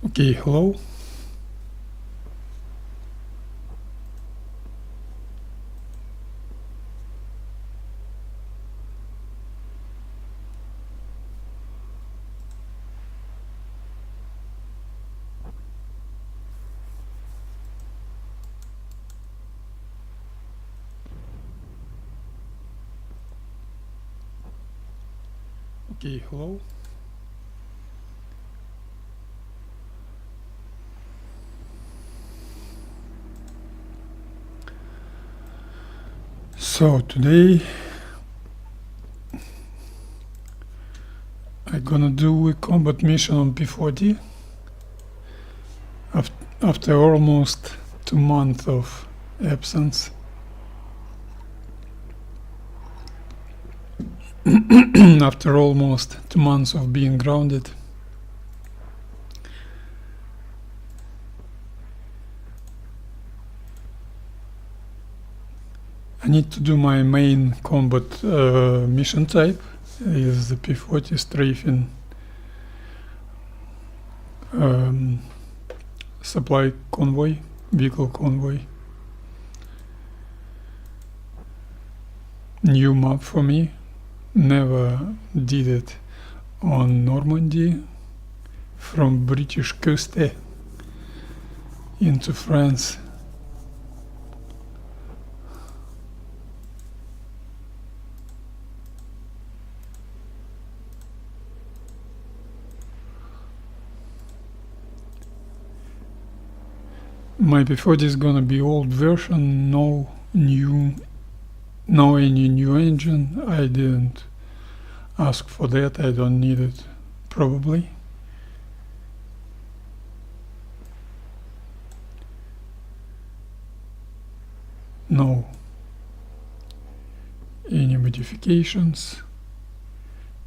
Okay, hello. Okay, hello. So today I'm gonna do a combat mission on P-40 after almost 2 months of absence. After almost 2 months of being grounded. I need to do my main combat mission type is the P-40 Strafing supply convoy, vehicle convoy. New map for me, never did it on Normandy from British coast into France. My P-40 is gonna be old version, no any new engine. I didn't ask for that, I don't need it, probably. No any modifications,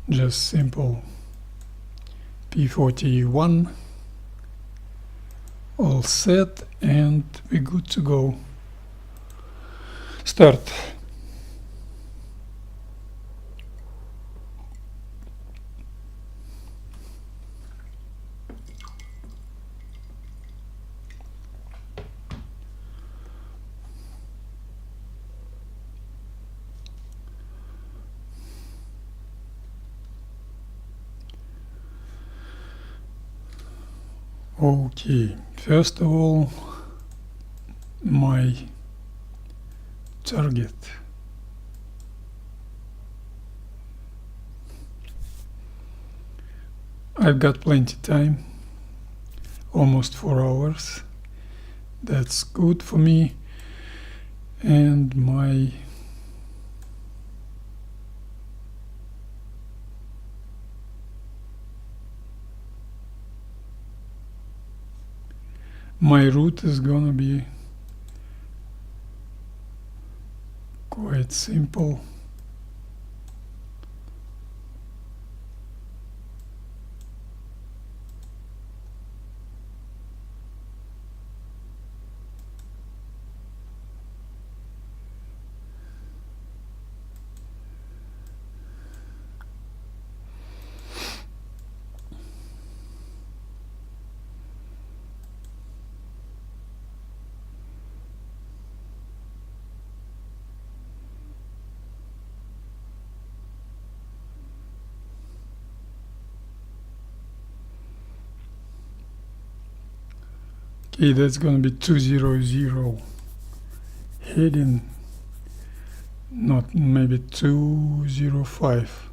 just simple P-40E-1. All set and we're good to go. Start. Okay, first of all, my target. I've got plenty time, almost 4 hours. That's good for me. And my route is gonna be quite simple. Okay, that's gonna be 200 heading, not maybe 205.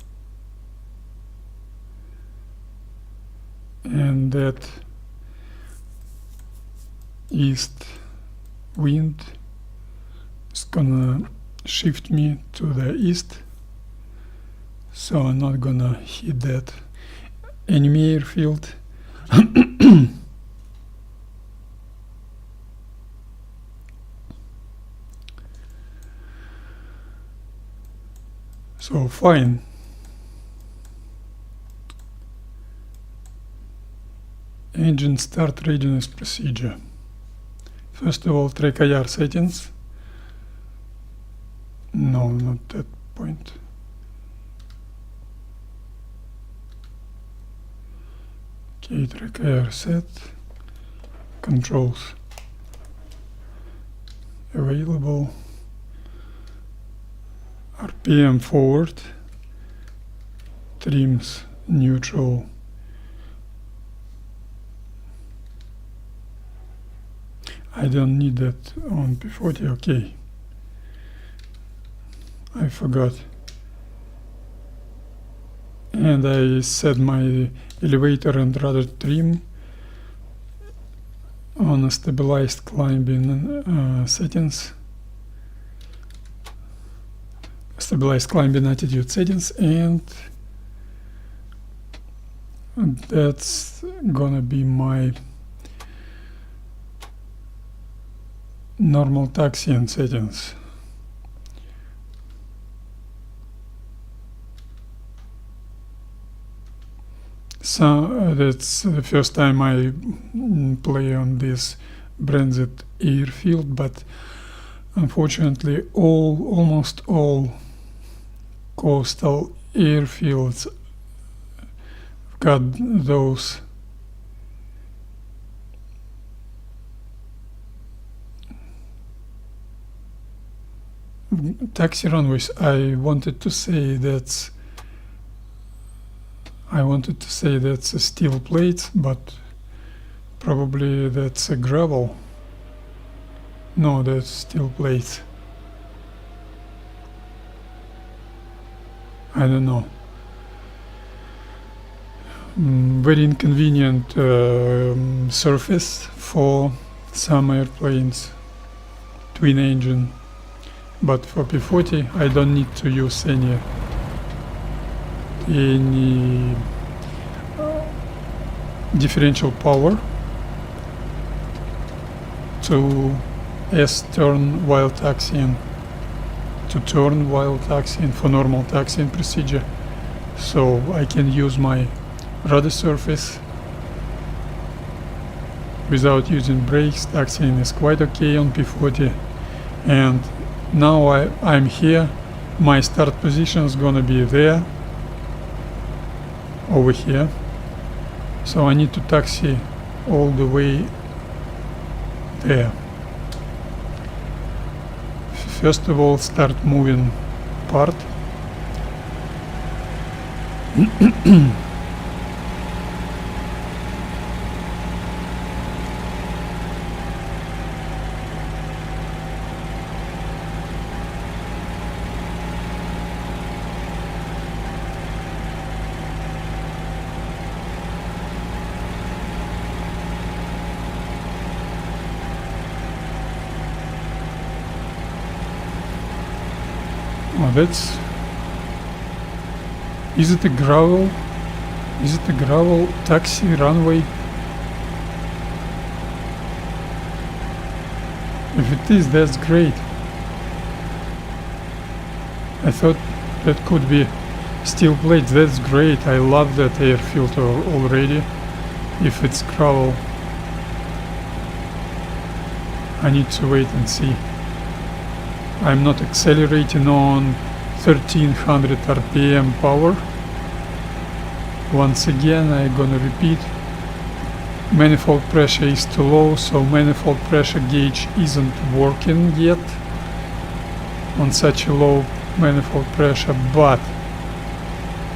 And that east wind is gonna shift me to the east, so I'm not gonna hit that enemy airfield. So fine. Engine start readiness procedure. First of all, track IR settings. No, not that point. Okay, track IR set. controls available. RPM forward, trims neutral. I don't need that on P-40, okay. I forgot. And I set my elevator and rudder trim on a stabilized climbing settings. Stabilized climbing attitude settings, and that's gonna be my normal taxiing settings. So that's the first time I play on this branded airfield, but unfortunately almost all coastal airfields got those taxi runways. I wanted to say that's a steel plate, but probably that's a gravel. No, that's steel plate. I don't know. Very inconvenient surface for some airplanes, twin engine. But for P-40 I don't need to use any differential power to S-turn while taxiing, to turn while taxiing for normal taxiing procedure. So I can use my rudder surface without using brakes. Taxiing is quite okay on P-40. And now I'm here. My start position is gonna be there, over here. So I need to taxi all the way there. First of all, start moving part. Is it a gravel? Is it a gravel taxi runway? If it is, that's great. I thought that could be steel plates. That's great. I love that airfield already. If it's gravel, I need to wait and see. I'm not accelerating on 1300 RPM power. Once again, I'm gonna repeat, manifold pressure is too low, so manifold pressure gauge isn't working yet on such a low manifold pressure, but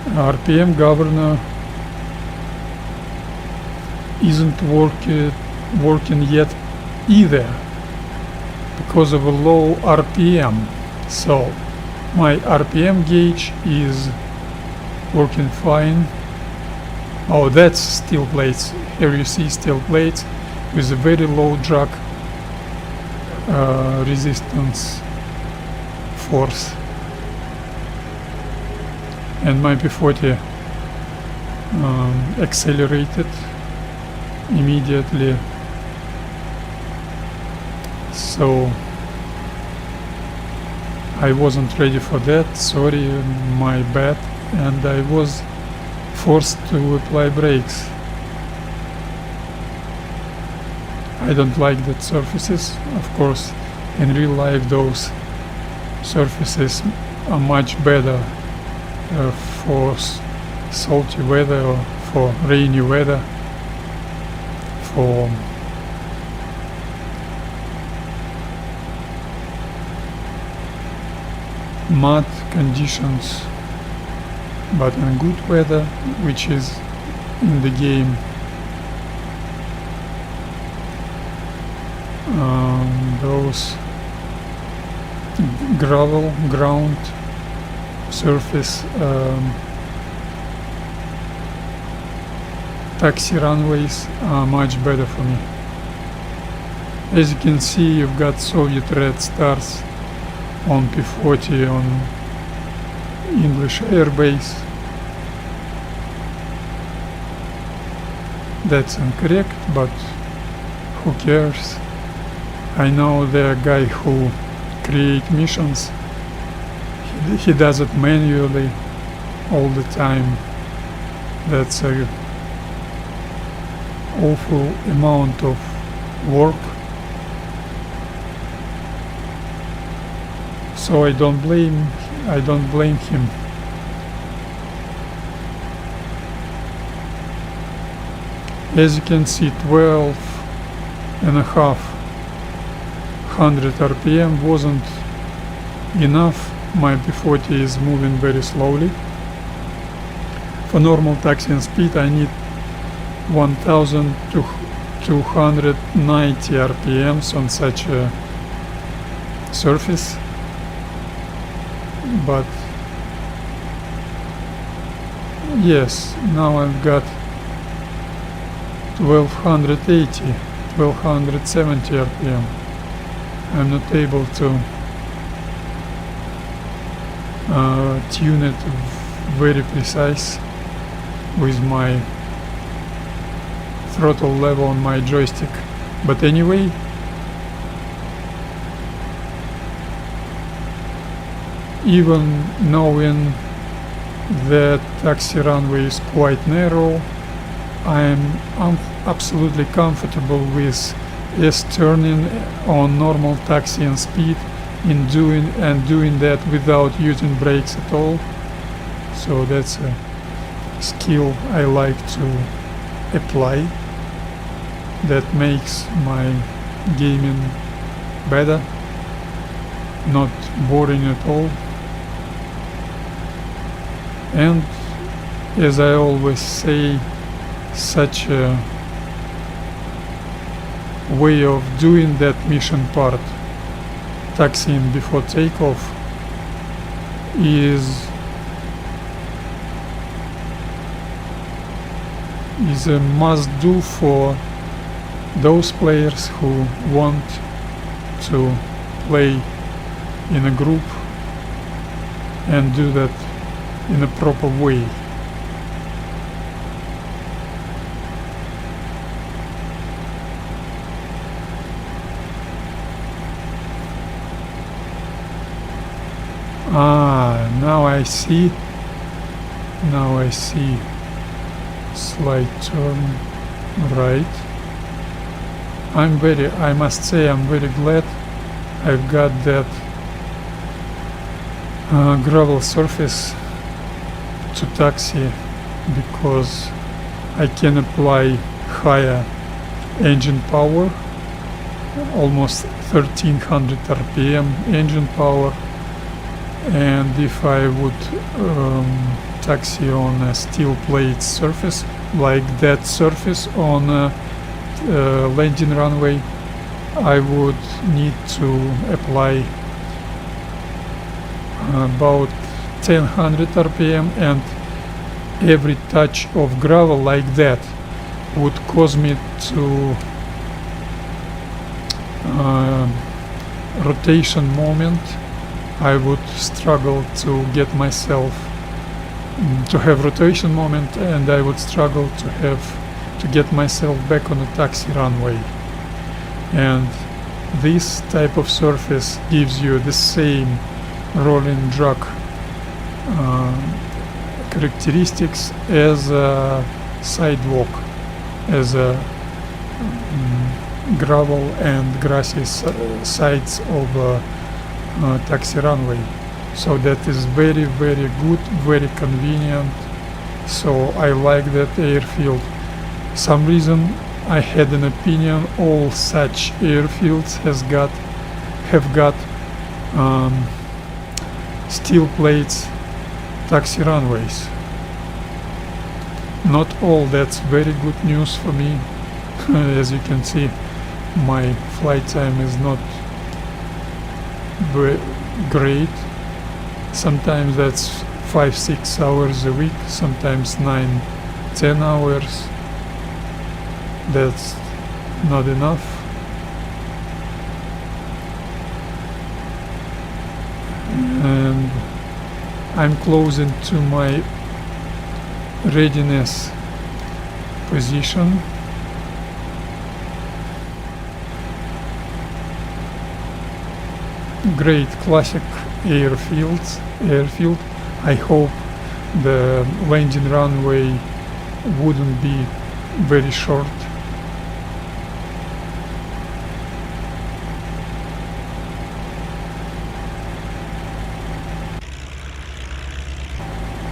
RPM governor isn't working yet either, because of a low RPM. So my RPM gauge is working fine. Oh, that's steel plates. Here you see steel plates with a very low drag resistance force. And my P-40 accelerated immediately. So I wasn't ready for that, sorry, my bad, and I was forced to apply brakes. I don't like that surfaces. Of course, in real life those surfaces are much better for salty weather or for rainy weather, for mud conditions, but in good weather, which is in the game. Those gravel, ground, surface, taxi runways are much better for me. As you can see, you've got Soviet red stars on P-40 on English airbase. That's incorrect, but who cares? I know the guy who create missions. He does it manually all the time. That's a awful amount of work. So I don't blame him. As you can see, 12.500 RPM wasn't enough. My P-40 is moving very slowly. For normal taxiing speed I need 1290 RPMs on such a surface, but yes, now I've got 1270 RPM. I'm not able to tune it very precise with my throttle level on my joystick, but anyway, even knowing that taxi runway is quite narrow, I'm absolutely comfortable with S-turning on normal taxiing speed in doing that without using brakes at all. So that's a skill I like to apply. That makes my gaming better, not boring at all. And as I always say, such a way of doing that mission part, taxiing before takeoff, is a must do for those players who want to play in a group and do that in a proper way. Now I see. Slight turn right. I must say I'm very glad I've got that gravel surface to taxi, because I can apply higher engine power, almost 1300 RPM engine power, and if I would taxi on a steel plate surface like that surface on a landing runway, I would need to apply about 1000 RPM, and every touch of gravel like that would cause me to rotation moment. I would struggle to get myself to have rotation moment, and I would struggle to get myself back on a taxi runway. And this type of surface gives you the same rolling drag characteristics as a sidewalk, as a gravel and grassy sides of a taxi runway. So that is very, very good, very convenient. So I like that airfield. Some reason I had an opinion all such airfields have got steel plates, taxi runways. Not all that's very good news for me. As you can see, my flight time is not great. Sometimes that's 5-6 hours a week, sometimes 9-10 hours. That's not enough. And I'm closing to my readiness position. Great classic airfield. I hope the landing runway wouldn't be very short.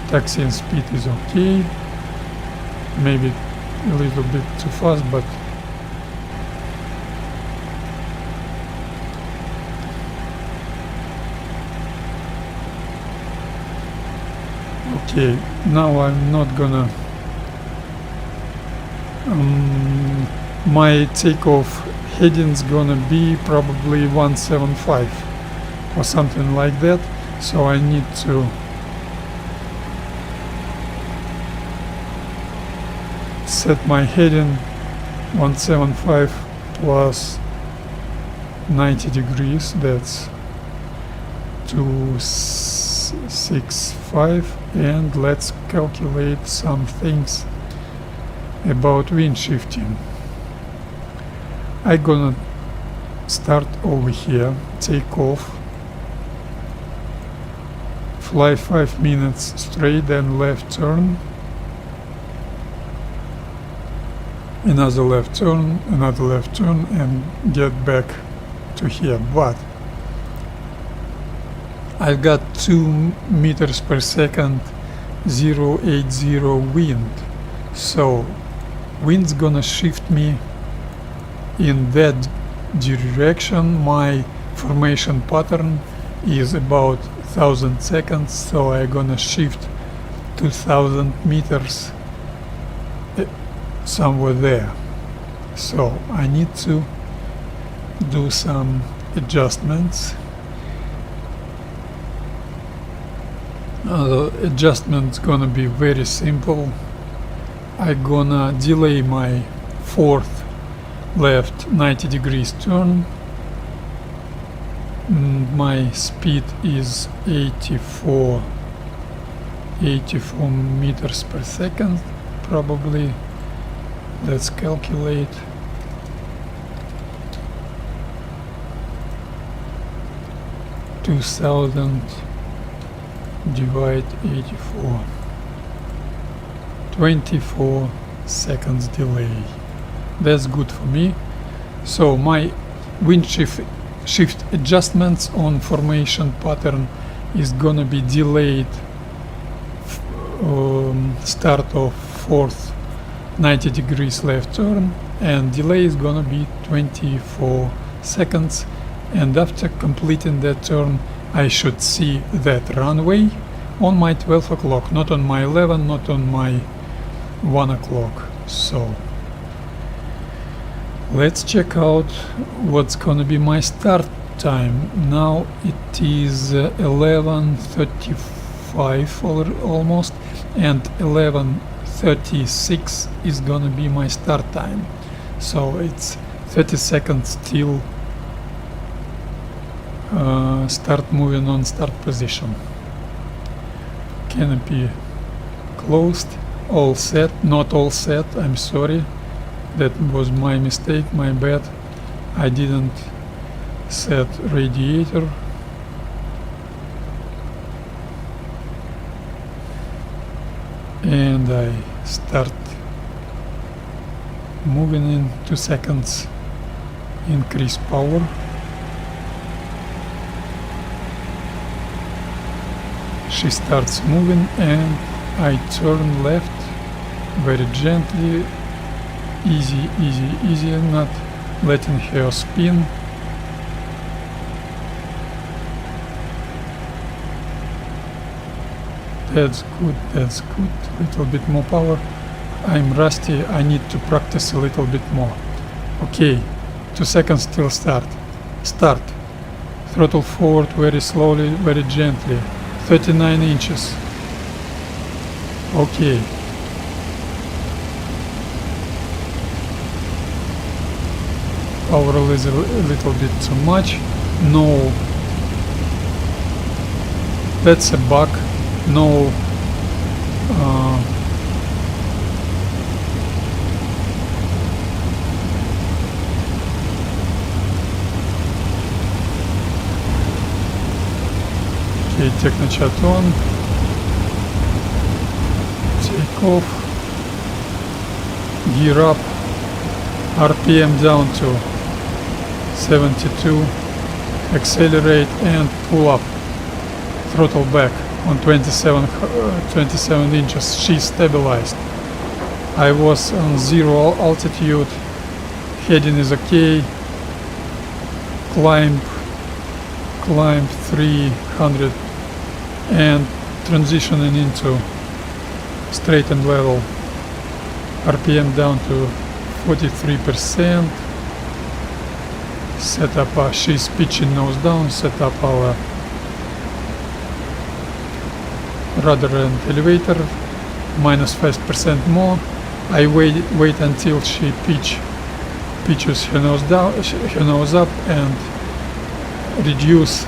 Taxiing speed is okay, maybe a little bit too fast, but okay, now I'm not gonna my takeoff heading's gonna be probably 175 or something like that, so I need to set my heading 175 plus 90 degrees, that's 265, and let's calculate some things about wind shifting. I'm gonna start over here, take off, fly 5 minutes straight, then left turn, another left turn, and get back to here. But I've got 2 meters per second 080 wind, so wind's gonna shift me in that direction. My formation pattern is about 1000 seconds, so I'm gonna shift 2000 meters somewhere there. So I need to do some adjustments. The adjustment's gonna be very simple. I'm gonna delay my fourth left 90 degrees turn. My speed is 84 meters per second probably. Let's calculate. (2000 divide 84). 24 seconds delay. That's good for me. So my wind shift adjustments on formation pattern is gonna be delayed start of fourth 90 degrees left turn, and delay is gonna be 24 seconds, and after completing that turn I should see that runway on my 12 o'clock, not on my 11, not on my 1 o'clock. So let's check out what's gonna be my start time. Now it is 11:35 almost, and 11:36 is gonna be my start time. So it's 30 seconds till start moving on start position. Canopy closed, all set, not all set, I'm sorry, that was my mistake, my bad. I didn't set radiator. And I start moving in 2 seconds, increase power. She starts moving and I turn left very gently, easy, not letting her spin. That's good, that's good. Little bit more power. I'm rusty, I need to practice a little bit more. Okay, 2 seconds till start. Start. Throttle forward very slowly, very gently. 39 inches. Okay. Power is a little bit too much. No. That's a bug. No. Okay, technochat on. Take off. Gear up. RPM down to 72. Accelerate and pull up. Throttle back on 27 inches. She's stabilized. I was on 0 altitude. Heading is okay. Climb 300 and transitioning into straight and level. RPM down to 43%. Set up she's pitching nose down. Set up our rudder and elevator. Minus 5% more. I wait until she pitches her nose down, her nose up, and reduce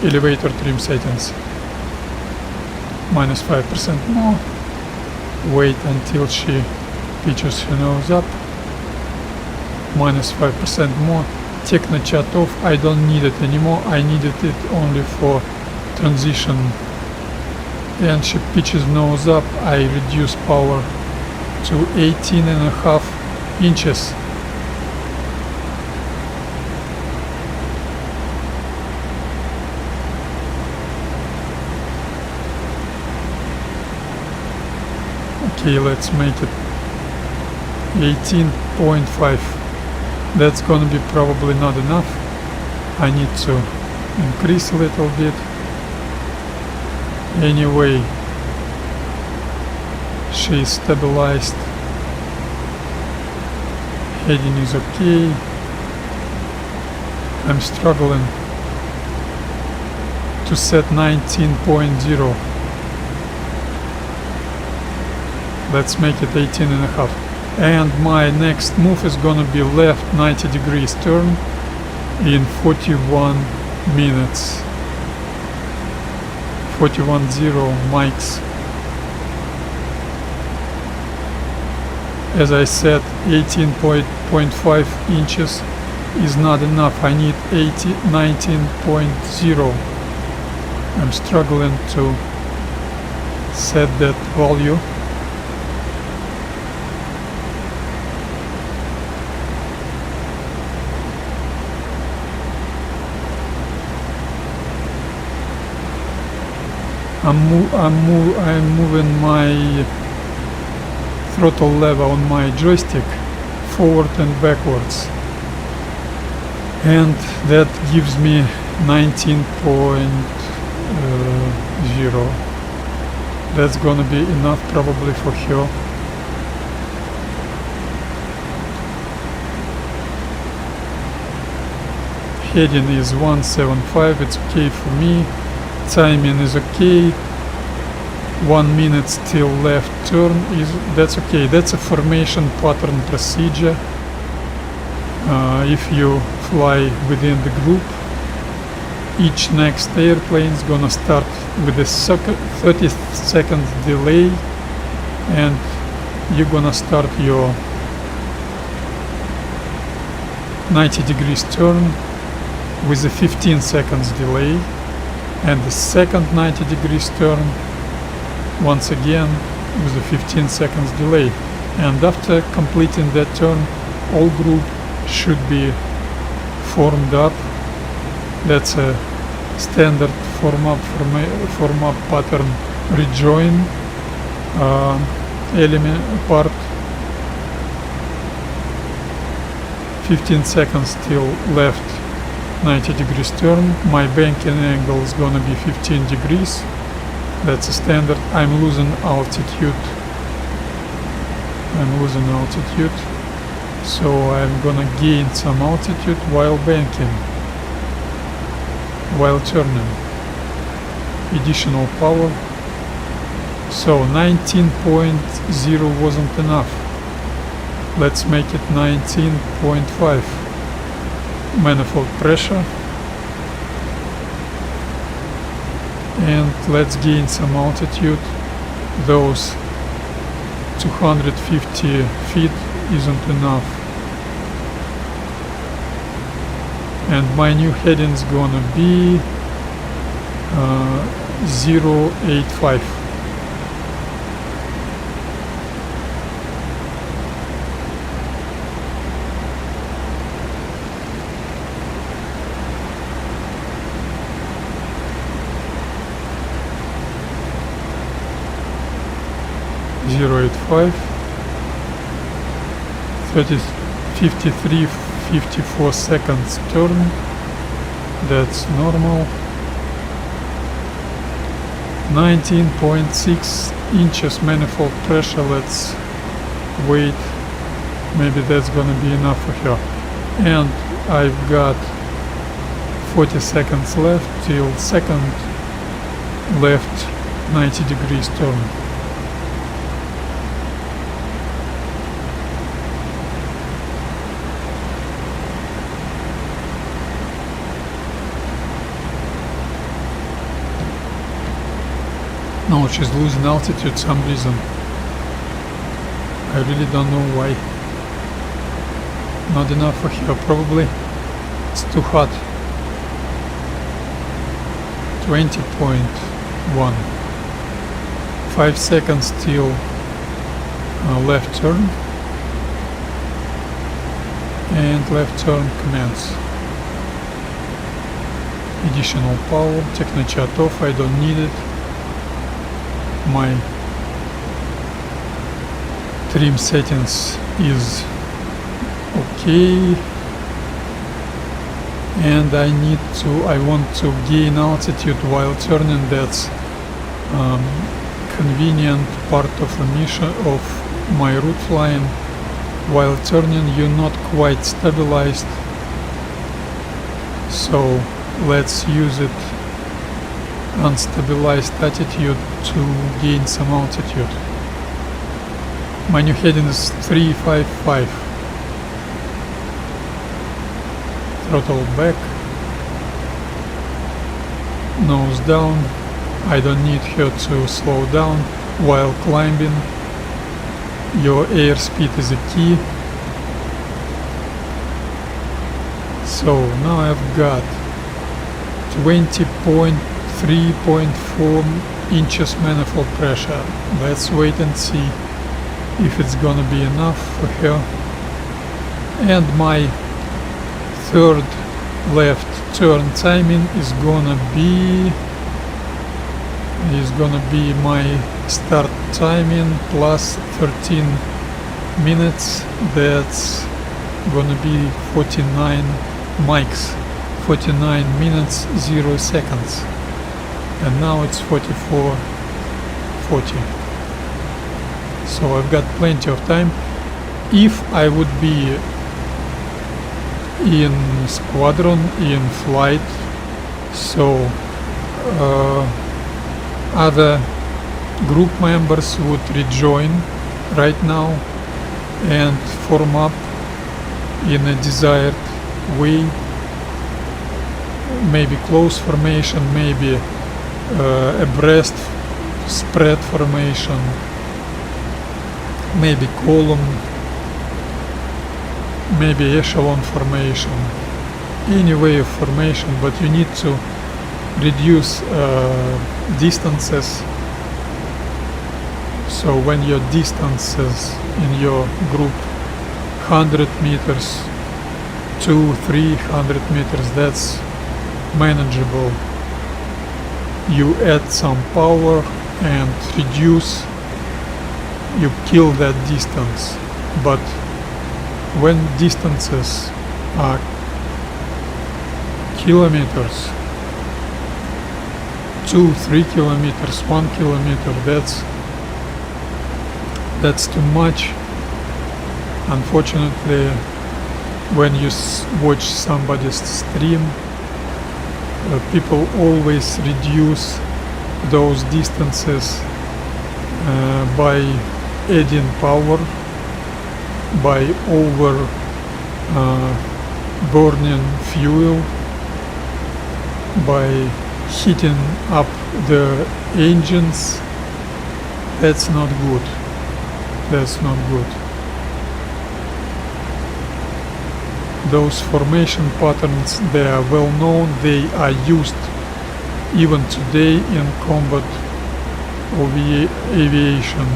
elevator trim settings. Minus 5% more. Wait until she pitches her nose up. Minus 5% more. Technochat off. I don't need it anymore. I needed it only for transition. And she pitches nose up. I reduce power to 18.5 inches. Okay, let's make it 18.5. That's gonna be probably not enough. I need to increase a little bit. Anyway, she's stabilized. Heading is okay. I'm struggling to set 19.0. Let's make it 18.5. And my next move is gonna be left 90 degrees turn in 41 minutes. 41.0 mics. As I said, 18.5 inches is not enough. I need 19.0. I'm struggling to set that value. I'm moving my throttle lever on my joystick forward and backwards, and that gives me 19.0. That's gonna be enough probably for her. Heading is 175. It's okay for me. Timing is okay. 1 minute still left turn that's okay. That's a formation pattern procedure. If you fly within the group, each next airplane is gonna start with a 30-second delay, and you're gonna start your 90 degrees turn with a 15 seconds delay, and the second 90 degrees turn once again with a 15 seconds delay. And after completing that turn, all group should be formed up. That's a standard form up pattern rejoin element part. 15 seconds still left 90 degrees turn. My banking angle is gonna be 15 degrees. That's a standard. I'm losing altitude. So I'm gonna gain some altitude while banking, while turning. Additional power. So 19.0 wasn't enough. Let's make it 19.5. Manifold pressure. And let's gain some altitude. Those 250 feet isn't enough. And my new heading is gonna be 085. .085, 53-54 seconds turn, that's normal. 19.6 inches manifold pressure, let's wait, maybe that's gonna be enough for her. And I've got 40 seconds left till second left 90 degrees turn. No, she's losing altitude some reason. I really don't know why. Not enough for her, probably. It's too hot. 20.1. 5 seconds till left turn. And left turn commence. Additional power, technochat off, I don't need it. My trim settings is okay, and I want to gain altitude while turning. That's convenient part of a mission of my route flying. While turning you're not quite stabilized, so let's use it unstabilized attitude to gain some altitude. My new heading is 355. Throttle back, nose down. I don't need her to slow down while climbing. Your airspeed is a key. So now I've got 20.3.4 inches manifold pressure. Let's wait and see if it's gonna be enough for her. And my third left turn timing is gonna be my start timing plus 13 minutes. That's gonna be 49 mics. 49 minutes 0 seconds, and now it's 44:40. So I've got plenty of time. If I would be in squadron, in flight, so other group members would rejoin right now and form up in a desired way. Maybe close formation, maybe abreast spread formation, maybe column, maybe echelon formation, any way of formation, but you need to reduce distances. So when your distances in your group 100 meters, 200-300 meters, that's manageable. You add some power and reduce, you kill that distance. But when distances are kilometers, 2-3 kilometers, 1 kilometer, that's too much. Unfortunately, when you watch somebody's stream, people always reduce those distances by adding power, by over burning fuel, by heating up the engines. That's not good. That's not good. Those formation patterns, they are well known. They are used even today in combat aviation.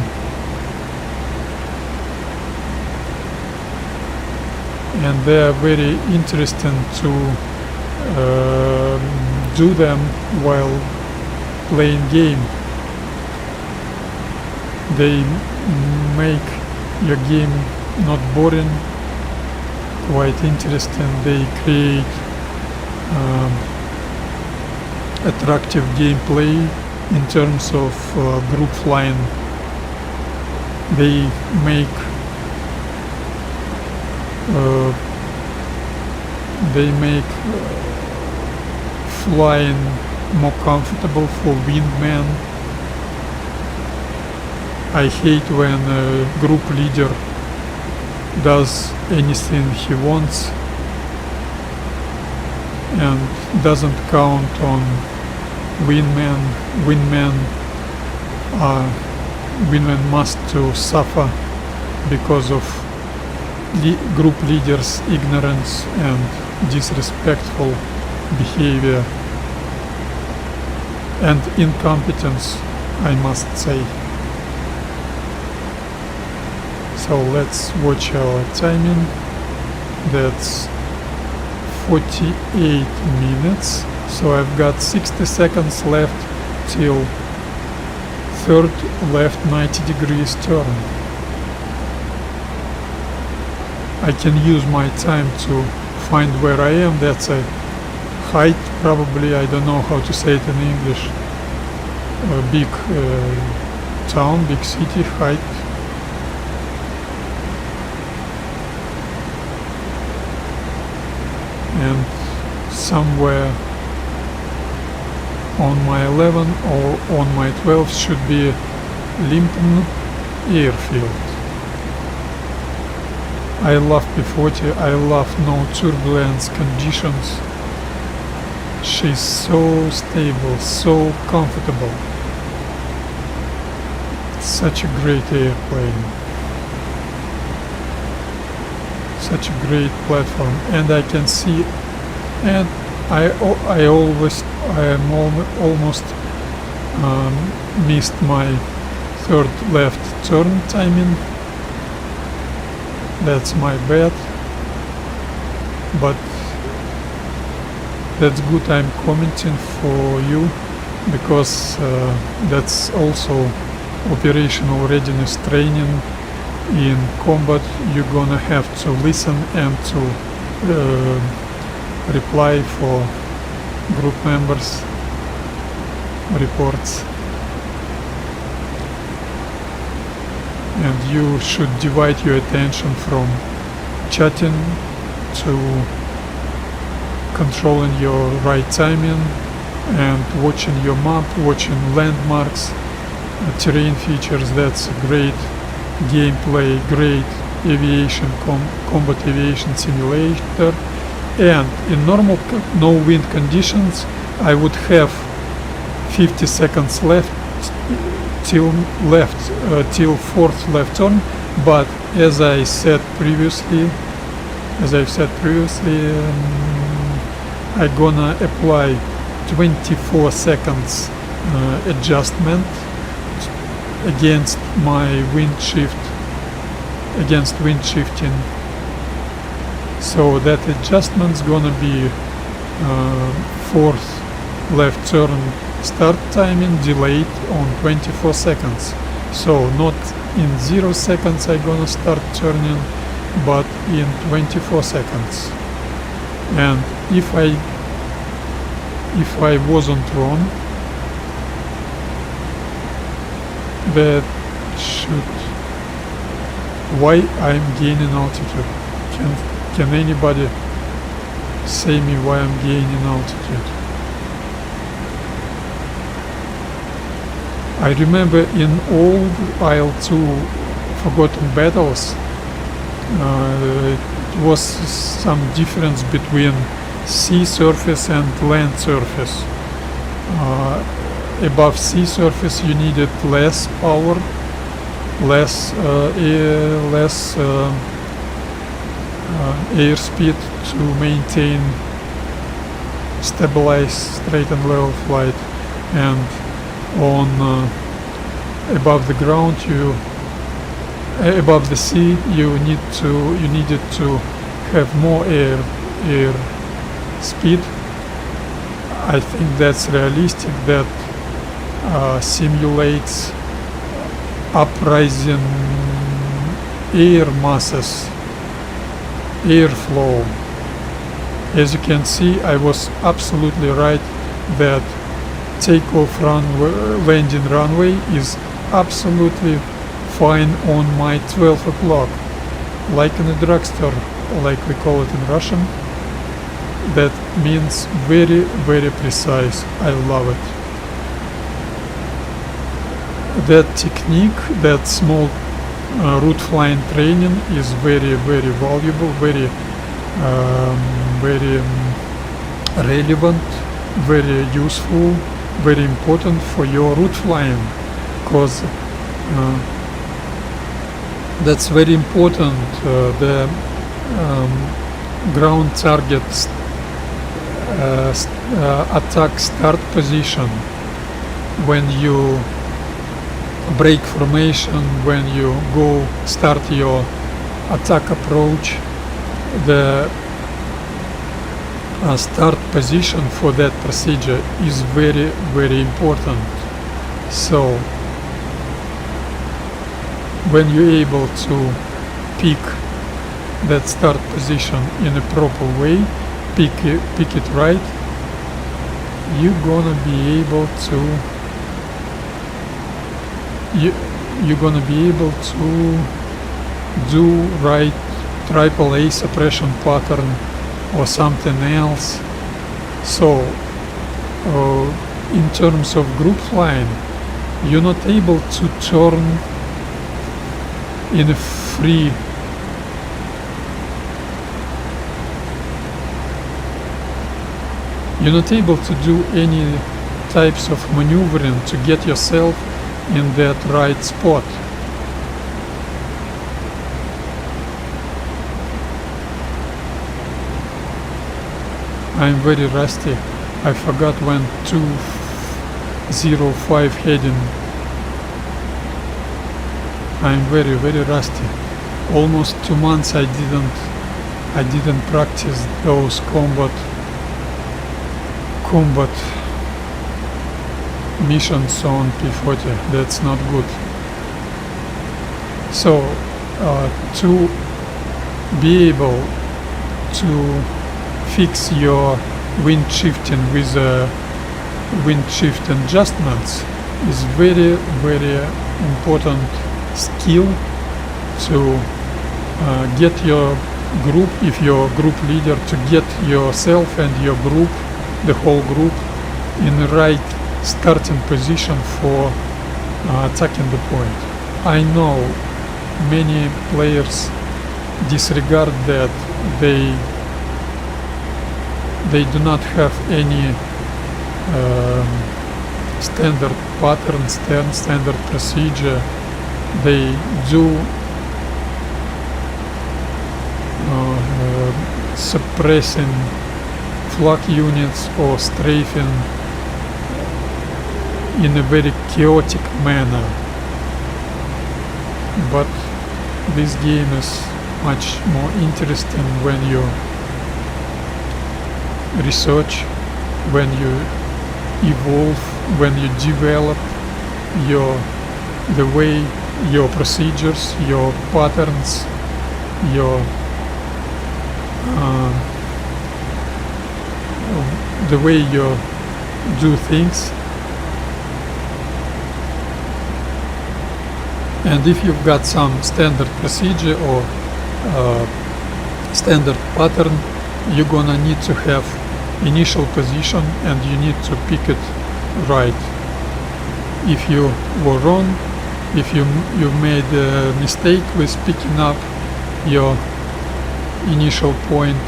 And they are very interesting to do them while playing game. They make your game not boring, quite interesting. They create attractive gameplay in terms of group flying. They make flying more comfortable for wingmen. I hate when a group leader does anything he wants and doesn't count on wingmen. Wingmen must to suffer because of group leaders' ignorance and disrespectful behavior and incompetence, I must say. So let's watch our timing. That's 48 minutes. So I've got 60 seconds left till third left 90 degrees turn. I can use my time to find where I am. That's a height, probably, I don't know how to say it in English. A big town, big city, height. And somewhere on my 11 or on my 12 should be Limpton airfield. I love P-40, I love no turbulence conditions. She's so stable, so comfortable. Such a great airplane. Such a great platform, and I can see, and I am almost missed my third left turn timing. That's my bad, but that's good. I'm commenting for you because that's also operational readiness training. In combat, you're gonna have to listen and to reply for group members' reports, and you should divide your attention from chatting to controlling your right timing and watching your map, watching landmarks, terrain features. That's a great gameplay, great aviation, combat aviation simulator. And in normal no wind conditions, I would have 50 seconds left till fourth left turn. But as I've said previously, I'm gonna apply 24 seconds adjustment against my wind shifting. So that adjustment's gonna be fourth left turn start timing delayed on 24 seconds. So not in 0 seconds I'm gonna start turning, but in 24 seconds. And if I if I wasn't wrong, that should... Why I'm gaining altitude? Can anybody say me why I'm gaining altitude? I remember in old IL-2 Forgotten Battles, it was some difference between sea surface and land surface. Above sea surface you needed less power, less airspeed to maintain stabilized straight and level flight, and on above the ground above the sea you needed to have more air speed. I think that's realistic, that simulates uprising air masses, airflow. As you can see, I was absolutely right that takeoff runway, landing runway is absolutely fine on my 12 o'clock, like in a drugstore, like we call it in Russian. That means very, very precise. I love it. That technique, that small route flying training is very, very valuable, very relevant, very useful, very important for your route flying, because that's very important. The ground targets attack start position, when you break formation, when you go start your attack approach, the start position for that procedure is very, very important. So when you're able to pick that start position in a proper way, pick it right, you're gonna be able to do right AAA suppression pattern or something else. So in terms of group flying, you're not able to turn in a free you're not able to do any types of maneuvering to get yourself in that right spot. I'm very rusty. I forgot when 205 heading. I'm very, very rusty. Almost 2 months I didn't practice those combat missions on P-40. That's not good. So to be able to fix your wind shifting with wind shift adjustments is very, very important skill to get your group, if you're group leader, to get yourself and your group, the whole group, in the right starting position for attacking the point. I know many players disregard that. They do not have any standard pattern, standard procedure. They do suppressing flak units or strafing in a very chaotic manner. But this game is much more interesting when you research, when you evolve, when you develop the way your procedures, your patterns, the way your do things. And if you've got some standard procedure or standard pattern, you're gonna need to have initial position and you need to pick it right. If you were wrong, if you made a mistake with picking up your initial point,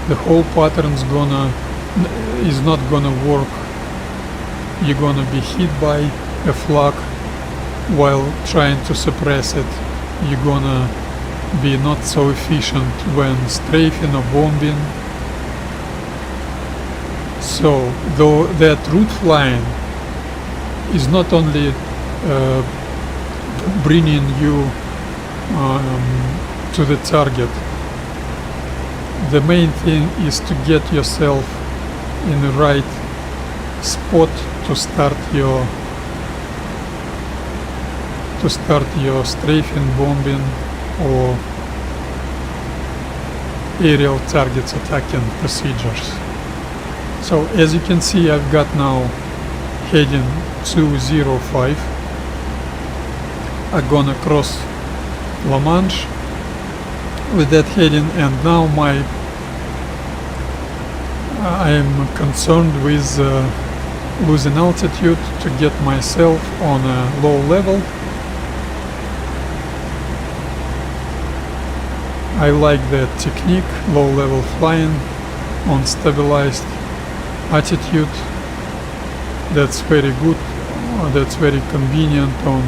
the whole pattern is not gonna work. You're gonna be hit by a flag while trying to suppress it. You're gonna be not so efficient when strafing or bombing. So though that route flying is not only bringing you to the target, the main thing is to get yourself in the right spot to start your strafing, bombing or aerial targets attacking procedures. So as you can see, I've got now heading 205. I'm gonna cross La Manche with that heading, and now I am concerned with losing altitude to get myself on a low level. I like that technique, low level flying on stabilized attitude. That's very good, that's very convenient on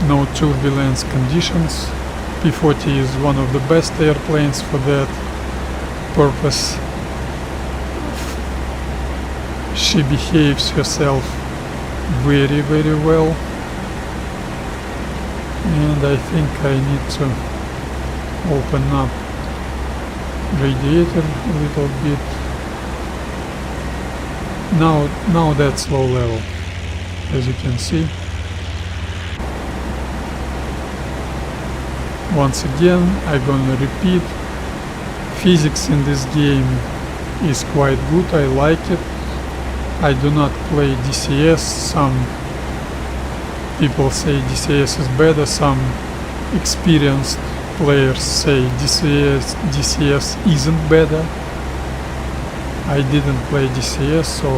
no turbulence conditions. P-40 is one of the best airplanes for that purpose. She behaves herself very, very well, and I think I need to open up radiator a little bit. Now that's low level, as you can see. Once again, I'm gonna repeat, physics in this game is quite good, I like it. I do not play DCS. Some people say DCS is better, some experienced players say DCS isn't better. I didn't play DCS, so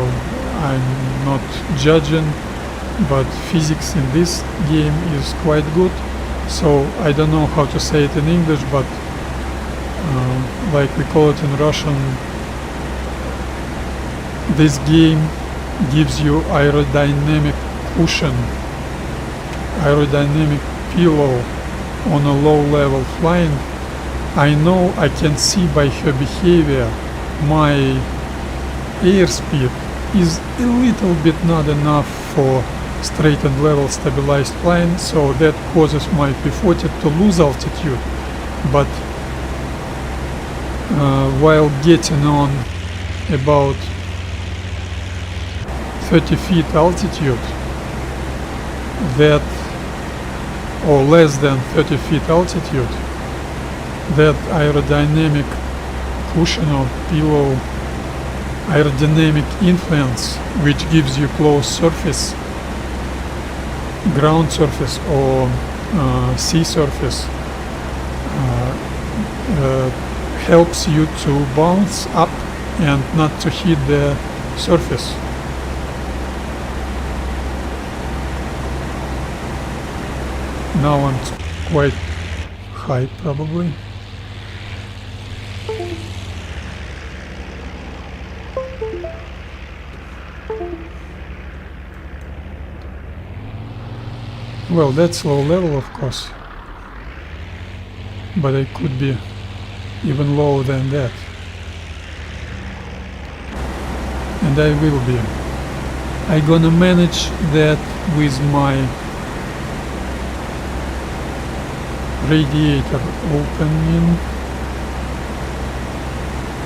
I'm not judging, but physics in this game is quite good. So I don't know how to say it in English, but like we call it in Russian, this game gives you aerodynamic cushion, aerodynamic pillow on a low level flying. I know I can see by her behavior my airspeed is a little bit not enough for straight and level stabilized flying, so that causes my P-40 to lose altitude. But while getting on about 30 feet altitude, that, or less than 30 feet altitude, that aerodynamic cushion or pillow, aerodynamic influence, which gives you close surface, ground surface or sea surface, helps you to bounce up and not to hit the surface. Now I'm quite high probably. Well, that's low level, of course, but I could be even lower than that, and I will be. I'm gonna manage that with my radiator opening.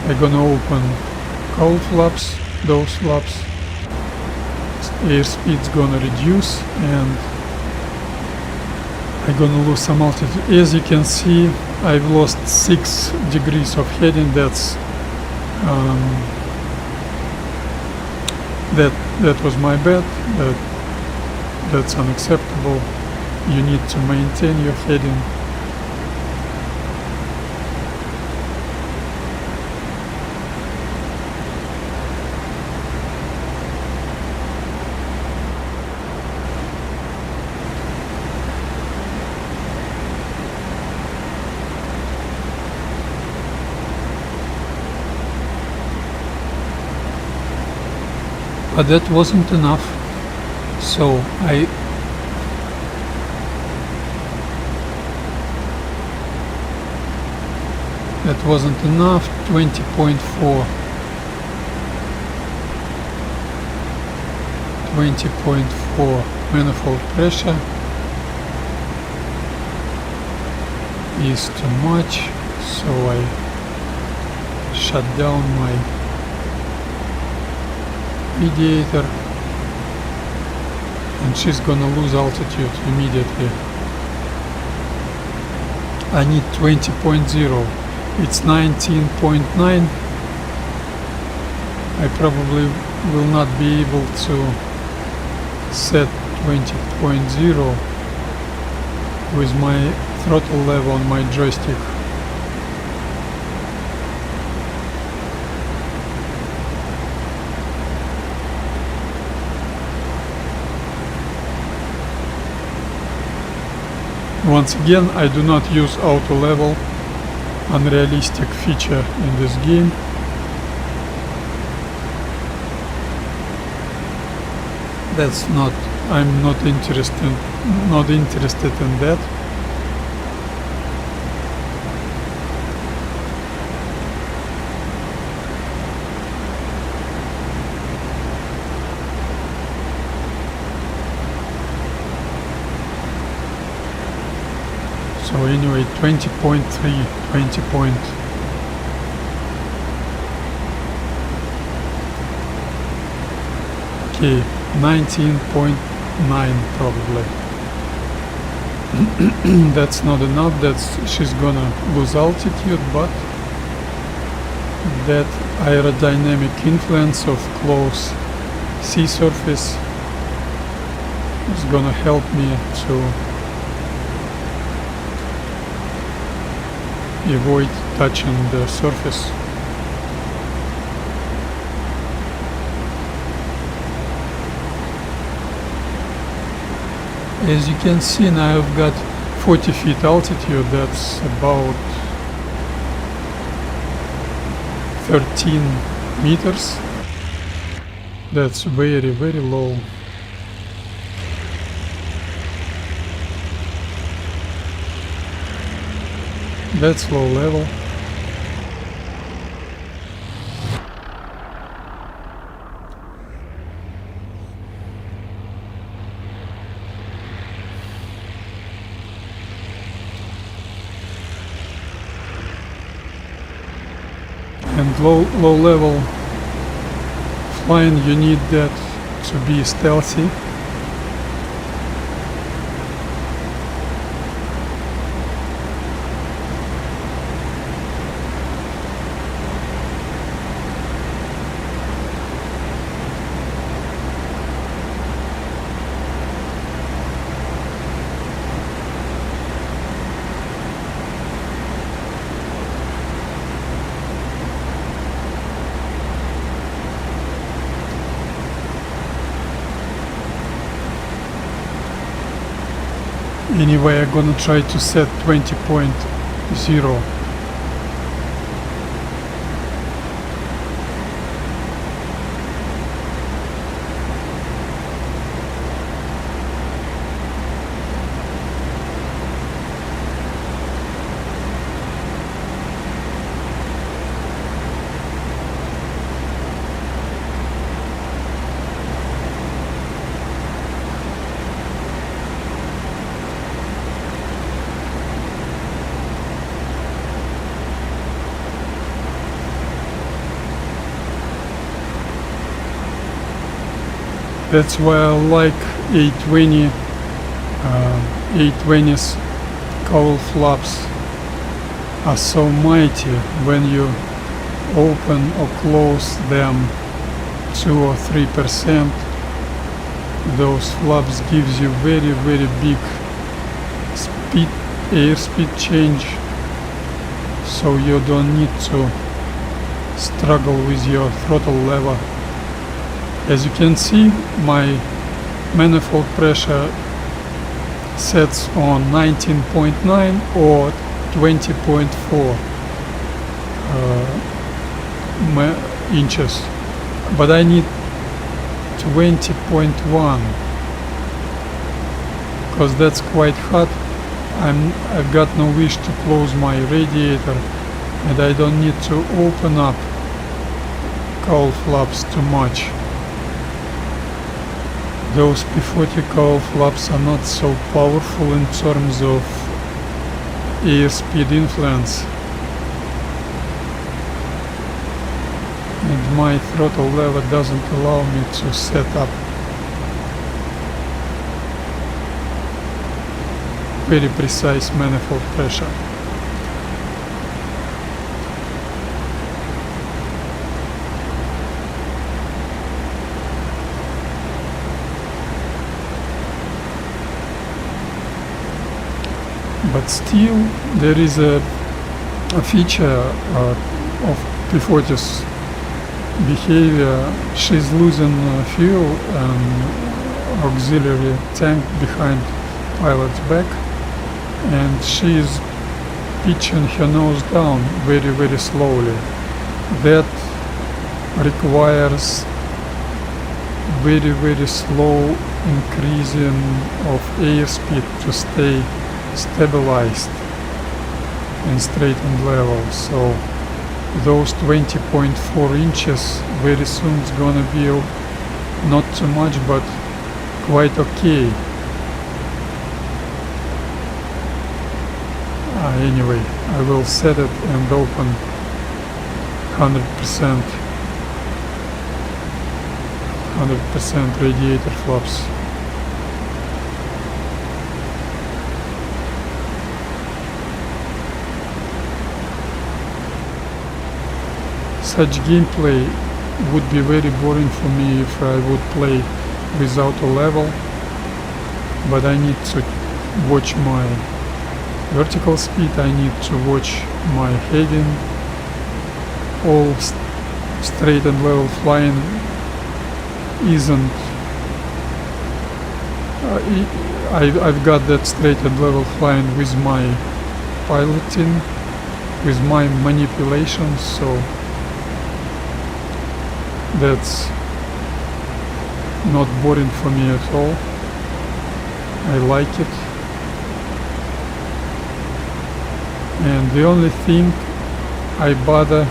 I'm gonna open cold flaps, those flaps. Airspeed's gonna reduce and I'm gonna lose some altitude. As you can see, I've lost 6 degrees of heading. That's That was my bad. That's unacceptable. You need to maintain your heading. But that wasn't enough, so that wasn't enough. 20.4 manifold pressure is too much, so I shut down my radiator, and she's gonna lose altitude immediately. I need 20.0. It's 19.9. I probably will not be able to set 20.0 with my throttle level on my joystick. Once again, I do not use auto level, unrealistic feature in this game. That's not, I'm not interested in that. So anyway, 20.3, 20 point. Okay, 19.9 probably. That's not enough. She's gonna lose altitude, but that aerodynamic influence of close sea surface is gonna help me to avoid touching the surface. As you can see, now I've got 40 feet altitude. That's about 13 meters. That's very, very low. That's low level. And low level flying, you need that to be stealthy. Anyway, I'm gonna try to set 20.0. That's why I like 820, 820's cowl flaps are so mighty. When you open or close them, 2 or 3%. Those flaps gives you very big speed, airspeed change, so you don't need to struggle with your throttle lever. As you can see, my manifold pressure sets on 19.9 or 20.4 inches, but I need 20.1 because that's quite hot. I've got no wish to close my radiator, and I don't need to open up cowl flaps too much. Those P-40 cowl flaps are not so powerful in terms of airspeed influence, and my throttle lever doesn't allow me to set up very precise manifold pressure. But still, there is a feature of P-40's behavior. She's losing fuel and auxiliary tank behind pilot's back, and she is pitching her nose down very slowly. That requires very slow increasing of airspeed to stay stabilized and straight and level. So those 20.4 inches very soon is gonna be not too much, but quite okay. Anyway, I will set it and open 100% radiator flaps. Such gameplay would be very boring for me if I would play without a level, but I need to watch my vertical speed, I need to watch my heading. All straight and level flying isn't I've got that straight and level flying with my piloting, with my manipulations, so that's not boring for me at all. I like it. And the only thing I bother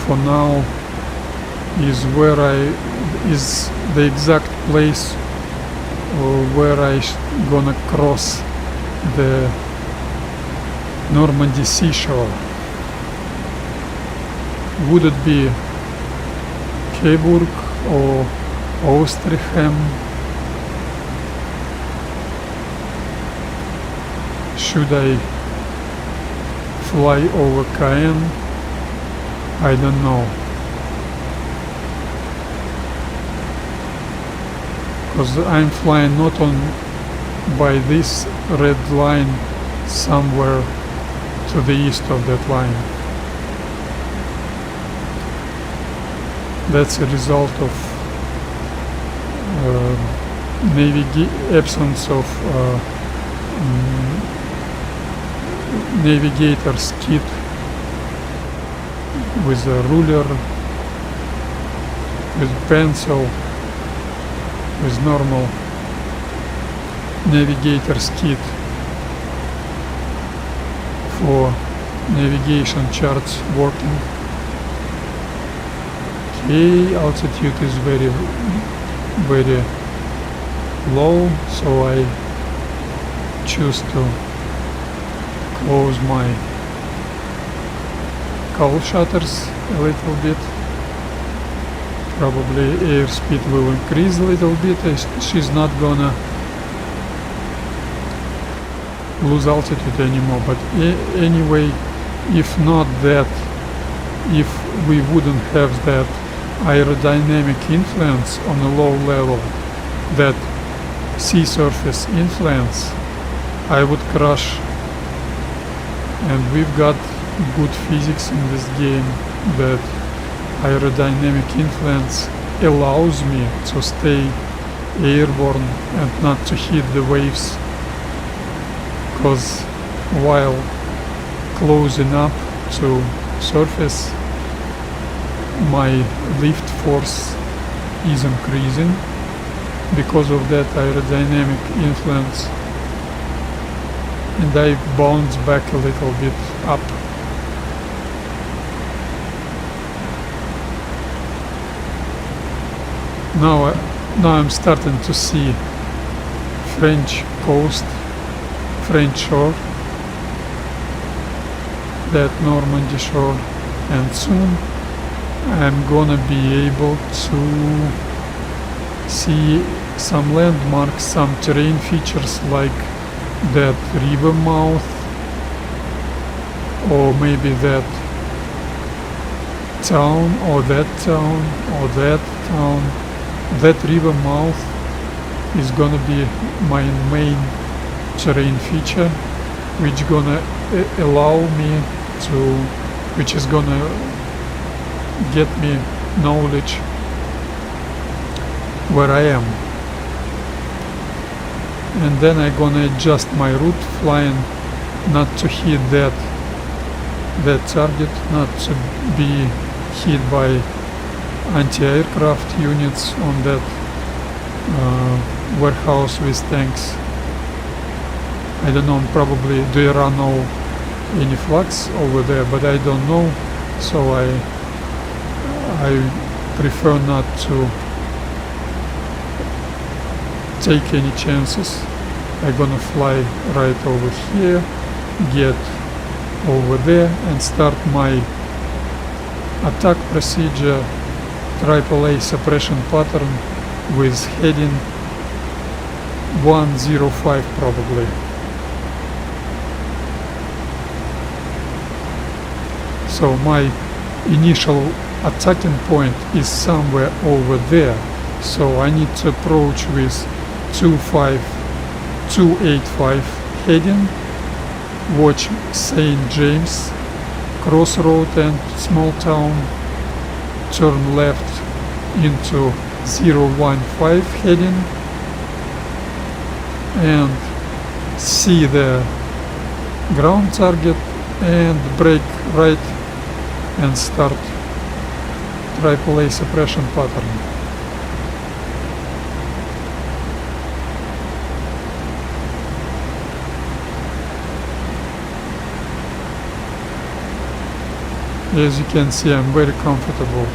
for now is is the exact place where I gonna cross the Normandy seashore. Would it be Freiburg or Oosterham? Should I fly over Cayenne? I don't know. Because I'm flying not on by this red line, somewhere to the east of that line. That's a result of absence of navigator's kit with a ruler, with pencil, with normal navigator's kit for navigation charts working. Okay, altitude is very low, so I choose to close my cowl shutters a little bit. Probably airspeed will increase a little bit. She's not gonna lose altitude anymore, but anyway, if not that, if we wouldn't have that aerodynamic influence on a low level, that sea surface influence, I would crash. And we've got good physics in this game that aerodynamic influence allows me to stay airborne and not to hit the waves, because while closing up to surface my lift force is increasing because of that aerodynamic influence, and I bounce back a little bit up. Now I'm starting to see French coast, French shore, that Normandy shore, and soon I'm gonna be able to see some landmarks, some terrain features like that river mouth, or maybe that town, or that town, or that town. That river mouth is gonna be my main terrain feature, which gonna allow me to, which is gonna get me knowledge where I am. And then I'm gonna adjust my route flying not to hit that target, not to be hit by anti-aircraft units on that warehouse with tanks. I don't know, probably there are no any flags over there, but I don't know, so I prefer not to take any chances. I'm gonna fly right over here, get over there, and start my attack procedure, AAA suppression pattern with heading 105 probably. So my initial attacking point is somewhere over there, so I need to approach with 285 heading, watch St. James crossroad and small town, turn left into 015 heading, and see the ground target and break right and start AAA suppression pattern. As you can see, I'm very comfortable.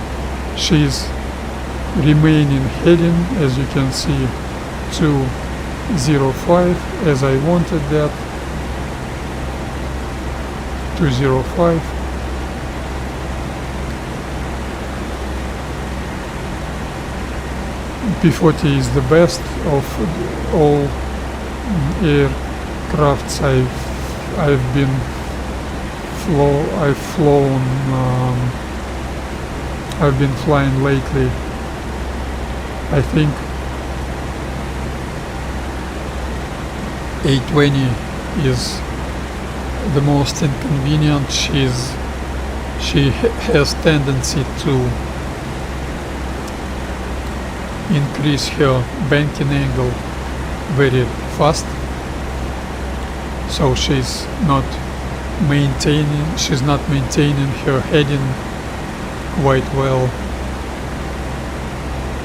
She's remaining heading, as you can see, 205 as I wanted that. 205. P-40 is the best of all aircrafts I've been flying lately. I think A20 is the most inconvenient. She has tendency to increase her banking angle very fast, so she's not maintaining her heading quite well.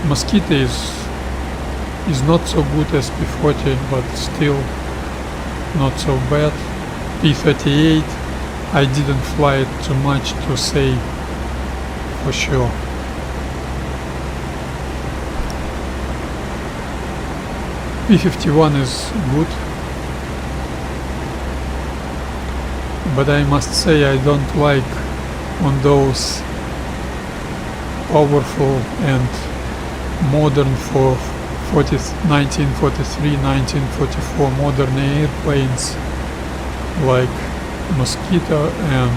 Mosquito is not so good as P-40, but still not so bad. P-38, I didn't fly it too much to say for sure. P-51 is good, but I must say I don't like on those powerful and modern for 1943, 1944 modern airplanes like Mosquito and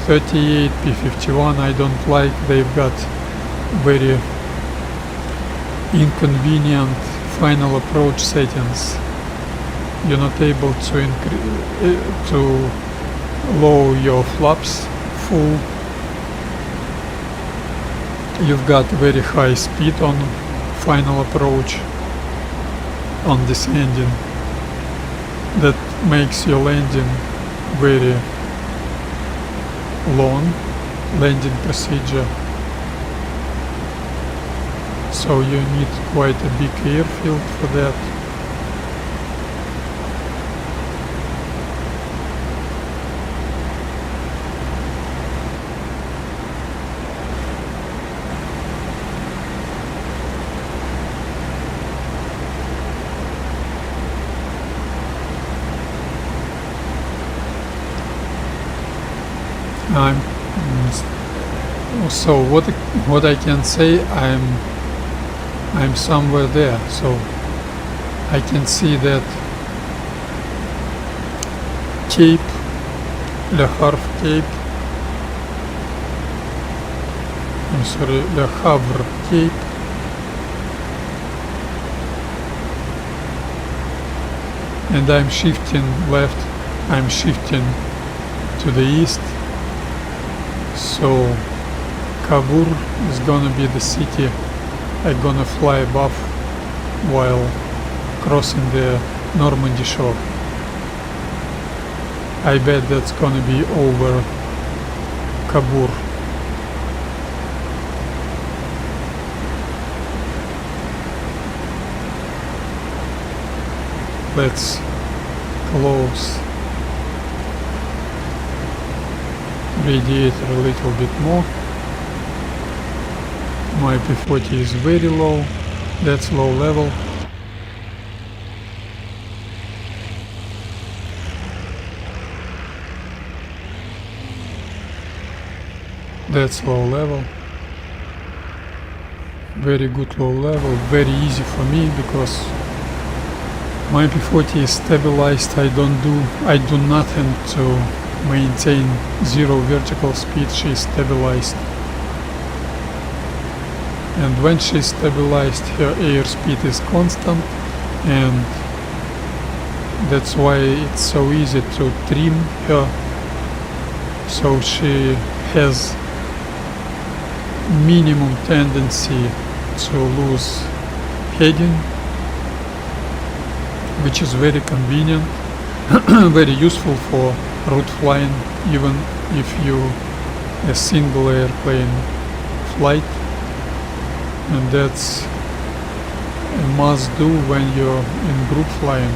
P-38, P-51 I don't like. They've got very inconvenient final approach settings. You're not able to lower your flaps full. You've got very high speed on final approach on descending. That makes your landing very long, landing procedure. So you need quite a big airfield for that. So what I can say, I'm somewhere there, so I can see that Cape, Le Havre Cape, I'm sorry, Le Havre Cape, and I'm shifting left, I'm shifting to the east. So Cabourg is gonna be the city I'm gonna fly above while crossing the Normandy shore. I bet that's gonna be over Cabourg. Let's close radiator a little bit more. My P-40 is very low, that's low level. That's low level. Very good low level, very easy for me because my P-40 is stabilized. I do nothing to maintain zero vertical speed. She's stabilized, and when she's stabilized her airspeed is constant, and that's why it's so easy to trim her, so she has minimum tendency to lose heading, which is very convenient, very useful for route flying, even if you a single airplane flight, and that's a must do when you're in group flying.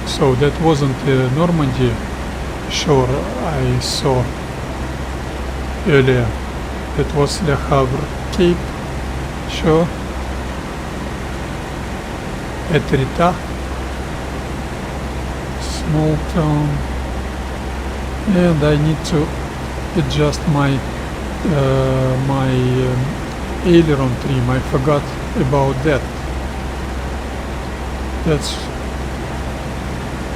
So that wasn't the Normandy shore I saw earlier, that was Le Havre Cape shore. Etrita, small town, and I need to adjust my aileron trim. I forgot about that.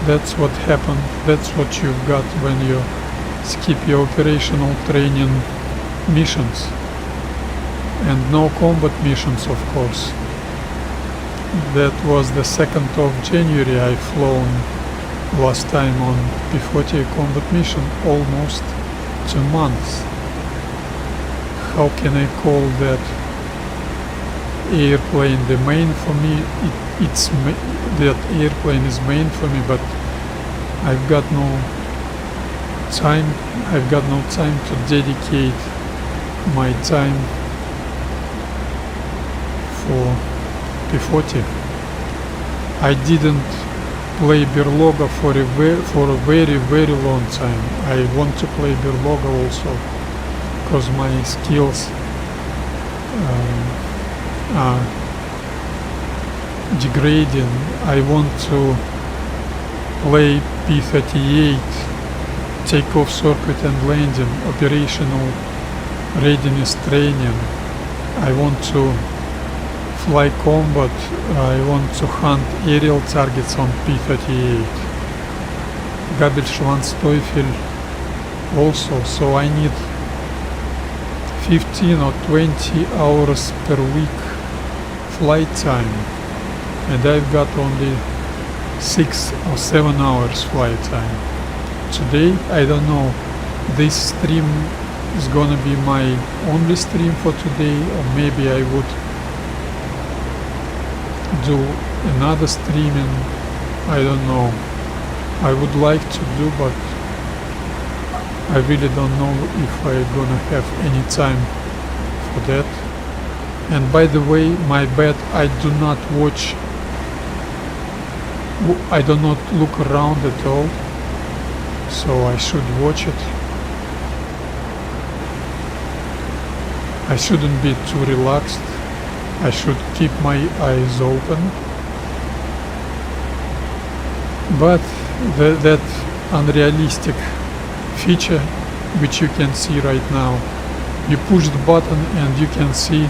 That's what happened. That's what you've got when you skip your operational training missions, and no combat missions, of course. That was the 2nd of January I flown last time on P-40 combat mission, almost 2 months. How can I call that airplane the main for me? That airplane is main for me, but I've got no time to dedicate my time for P-40. I didn't play Berloga for a very long time. I want to play Berloga also because my skills are degrading. I want to play P-38, takeoff, circuit and landing, operational readiness training. I want to fly combat, I want to hunt aerial targets on P-40E-1. Gabelschwanzteufel also, so I need 15 or 20 hours per week flight time, and I've got only 6 or 7 hours flight time. Today, I don't know, this stream is gonna be my only stream for today, or maybe I would do another streaming, I don't know. I would like to do, but I really don't know if I'm gonna have any time for that. And by the way, my bad, I do not look around at all, so I should watch it. I shouldn't be too relaxed. I should keep my eyes open. But that unrealistic feature which you can see right now, you push the button and you can see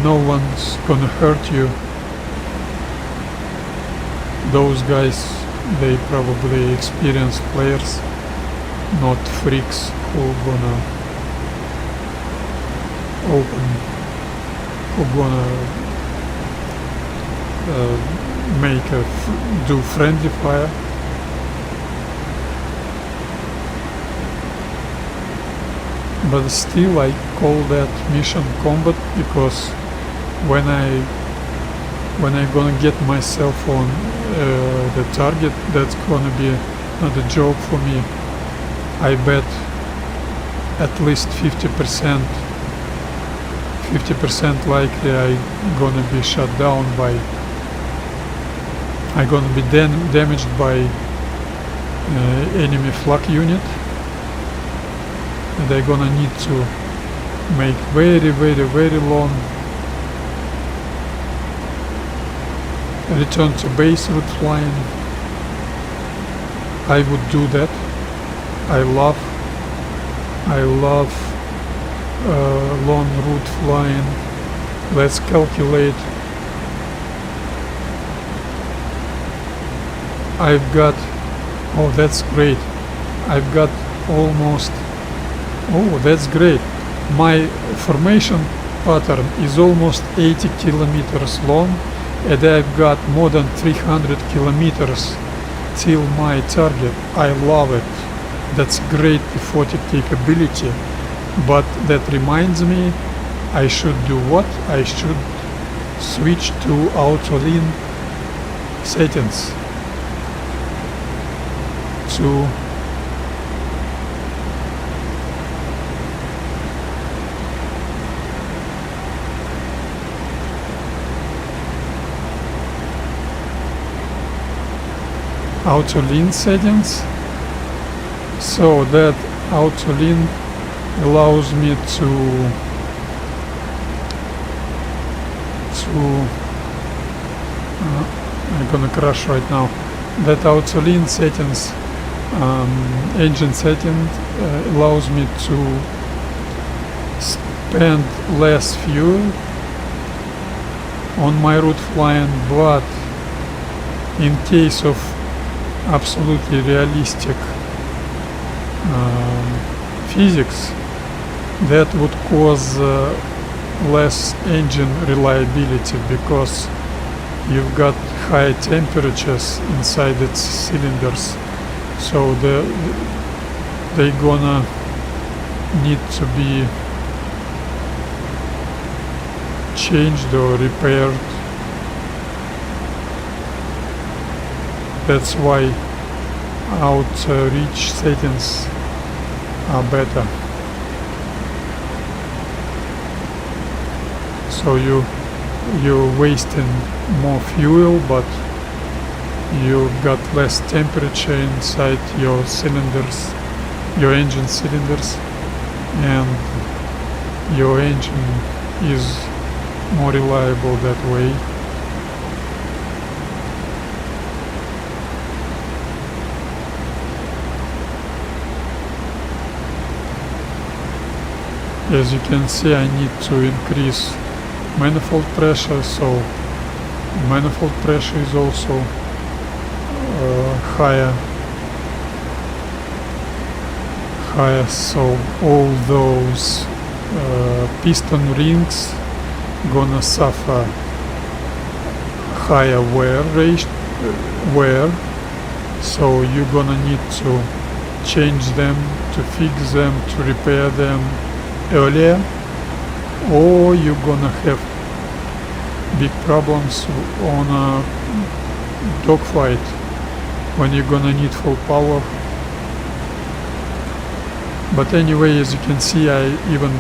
no one's gonna hurt you. Those guys, they probably experienced players, not freaks who gonna do friendly fire. But still I call that mission combat, because when I gonna get myself on the target, that's gonna be not a joke for me. I bet at least 50% likely I gonna be shot down by, I gonna be damaged by enemy flak unit, and I gonna need to make very long return to base route flying. I would do that. I love long route flying. Let's calculate. I've got, oh, that's great. I've got almost, oh, that's great. My formation pattern is almost 80 kilometers long, and I've got more than 300 kilometers till my target. I love it. That's great P-40 capability. But that reminds me, I should do what? I should switch to auto lean settings to auto lean settings, so that auto lean allows me to I'm gonna crash right now. That auto lean settings, engine setting, allows me to spend less fuel on my route flying, but in case of absolutely realistic physics, that would cause less engine reliability, because you've got high temperatures inside its cylinders, so they gonna need to be changed or repaired. That's why outreach settings are better. So you're wasting more fuel, but you've got less temperature inside your cylinders, your engine cylinders, and your engine is more reliable that way. As you can see, I need to increase manifold pressure, so manifold pressure is also higher, so all those piston rings gonna suffer higher wear, so you're gonna need to change them, to fix them, to repair them earlier, or you're gonna have big problems on a dogfight when you're gonna need full power. But anyway, as you can see, I even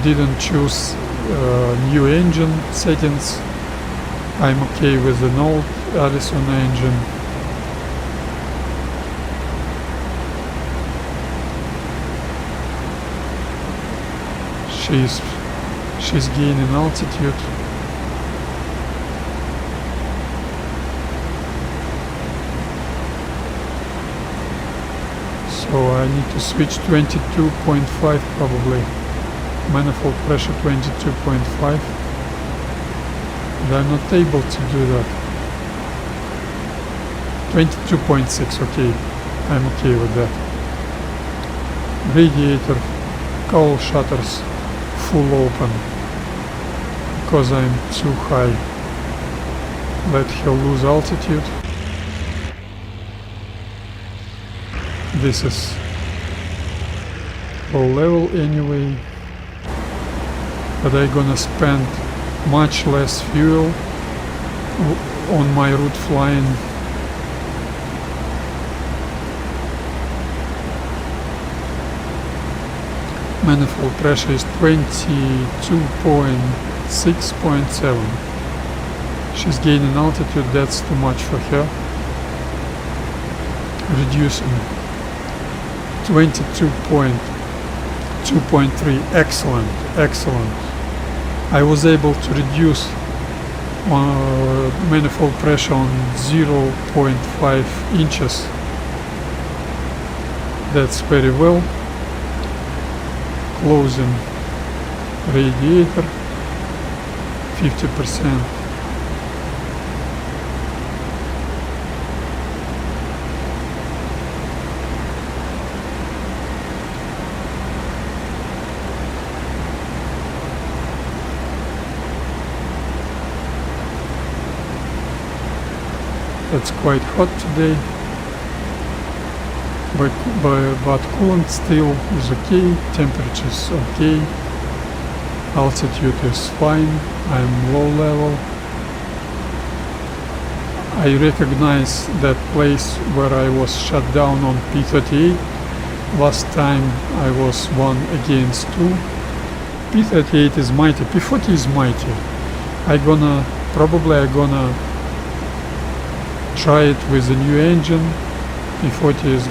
didn't choose new engine settings. I'm okay with an old Allison engine. She's gaining altitude. So I need to switch 22.5 probably. Manifold pressure 22.5. But I'm not able to do that. 22.6, okay. I'm okay with that. Radiator, cowl shutters full open because I'm too high. Let her lose altitude. This is low level anyway, but I'm gonna spend much less fuel on my route flying. Manifold pressure is 22.6.7. She's gaining altitude, that's too much for her. Reducing 22.2.3. Excellent, excellent. I was able to reduce manifold pressure on 0.5 inches. That's very well. Closing radiator 50%. It's quite hot today, but coolant still is okay, temperature is okay, altitude is fine, I'm low level. I recognize that place where I was shut down on P-38. Last time I was 1 against 2. P-38 is mighty, P-40 is mighty. I'm gonna try it with a new engine. P-40 is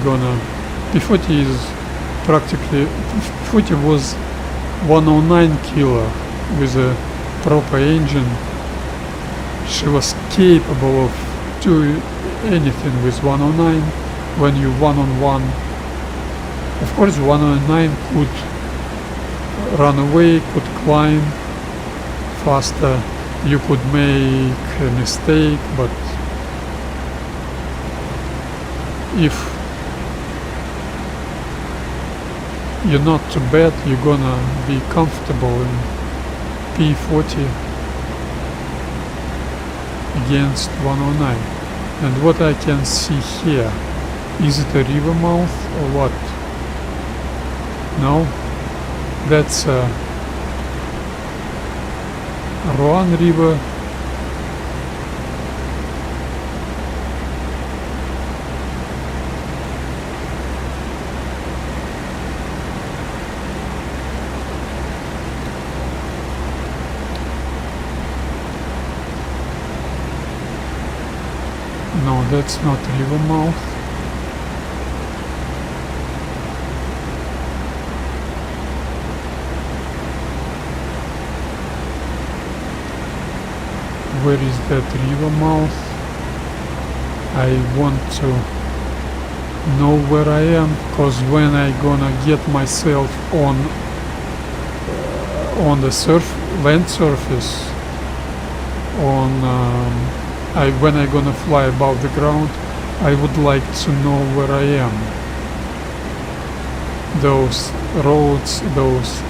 practically, P-40 was 109 killer with a proper engine. She was capable of doing anything with 109 when you one-on-one. Of course 109 could run away, could climb faster, you could make a mistake, but if you're not too bad, you're gonna be comfortable in P-40 against 109. And what I can see here, is it a river mouth or what? No, that's a Roan River. No, that's not river mouth. Where is that river mouth? I want to know where I am, cause when I gonna get myself on the land surface, when I gonna fly above the ground, I would like to know where I am. Those roads, those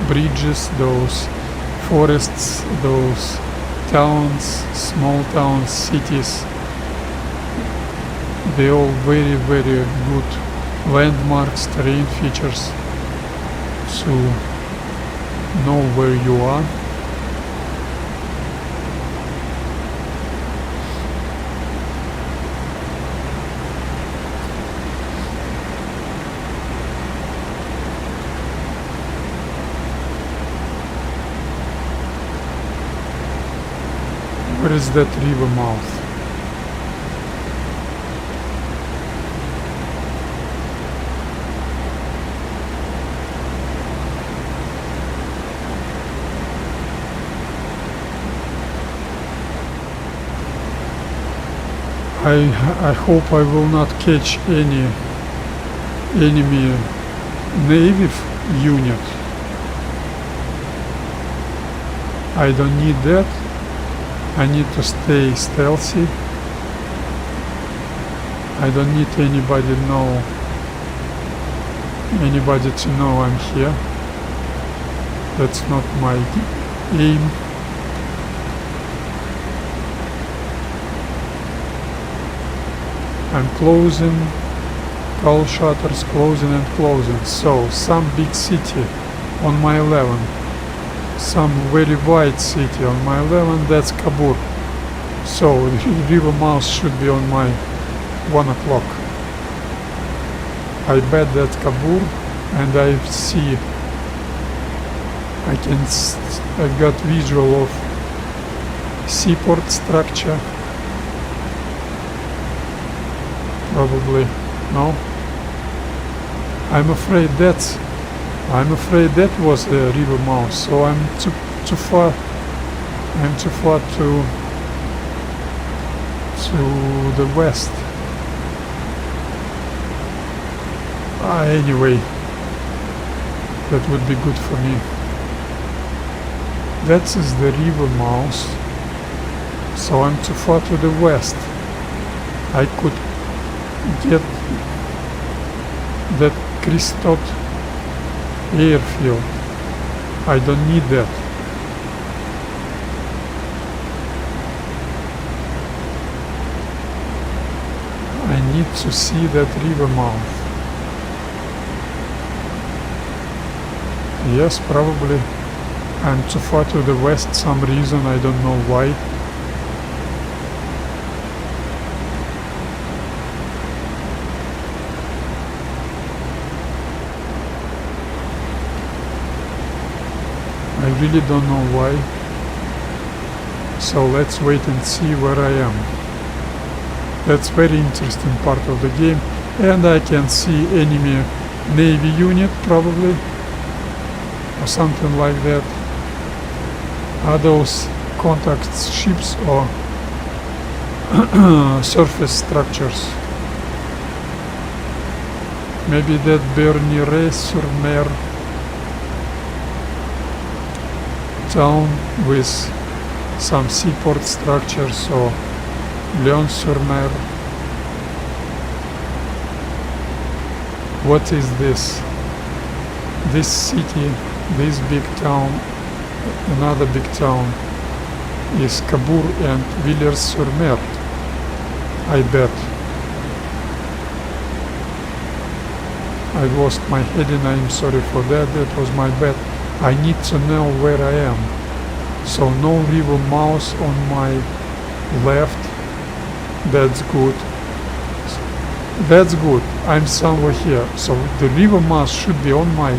bridges, those forests, those towns, small towns, cities, they all very, very good landmarks, terrain features to know where you are. Where is that river mouth? I hope I will not catch any enemy navy unit. I don't need that. I need to stay stealthy. I don't need anybody to know I'm here. That's not my aim. I'm closing, call shutters, closing and closing. So, some big city on my 11. Some very wide city on my 11, that's Kabul. So the river mouth should be on my 1 o'clock. I bet that's Kabul, and I see, I got visual of seaport structure. Probably, no. I'm afraid that was the river mouth, so I'm too far. I'm too far to the west. Anyway, that would be good for me. That is the river mouth, so I'm too far to the west. I could get that Christot airfield. I don't need that. I need to see that river mouth. Yes, probably I'm too far to the west, some reason, I don't know why. I really don't know why. So let's wait and see where I am. That's very interesting part of the game. And I can see enemy navy unit probably, or something like that. Are those contact ships or surface structures? Maybe that Bernier-sur-Mer town with some seaport structures, or Lyon-sur-Mer. What is this? This city, this big town, another big town is Cabourg and Villers-sur-Mer, I bet. I lost my heading, I'm sorry for that, that was my bet. I need to know where I am. So no river mouth on my left. That's good. That's good. I'm somewhere here. So the river mouth should be on my...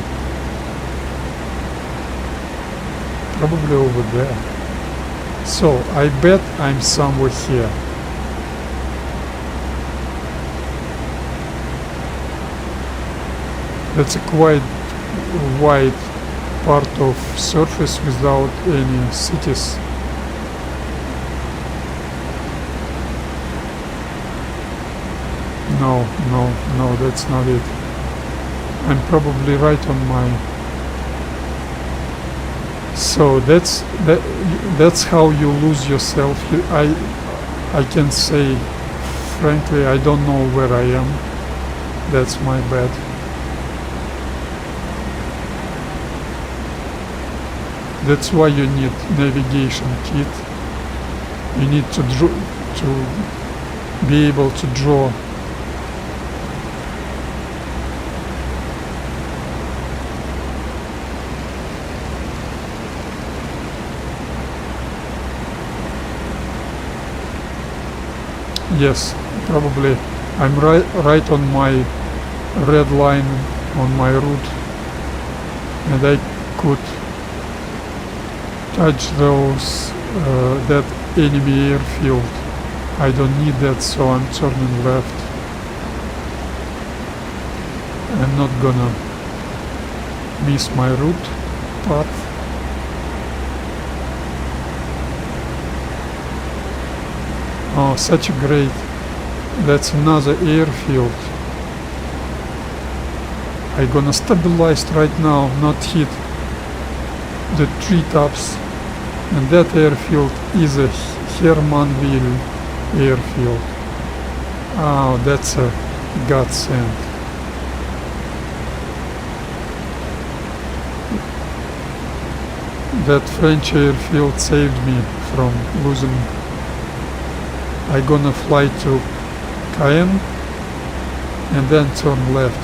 probably over there. So I bet I'm somewhere here. That's a quite wide part of surface without any cities. no, that's not it. I'm probably right on my... So that's how you lose yourself. I can say, frankly, I don't know where I am. That's my bad. That's why you need navigation kit. You need to be able to draw. Yes, probably I'm right on my red line on my route, and I could touch those that enemy airfield. I don't need that, so I'm turning left. I'm not gonna miss my route path. Oh, such a great... That's another airfield. I'm gonna stabilize right now, not hit the treetops. And that airfield is a Hermanville airfield. Oh, that's a godsend. That French airfield saved me from losing. I'm gonna fly to Cayenne and then turn left.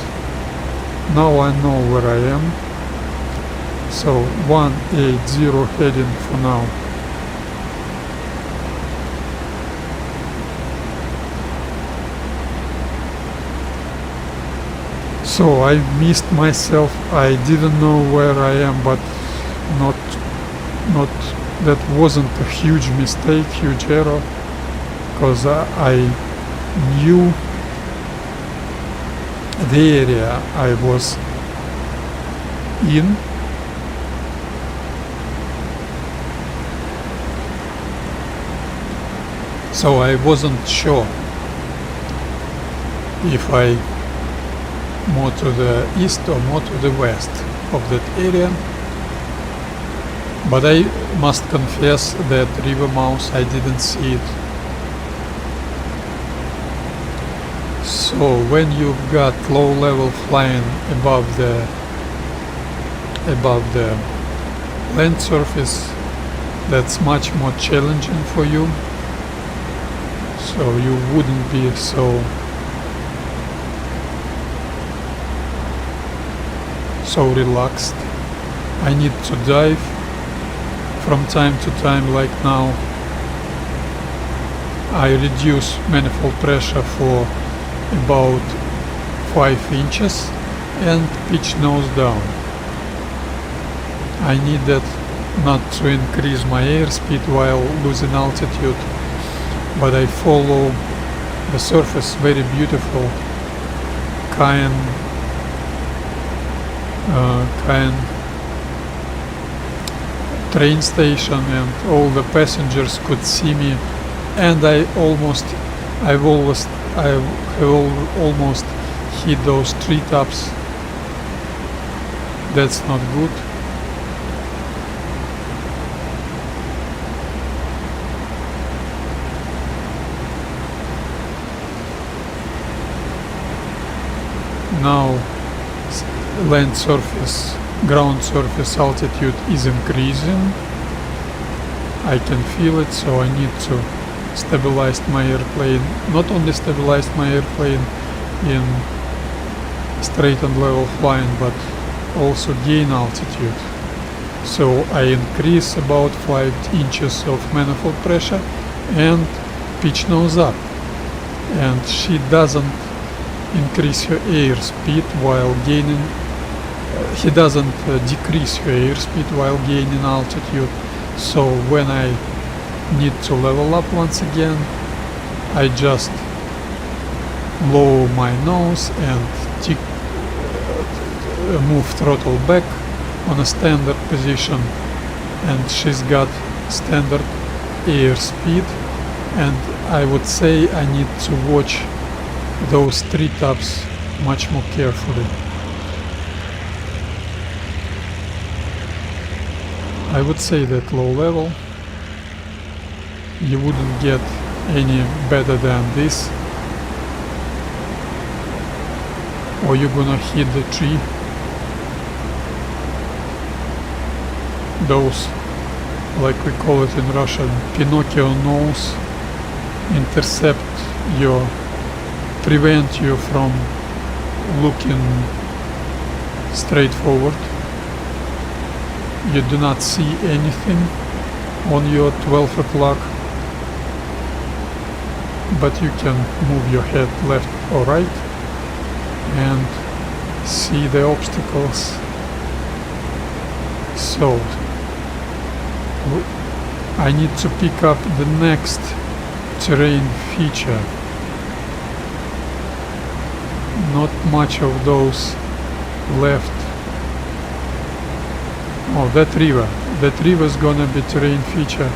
Now I know where I am. So 180 heading for now. So I missed myself. I didn't know where I am, but not that wasn't a huge mistake, huge error, because I knew the area I was in. So I wasn't sure if I more to the east or more to the west of that area. But I must confess that river mouse, I didn't see it. So when you've got low level flying above the land surface, that's much more challenging for you. So you wouldn't be so relaxed. I need to dive from time to time, like now. I reduce manifold pressure for about 5 inches and pitch nose down. I need that not to increase my airspeed while losing altitude, but I follow the surface, very beautiful Cayenne train station, and all the passengers could see me, and I have almost hit those treetops. That's not good. Now land surface, ground surface altitude is increasing. I can feel it, so I need to stabilize my airplane. Not only stabilize my airplane in straight and level flying, but also gain altitude. So I increase about 5 inches of manifold pressure and pitch nose up. And she doesn't increase her airspeed while gaining, he doesn't decrease her airspeed while gaining altitude. So when I need to level up once again, I just lower my nose and move throttle back on a standard position, and she's got standard airspeed. And I would say I need to watch those treetops much more carefully. I would say that low level you wouldn't get any better than this, or you're gonna hit the tree. Those, like we call it in Russian, Pinocchio nose, intercept your, prevent you from looking straight forward. You do not see anything on your 12 o'clock, but you can move your head left or right and see the obstacles. So I need to pick up the next terrain feature. Not much of those left. Oh, that river. That river is gonna be terrain feature.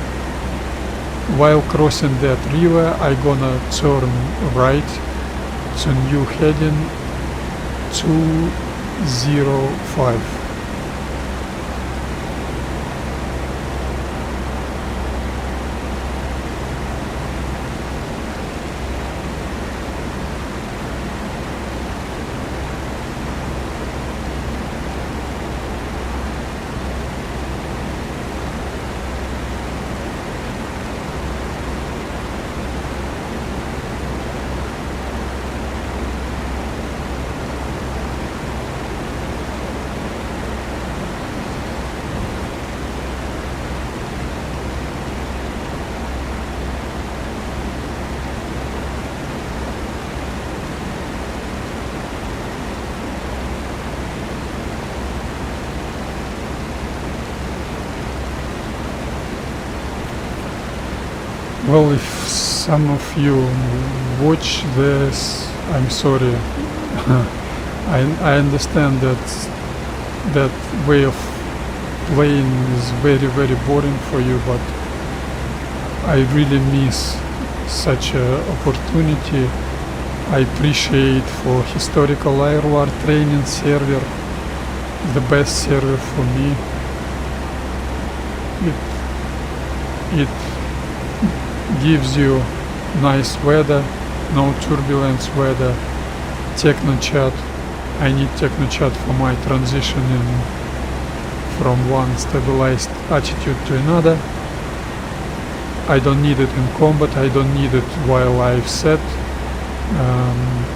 While crossing that river, I gonna turn right to new heading 205. Well, if some of you watch this, I'm sorry. I understand that way of playing is very, very boring for you, but I really miss such an opportunity. I appreciate for historical HAW Training Server, the best server for me. It gives you nice weather, no turbulence weather, techno chat. I need techno chat for my transitioning from one stabilized attitude to another. I don't need it in combat, I don't need it while I've set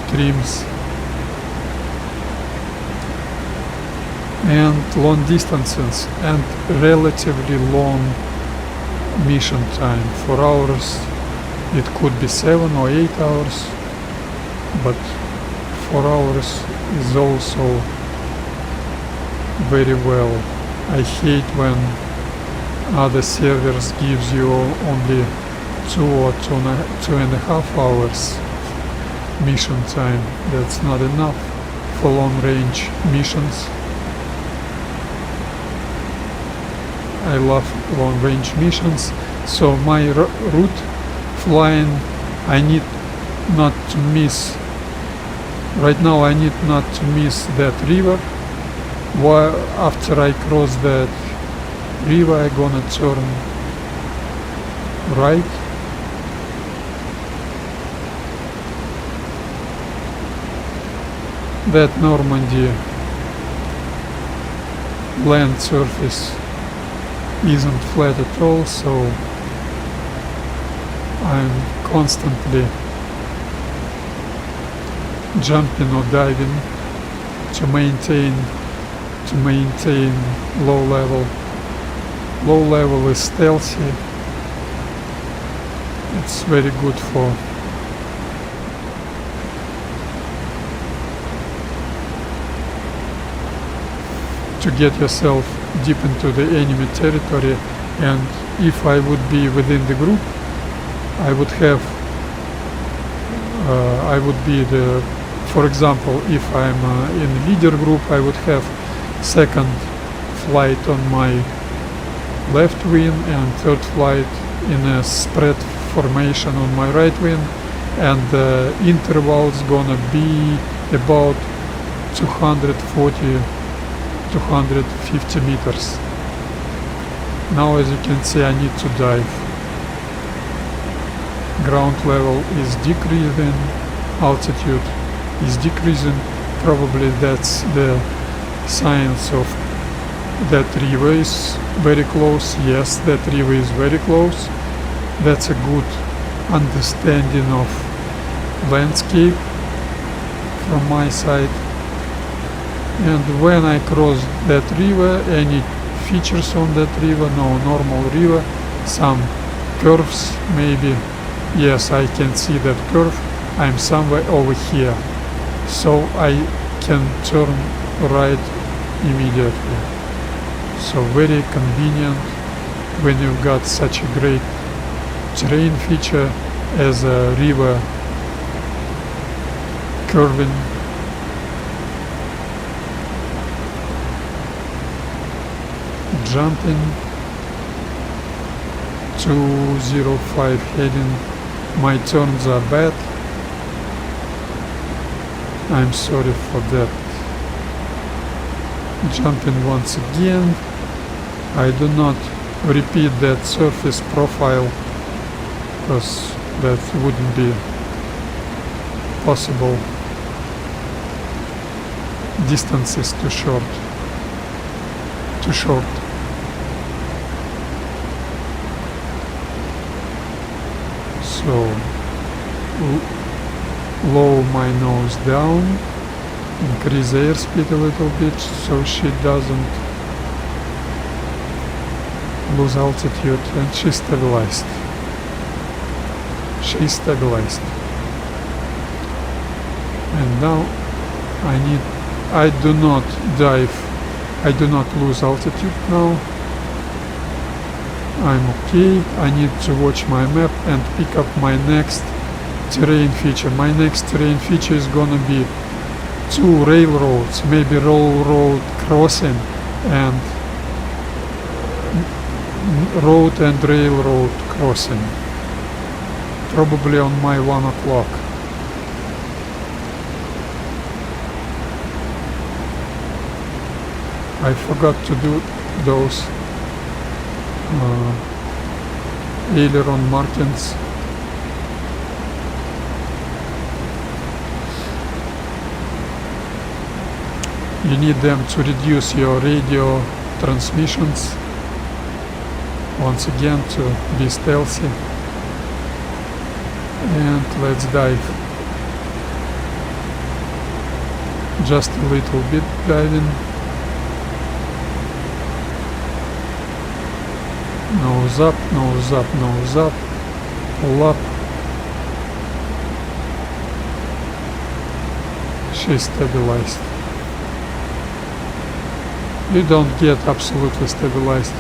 trims. And long distances and relatively long mission time. 4 hours, it could be 7 or 8 hours, but 4 hours is also very well. I hate when other servers gives you only 2 or 2.5 hours mission time. That's not enough for long range missions. I love long range missions, so my route flying, I need not to miss. Right now I need not to miss that river. While after I cross that river, I gonna turn right. That Normandy land surface isn't flat at all, so I'm constantly jumping or diving to maintain low level. Low level is stealthy. It's very good for to get yourself deep into the enemy territory. And if I would be within the group, I would have for example, if I'm in leader group, I would have second flight on my left wing and third flight in a spread formation on my right wing, and the interval's gonna be about 240-250 meters. Now, as you can see, I need to dive. Ground level is decreasing, altitude is decreasing. Probably that's the signs of that river is very close. Yes, that river is very close. That's a good understanding of landscape from my side. And when I cross that river, any features on that river? No, normal river, some curves maybe. Yes, I can see that curve. I'm somewhere over here, so I can turn right immediately. So very convenient when you've got such a great terrain feature as a river curving. Jumping 205 heading. My turns are bad. I'm sorry for that. Jumping once again. I do not repeat that surface profile because that wouldn't be possible. Distance is too short. Too short. So lower my nose down, increase airspeed a little bit so she doesn't lose altitude, and she's stabilized. She's stabilized. And now I do not dive, I do not lose altitude now. I'm okay. I need to watch my map and pick up my next terrain feature. My next terrain feature is gonna be 2 railroads, maybe railroad crossing and road and railroad crossing. Probably on my 1 o'clock. I forgot to do those aileron markings. You need them to reduce your radio transmissions. Once again, to be stealthy. And let's dive. Just a little bit diving. Nose up, nose up, nose up, pull up. She's stabilized. You don't get absolutely stabilized.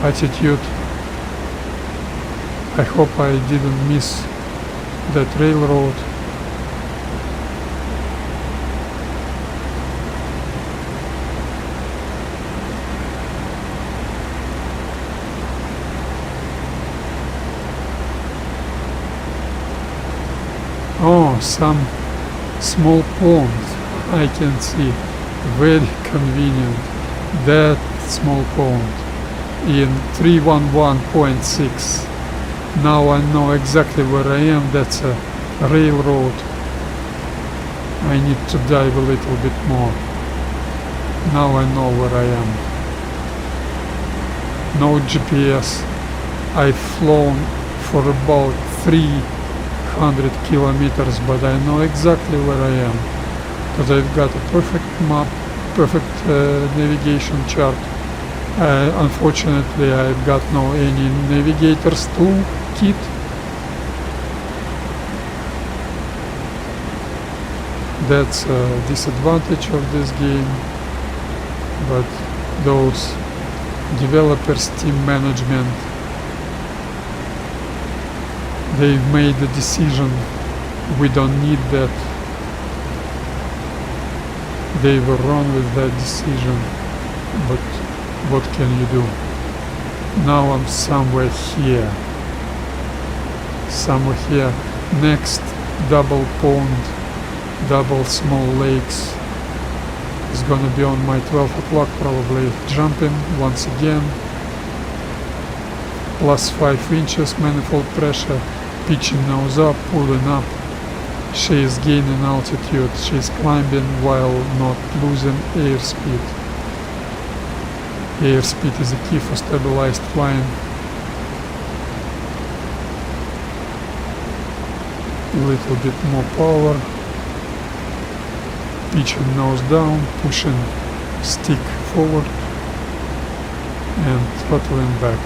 Attitude. I hope I didn't miss that railroad. Oh, some small pond I can see. Very convenient. That small pond in 311.6. Now I know exactly where I am. That's a railroad. I need to dive a little bit more. Now I know where I am. No GPS. I've flown for about 300 kilometers, but I know exactly where I am because I've got a perfect map, perfect navigation chart. Unfortunately, I've got no any navigator's toolkit. That's a disadvantage of this game, but those developers, team management, they've made the decision, we don't need that. They were wrong with that decision, but what can you do? Now I'm somewhere here. somewhere here. Next double pond, double small lakes is gonna be on my 12 o'clock, probably jumping once again. Plus 5 inches manifold pressure, pitching nose up, pulling up. She is gaining altitude, she is climbing while not losing airspeed. Airspeed is a key for stabilized flying. A little bit more power. Pitching nose down, pushing stick forward and throttling back.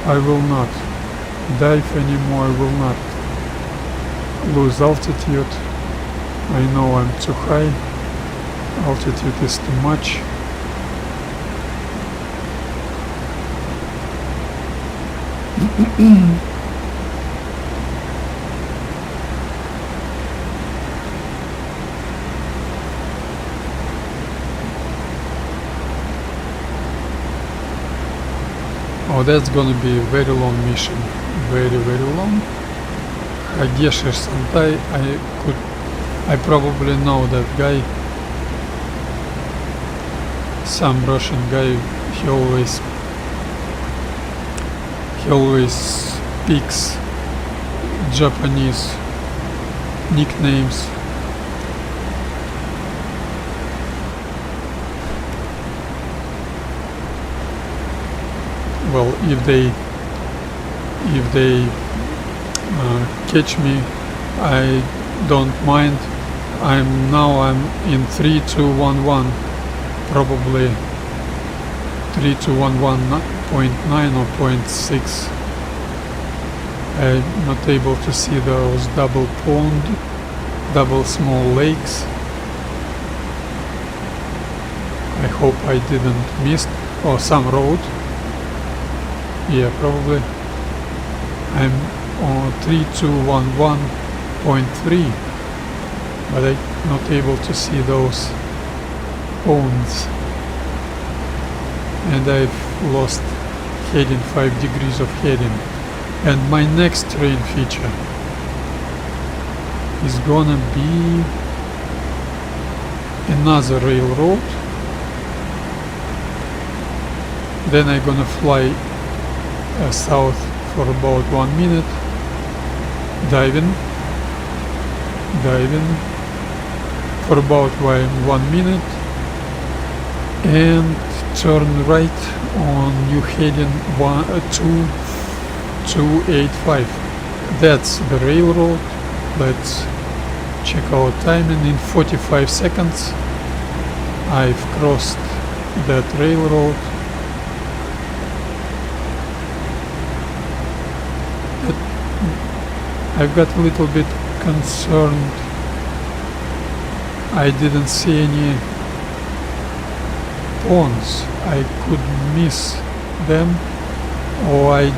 I will not dive anymore, I will not lose altitude. I know I'm too high, altitude is too much. Oh, that's gonna be a very long mission, very long. Hageshi Santai, I probably know that guy, some Russian guy. He always speaks Japanese nicknames. Well, if they catch me, I don't mind. I'm in 3211, probably 3211.9 or 0.6. I'm not able to see those double pond, double small lakes. I hope I didn't miss, or some road. Yeah, probably. I'm on 3211.3, but I'm not able to see those ponds. And I've lost heading, 5 degrees of heading. And my next terrain feature is gonna be another railroad. Then I'm gonna fly south for about 1 minute, diving for about 1 minute, and turn right on new heading 285. That's the railroad. Let's check our timing. In 45 seconds I've crossed that railroad. I've got a little bit concerned. I didn't see any ponds. I could miss them, or I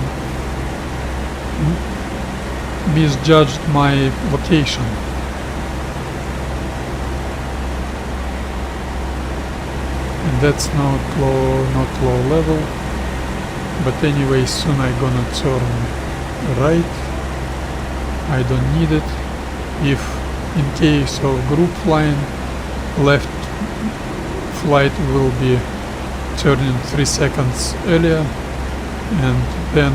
misjudged my location. And that's not low level. But anyway, soon I'm gonna turn right. I don't need it. If in case of group flying, left flight will be turning 3 seconds earlier, and then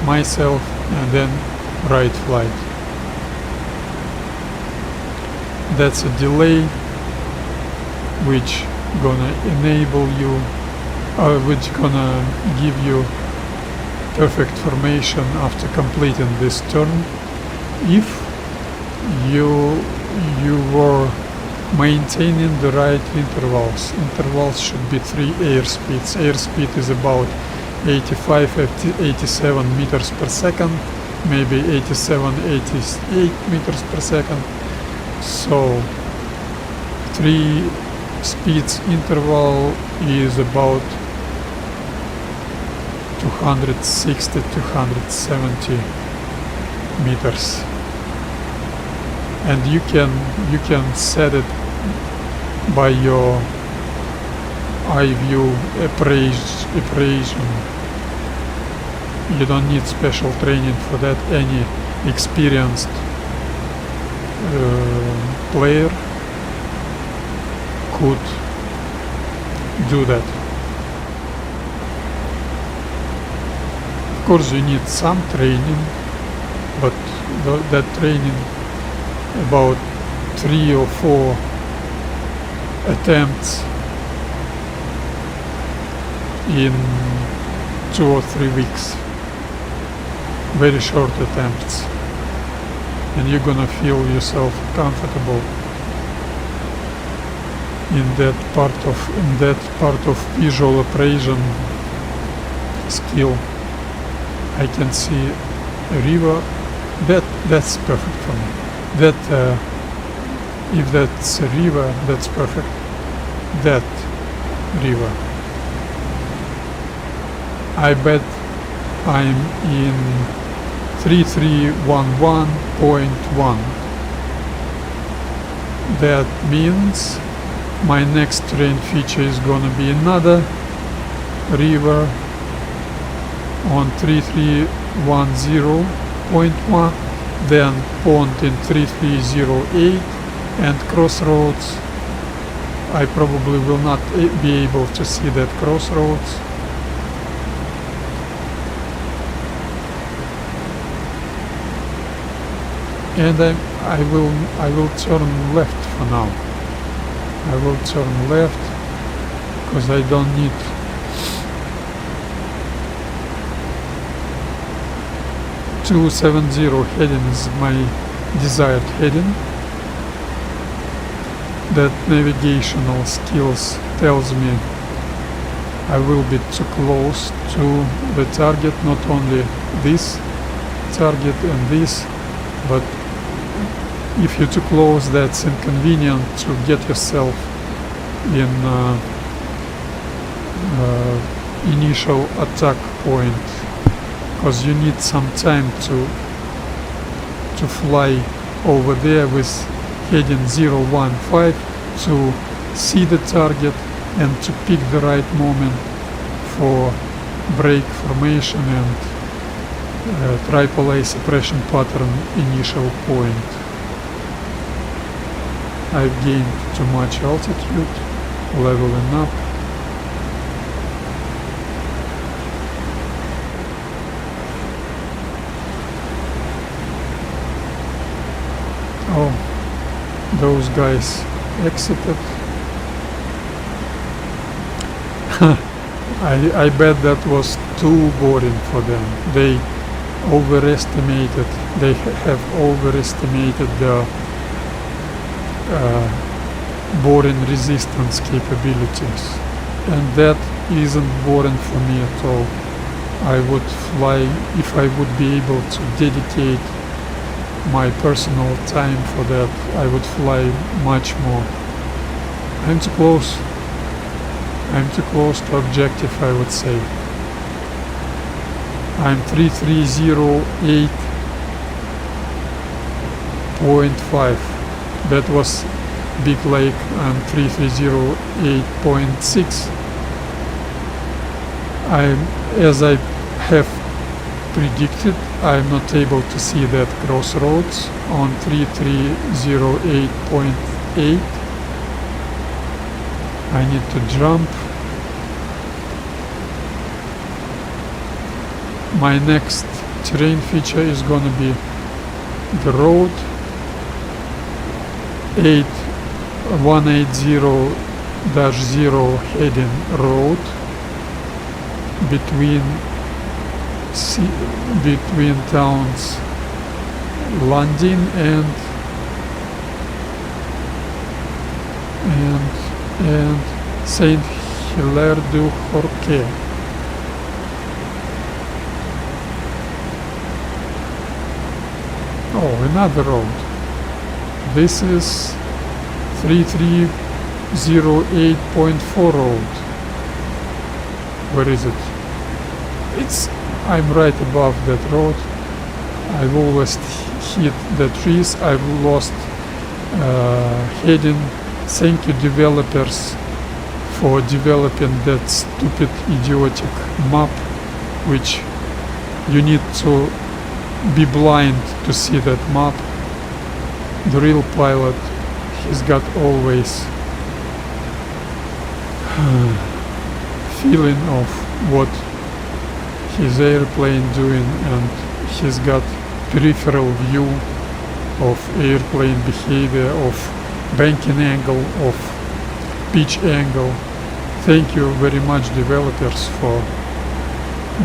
myself, and then right flight. That's a delay which gonna enable you, which gonna give you perfect formation after completing this turn. If you were maintaining the right intervals. Intervals should be 3 airspeeds. Airspeed is about 87 meters per second, maybe 87, 88 meters per second. So 3 speeds interval is about 260, 270 meters. And you can set it by your eye view appraisal. You don't need special training for that. Any experienced player could do that. Of course you need some training, but that training, about 3 or 4 attempts in 2 or 3 weeks, very short attempts, and you're gonna feel yourself comfortable in that part of visual appraisal skill. I can see a river. That's perfect for me. That if that's a river, that's perfect. That river. I bet I'm in 3311.1. That means my next terrain feature is gonna be another river on 3310.1, then pond in 3308, and crossroads. I probably will not be able to see that crossroads. And I will turn left for now. I will turn left because I don't need 270 heading is my desired heading. That navigational skills tells me I will be too close to the target, not only this target and this, but if you're too close, that's inconvenient to get yourself in initial attack point, because you need some time to fly over there with heading 015 to see the target and to pick the right moment for break formation and triple suppression pattern initial point. I've gained too much altitude, leveling up. Oh, those guys exited. I bet that was too boring for them. They have overestimated the boring resistance capabilities, and that isn't boring for me at all. I would fly, if I would be able to dedicate my personal time for that, I would fly much more. I'm too close to objective, I would say. I'm 3308.5. That was Big Lake and 3308.6. As I have predicted, I'm not able to see that crossroads on 3308.8. I need to jump. My next terrain feature is gonna be the road 180-0 heading road between towns London and Saint Hilaire du Horquet. Oh, another road. This is 3308.4 road. Where is it? I'm right above that road. I've always hit the trees. I've lost heading. Thank you, developers, for developing that stupid, idiotic map, which You need to be blind to see that map. The real pilot, he's got always feeling of what his airplane doing, and he's got peripheral view of airplane behavior, of banking angle, of pitch angle. Thank you very much, developers, for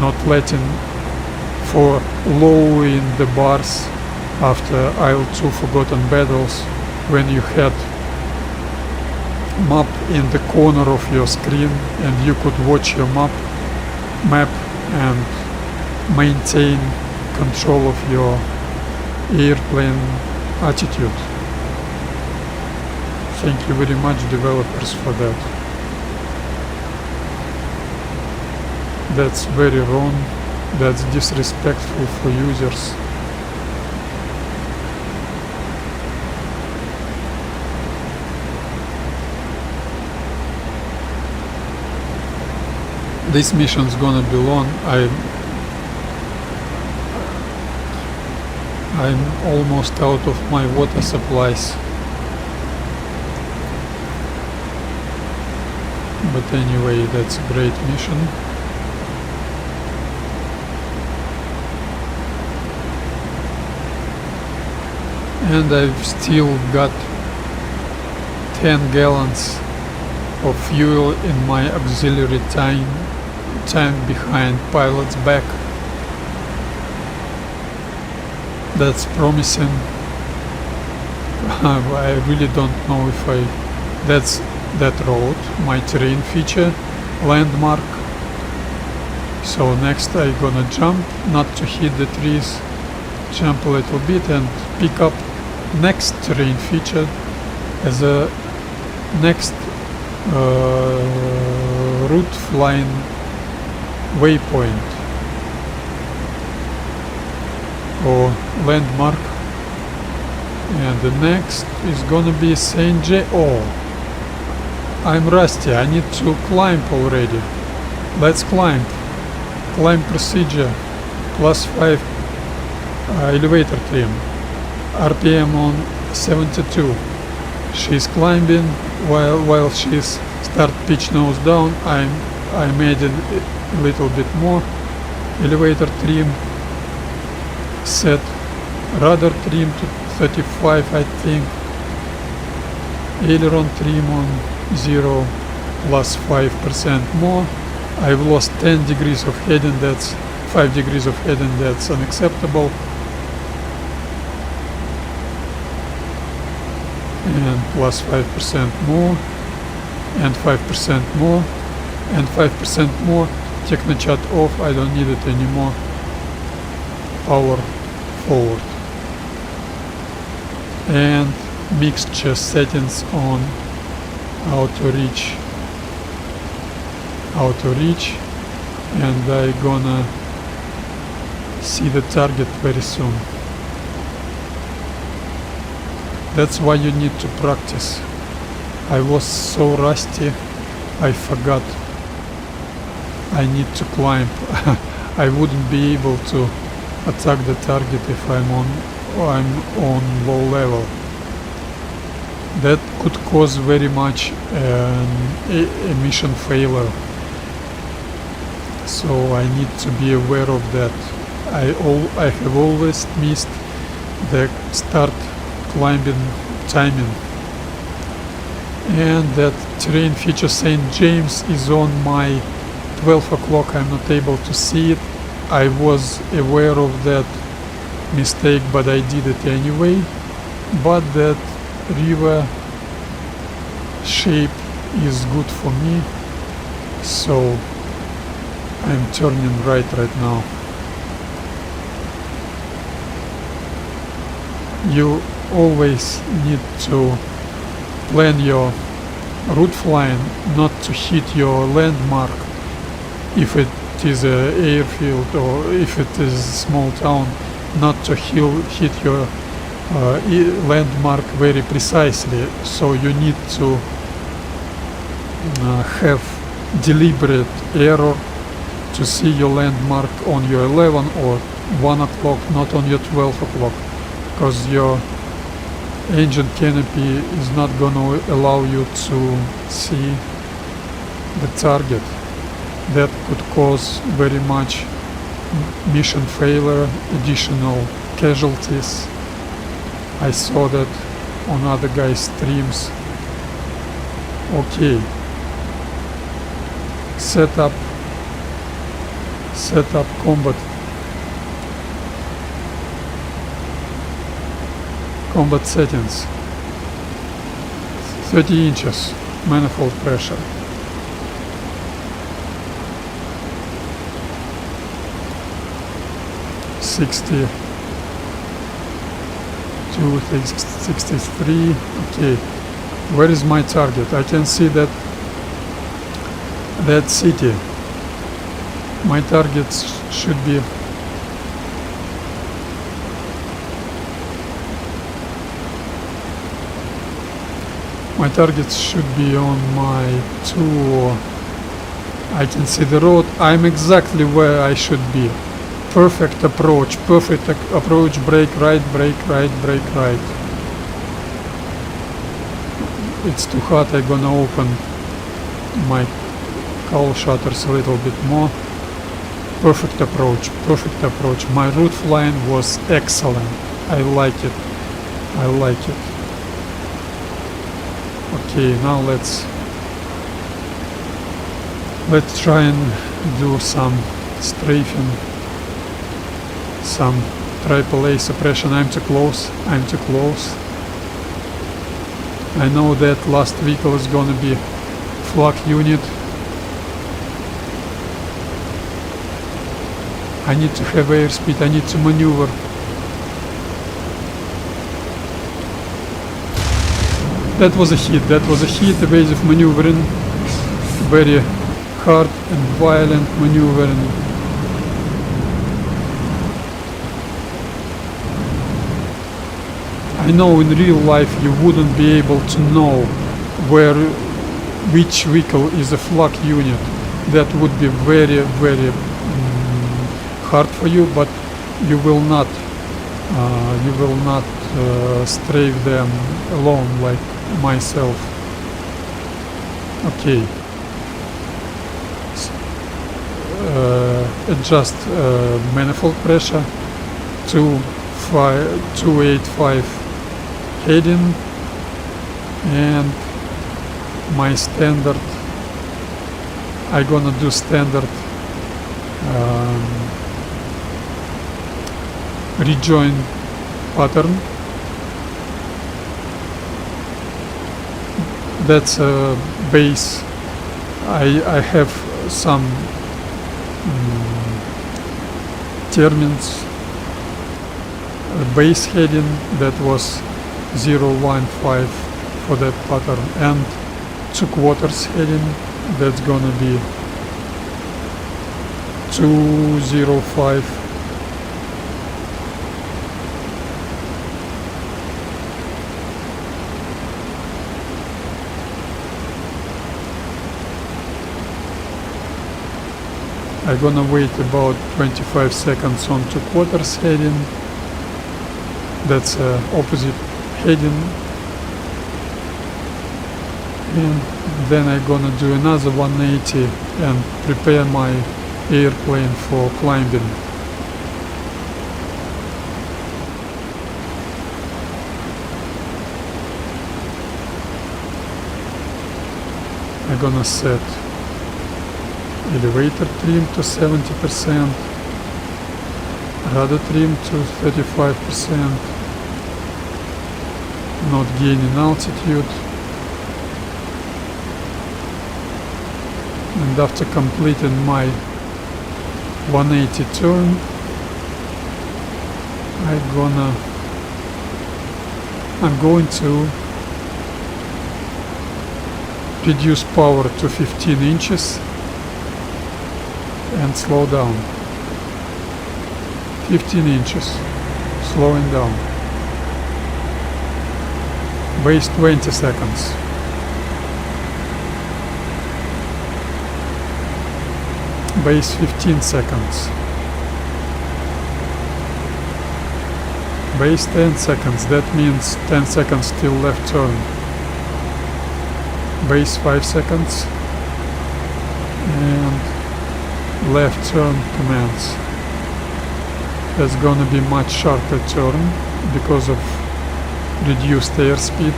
not letting, for lowering the bars after IL-2 Forgotten Battles, when you had map in the corner of your screen and you could watch your map and maintain control of your airplane attitude. Thank you very much, developers, for that. That's very wrong. That's disrespectful for users. This mission's gonna be long. I'm almost out of my water supplies. But anyway, that's a great mission. And I've still got 10 gallons of fuel in my auxiliary tank behind pilot's back. That's promising. I really don't know if that's that road, my terrain feature, landmark. So next I gonna jump, not to hit the trees, jump a little bit and pick up next terrain feature as a next route flying waypoint or landmark. And the next is gonna be St. J. Oh, I'm rusty, I need to climb already. Let's climb. Climb procedure, +5 elevator trim, RPM on 72. She's climbing while she's start pitch nose down. I made it a little bit more. Elevator trim set, rudder trim to 35, I think. Aileron trim on 0, +5% more. I've lost 10 degrees of heading, that's 5 degrees of heading, that's unacceptable. And +5% more, and 5% more, and 5% more. Technochat off, I don't need it anymore. Power forward. And mixture settings on auto reach, and I gonna see the target very soon. That's why you need to practice. I was so rusty, I forgot I need to climb. I wouldn't be able to attack the target if I'm on low level. That could cause very much a mission failure. So I need to be aware of that. I have always missed the start climbing timing. And that terrain feature St. James is on my 12 o'clock. I'm not able to see it. I was aware of that mistake, but I did it anyway. But that river shape is good for me, so I'm turning right now. You always need to plan your route flying not to hit your landmark if it is a airfield, or if it is a small town, not to hit your landmark very precisely. So you need to have deliberate error to see your landmark on your 11 or 1 o'clock, not on your 12 o'clock, because your engine canopy is not gonna allow you to see the target. That could cause very much mission failure, additional casualties. I saw that on other guys' streams. Okay. Set up combat settings. 30 inches manifold pressure. 62, 63. Okay, where is my target? I can see that city. My targets should be on my 2. I can see the road. I'm exactly where I should be. Perfect approach, brake right, brake right, brake right. It's too hot, I'm gonna open my cowl shutters a little bit more. Perfect approach. My route line was excellent. I like it. Okay, now let's try and do some strafing, some AAA suppression. I'm too close. I know that last vehicle is gonna be flak unit. I need to have airspeed, I need to maneuver. That was a hit, evasive maneuvering, very hard and violent maneuvering. I know in real life you wouldn't be able to know which vehicle is a flak unit. That would be very, very hard for you, but you will not strafe them alone like myself. Okay. Adjust manifold pressure to 285 heading, and my standard, I gonna do standard rejoin pattern. That's a base. I have some terms. Base heading that was 015 for that pattern, and 2 quarters heading that's gonna be 205. I'm gonna wait about 25 seconds on 2 quarters heading. That's opposite heading, and then I'm gonna do another 180 and prepare my airplane for climbing. I'm gonna set elevator trim to 70%, rudder trim to 35%, not gaining altitude, and after completing my 180 turn, I'm going to reduce power to 15 inches and slow down. 15 inches, slowing down. Waste 20 seconds. Base 15 seconds. Base 10 seconds, that means 10 seconds till left turn. Base 5 seconds. And left turn commands. That's gonna be much sharper turn because of reduced airspeed.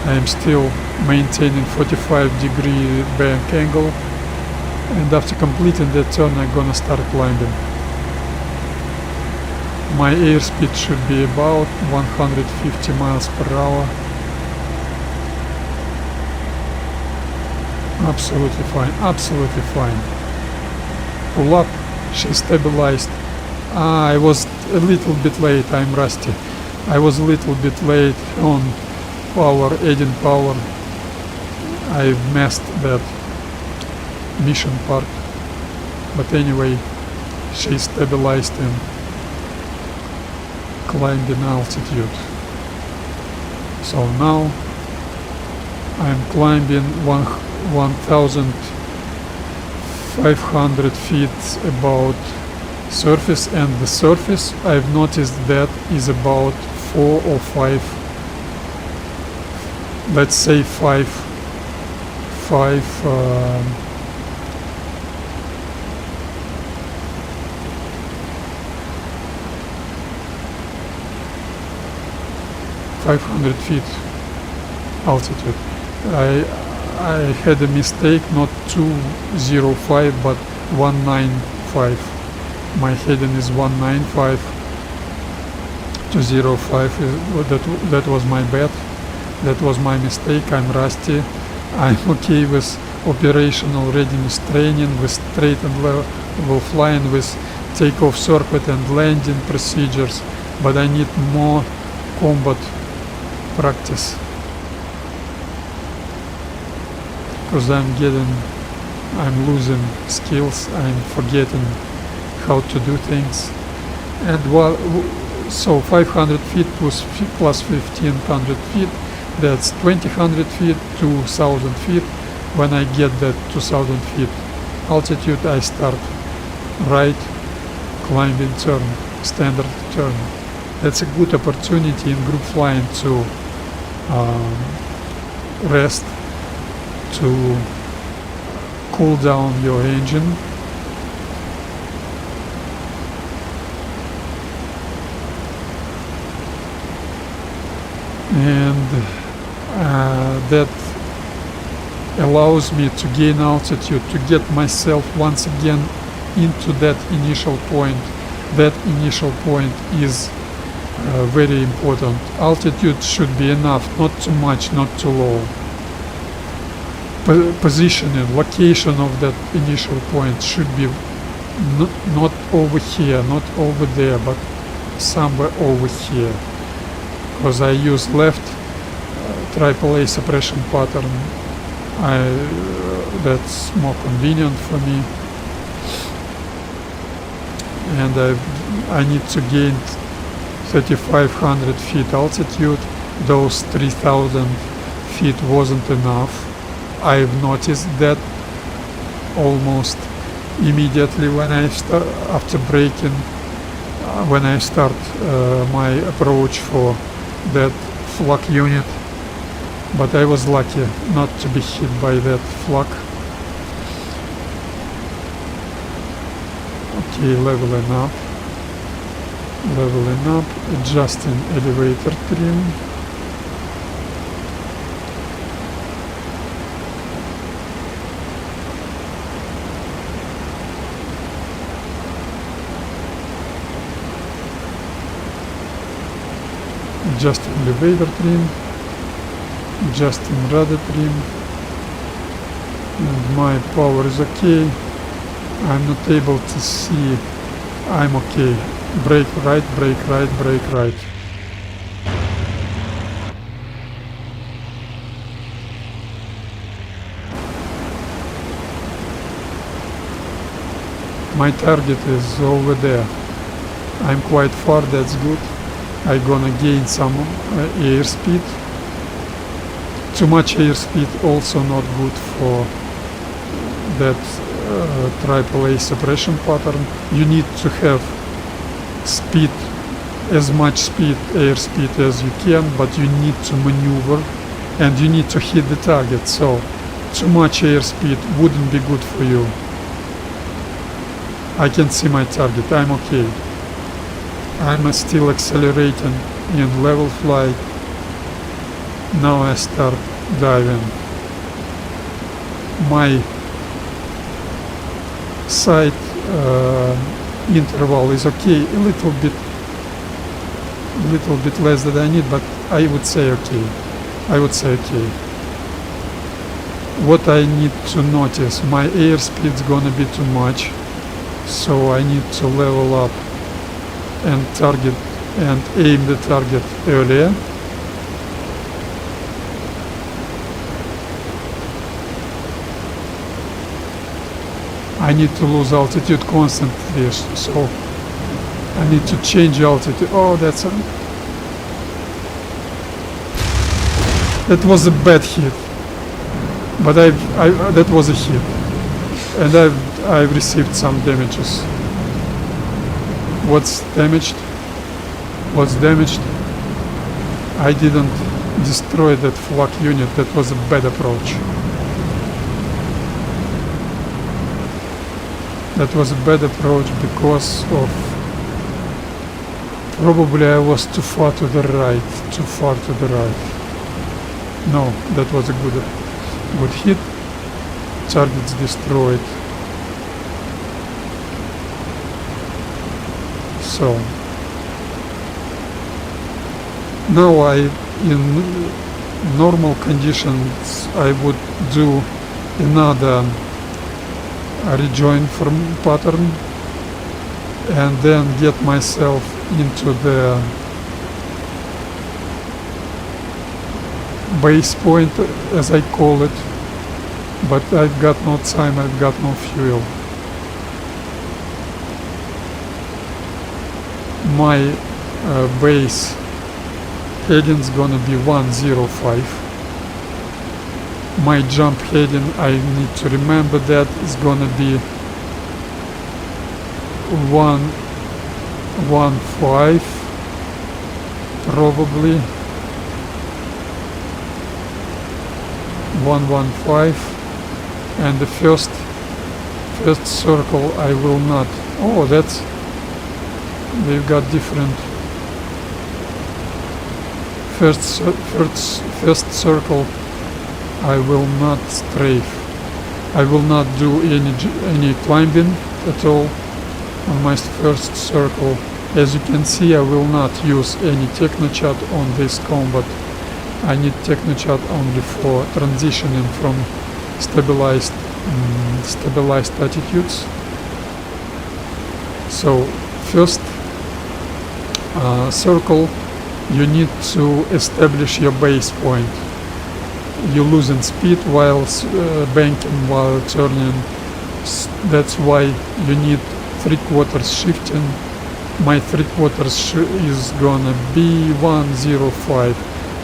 I am still maintaining 45-degree bank angle, and after completing that turn I'm gonna start climbing. My airspeed should be about 150 miles per hour. Absolutely fine, absolutely fine. Pull up, she stabilized. I was a little bit late, I'm rusty. I was a little bit late on power, adding power. I missed that mission part. But anyway, she stabilized and climbed in altitude. So now I'm climbing 1,500 feet above surface, and the surface I've noticed that is about 4 or 5, let's say 5 500 feet altitude. I had a mistake, not 205 but 195. My heading is 195. 205 that was my bad. That was my mistake. I'm rusty. I'm okay with operational readiness training, with straight and level flying, with takeoff circuit and landing procedures, but I need more combat practice, because I'm losing skills, I'm forgetting how to do things. And so 500 feet plus 1500 feet, that's 2000 feet, 2000 feet. When I get that 2000 feet altitude, I start right climbing turn, standard turn. That's a good opportunity in group flying to rest, to cool down your engine. And that allows me to gain altitude, to get myself once again into that initial point. That initial point is very important. Altitude should be enough, not too much, not too low. Positioning, location of that initial point should be not over here, not over there, but somewhere over here. Because I use left AAA suppression pattern, that's more convenient for me. And I need to gain 3,500 feet altitude. Those 3,000 feet wasn't enough. I've noticed that almost immediately when I start, after braking, when I start my approach for that flak unit. But I was lucky not to be hit by that flak. Okay, leveling up, adjusting elevator trim. Adjusting elevator trim, adjusting rudder trim, and my power is okay. I'm not able to see. I'm okay. Brake right, brake right, brake right. My target is over there. I'm quite far, that's good. I'm gonna gain some airspeed. Too much airspeed also not good for that AAA suppression pattern. You need to have speed, as much speed, airspeed as you can, but you need to maneuver and you need to hit the target, so too much airspeed wouldn't be good for you. I can see my target, I'm okay. I'm still accelerating in level flight. Now I start diving. My sight interval is okay, a little bit less than I need, but I would say okay. What I need to notice, my airspeed's gonna be too much, so I need to level up and target and aim the target earlier. I need to lose altitude constantly, so I need to change altitude. Oh, that was a bad hit, but that was a hit, and I've received some damages. What's damaged? I didn't destroy that flak unit. That was a bad approach. That was a bad approach because of probably I was too far to the right. No, that was a good hit. Target's destroyed. So now in normal conditions I would do another rejoin from pattern and then get myself into the base point, as I call it, but I've got no time, I've got no fuel. My base heading's gonna be 105. My jump heading, I need to remember that, is gonna be 115 probably. 115, and the first circle I will not. Oh, that's, we've got different. First circle I will not strafe. I will not do any climbing at all on my first circle. As you can see, I will not use any technochat on this combat. I need technochat only for transitioning from stabilized attitudes. So first circle, you need to establish your base point. You're losing speed while banking, while turning. That's why you need 3/4 shifting. My 3/4 is gonna be 105.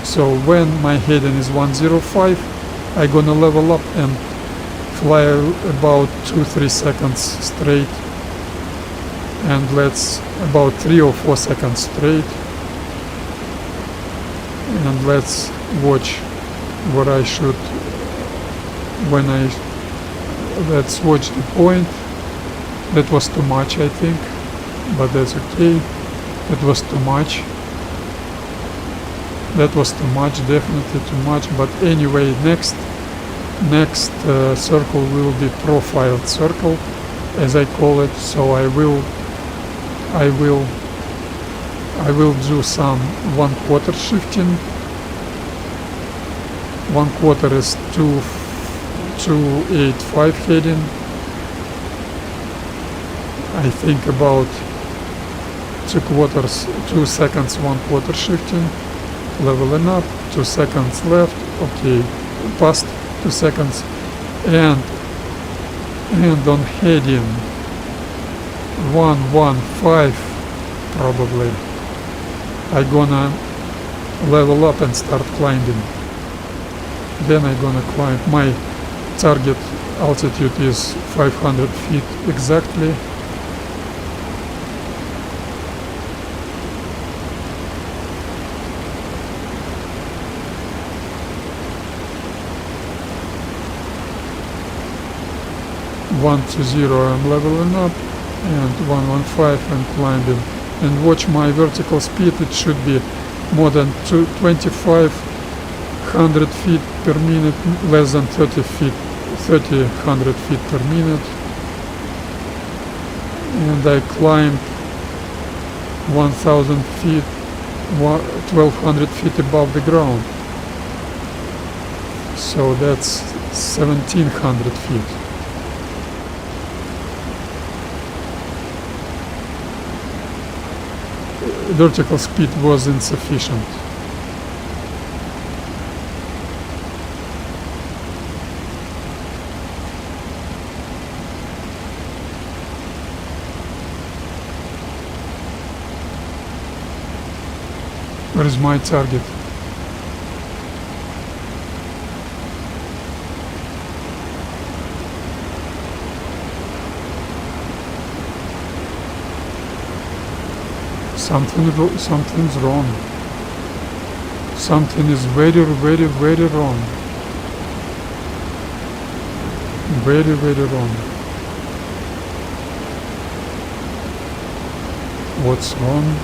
So when my heading is 105, I'm gonna level up and fly about 2-3 seconds straight, and let's about 3 or 4 seconds straight, and let's watch what I should let's watch the point. That was too much, I think, but that's okay. That was too much. That was too much, definitely too much. But anyway, next circle will be profiled circle, as I call it. So I will do some 1/4 shifting. 1/4 is 285 heading. I think about 2 seconds 1/4 shifting, leveling up, 2 seconds left, okay, past 2 seconds, and on heading 115 probably I gonna level up and start climbing. Then I gonna climb. My target altitude is 500 feet exactly. One to 0 I'm leveling up, and 115 I'm climbing. And watch my vertical speed, it should be more than 2,500 feet per minute, less than 3,000 feet per minute. And I climbed 1,000 feet, 1,200 feet above the ground. So that's 1,700 feet. Vertical speed was insufficient. Where is my target? Something's wrong. Something is very, very, very wrong. Very, very wrong. What's wrong?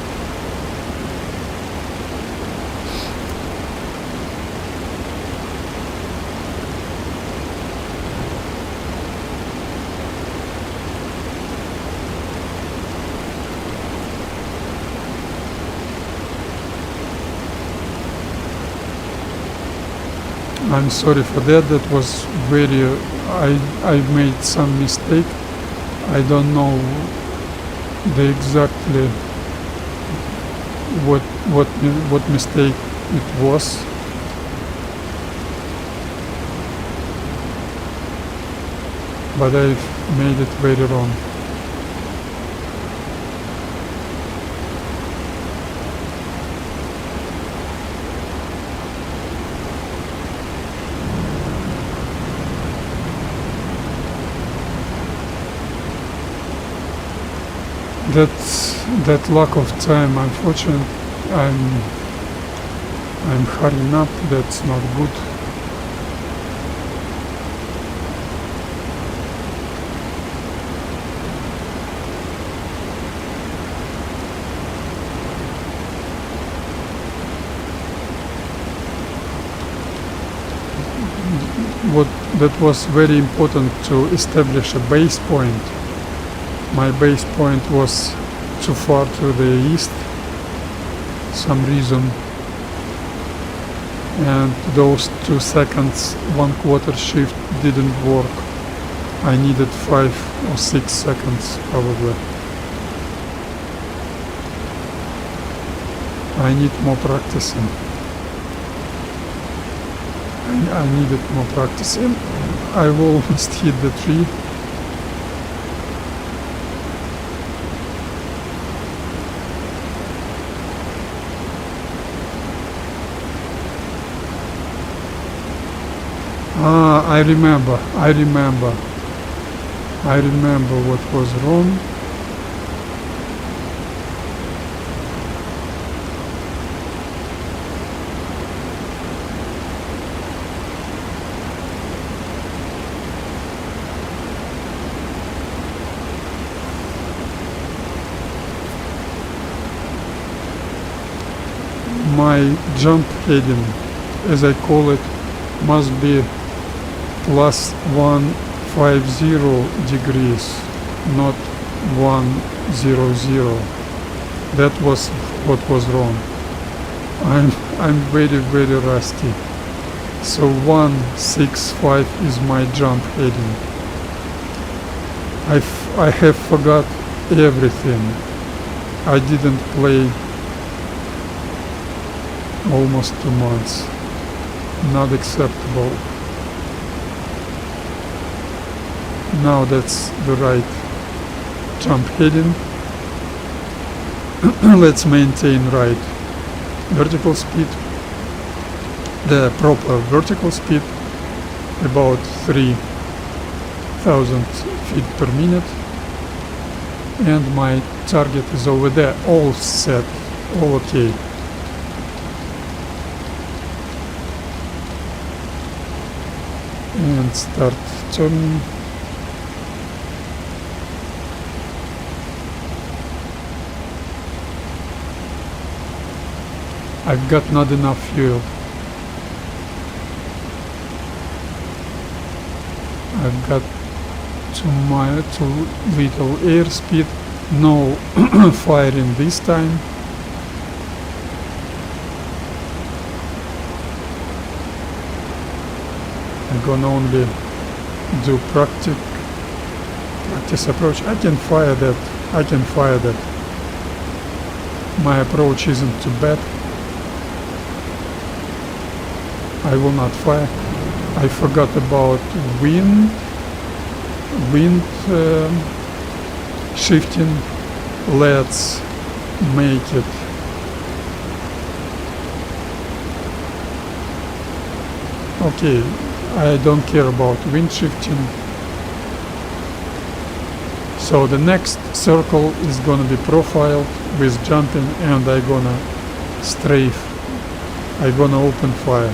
I'm sorry for that. That was very. I made some mistake. I don't know the exactly what mistake it was. But I've made it very wrong. That lack of time, unfortunately, I'm hurrying up. That's not good. That was very important to establish a base point. My base point was too far to the east, some reason, and those 2 seconds, 1/4 shift didn't work. I needed 5 or 6 seconds probably. I need more practicing. I needed more practicing. I've almost hit the tree. I remember what was wrong. My jump heading, as I call it, must be plus 150 degrees, not 100. That was what was wrong. I'm very, very rusty. So 165 is my jump heading. I have forgot everything. I didn't play almost 2 months. Not acceptable. Now that's the right jump heading. Let's maintain right vertical speed. The proper vertical speed about 3 1000 feet per minute, and my target is over there. All set, all okay. And start turning. I've got not enough fuel. I've got too little airspeed. No firing this time. I'm gonna only do practice approach. I can fire that. My approach isn't too bad. I will not fire. I forgot about wind shifting. Let's make it okay. I don't care about wind shifting. So the next circle is gonna be profiled with jumping, and I'm gonna strafe. I'm gonna open fire.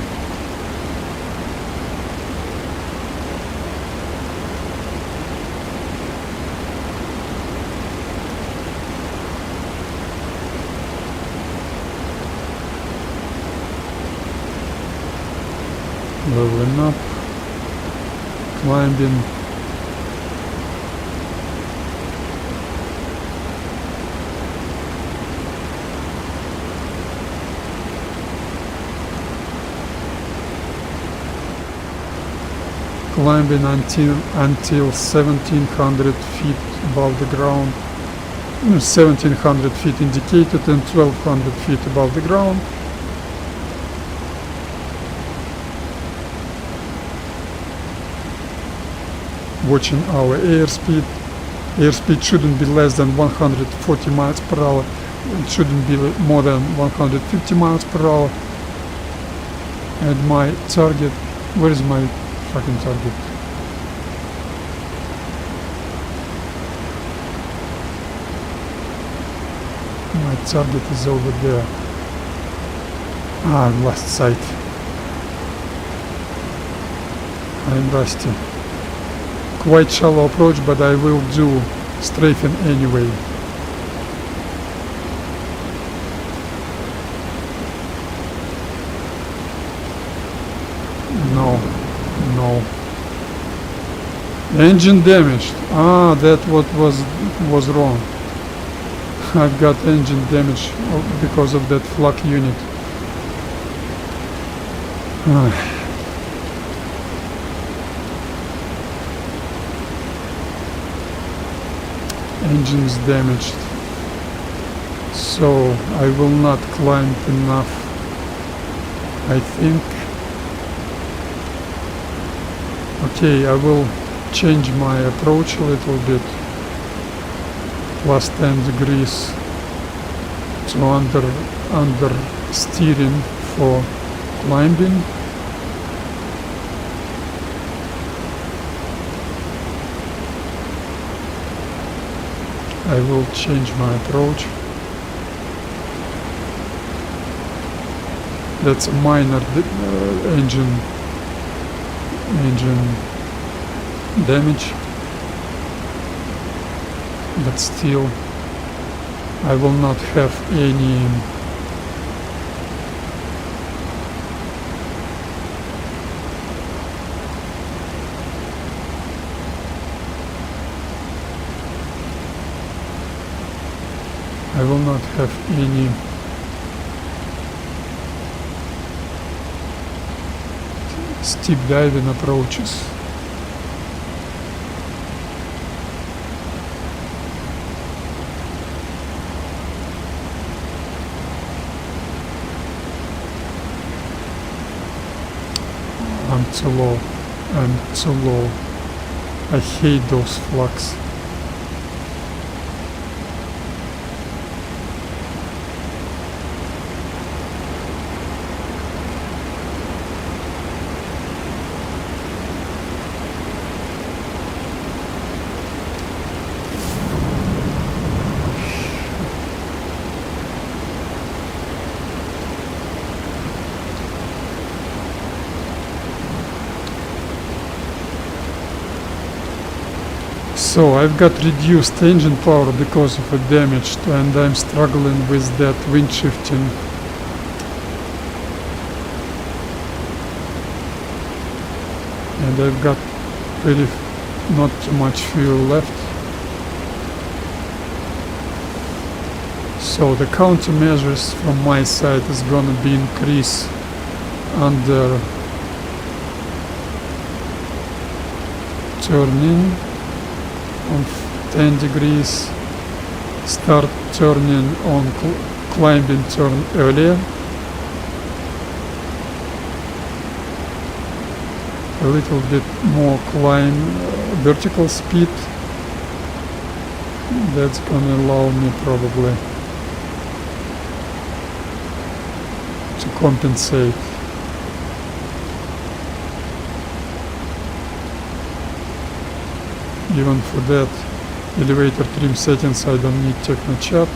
Leveling up, climbing, until 1700 feet above the ground. 1700 feet indicated and 1200 feet above the ground. Watching our airspeed. Airspeed shouldn't be less than 140 miles per hour. It shouldn't be more than 150 miles per hour. And my target, where is my fucking target? My target is over there. I lost sight. I'm rusty. Quite shallow approach, but I will do strafing anyway. No. Engine damaged. That what was wrong. I've got engine damage because of that flak unit. Engines damaged, so I will not climb enough, I think. Okay, I will change my approach a little bit, plus 10 degrees to under steering for climbing. I will change my approach. That's a minor engine damage, but still I will not have any steep diving approaches. I'm too low. I hate those flags. So I've got reduced engine power because of the damage, and I'm struggling with that wind shifting. And I've got really not too much fuel left. So the countermeasures from my side is gonna be increase under turning on 10 degrees, start turning on climbing turn earlier, a little bit more climb vertical speed. That's gonna allow me probably to compensate. Even for that elevator trim settings I don't need techno chat,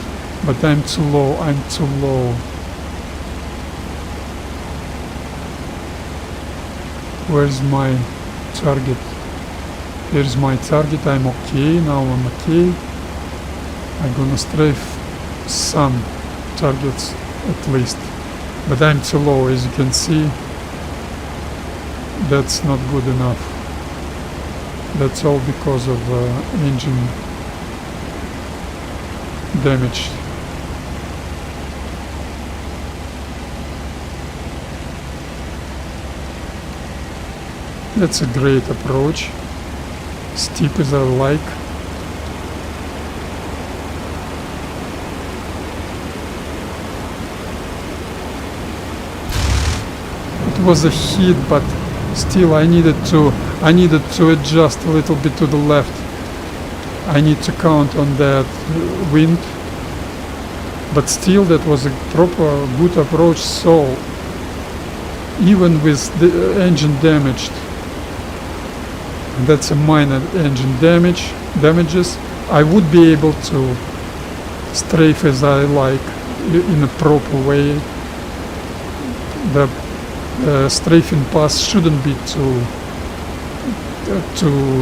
but I'm too low. Where's my target? Here's my target. I'm okay. Now I'm okay. I'm gonna strafe some targets at least, but I'm too low, as you can see. That's not good enough. That's all because of engine damage. That's a great approach. Steep as I like. It was a hit, but still I needed to adjust a little bit to the left. I need to count on that wind, but still that was a proper good approach. So even with the engine damaged, that's a minor engine damages, I would be able to strafe as I like in a proper way. The strafing pass shouldn't be too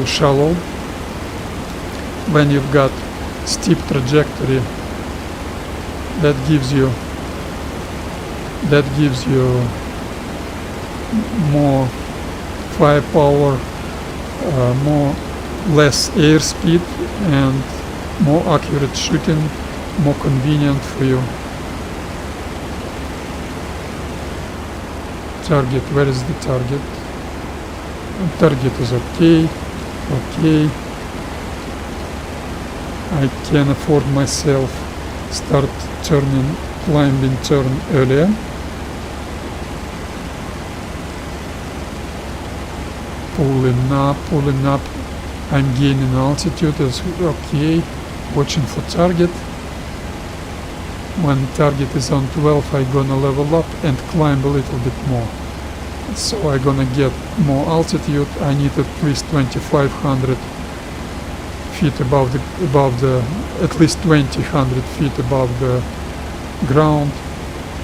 shallow. When you've got steep trajectory, that gives you more firepower, less airspeed, and more accurate shooting, more convenient for you. Target, where is the target? Target is okay. I can afford myself start climbing turn earlier. Pulling up. I'm gaining altitude, is okay. Watching for target. When target is on 12, I'm gonna level up and climb a little bit more. So I'm gonna get more altitude. I need at least 2,500 feet above the at least 2,000 feet above the ground.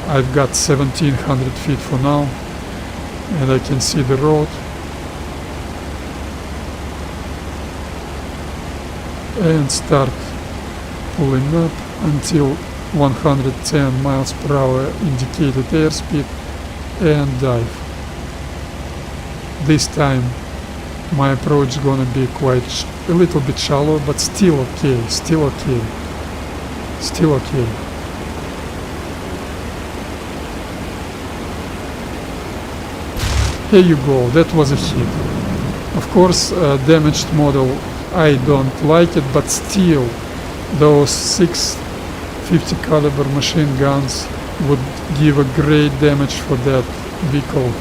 I've got 1,700 feet for now, and I can see the road. And start pulling up until 110 miles per hour indicated airspeed and dive. This time my approach is gonna be quite a little bit shallow, but still okay. Here you go, that was a hit. Of course, damaged model, I don't like it, but still those 650 caliber machine guns would give a great damage for that vehicle.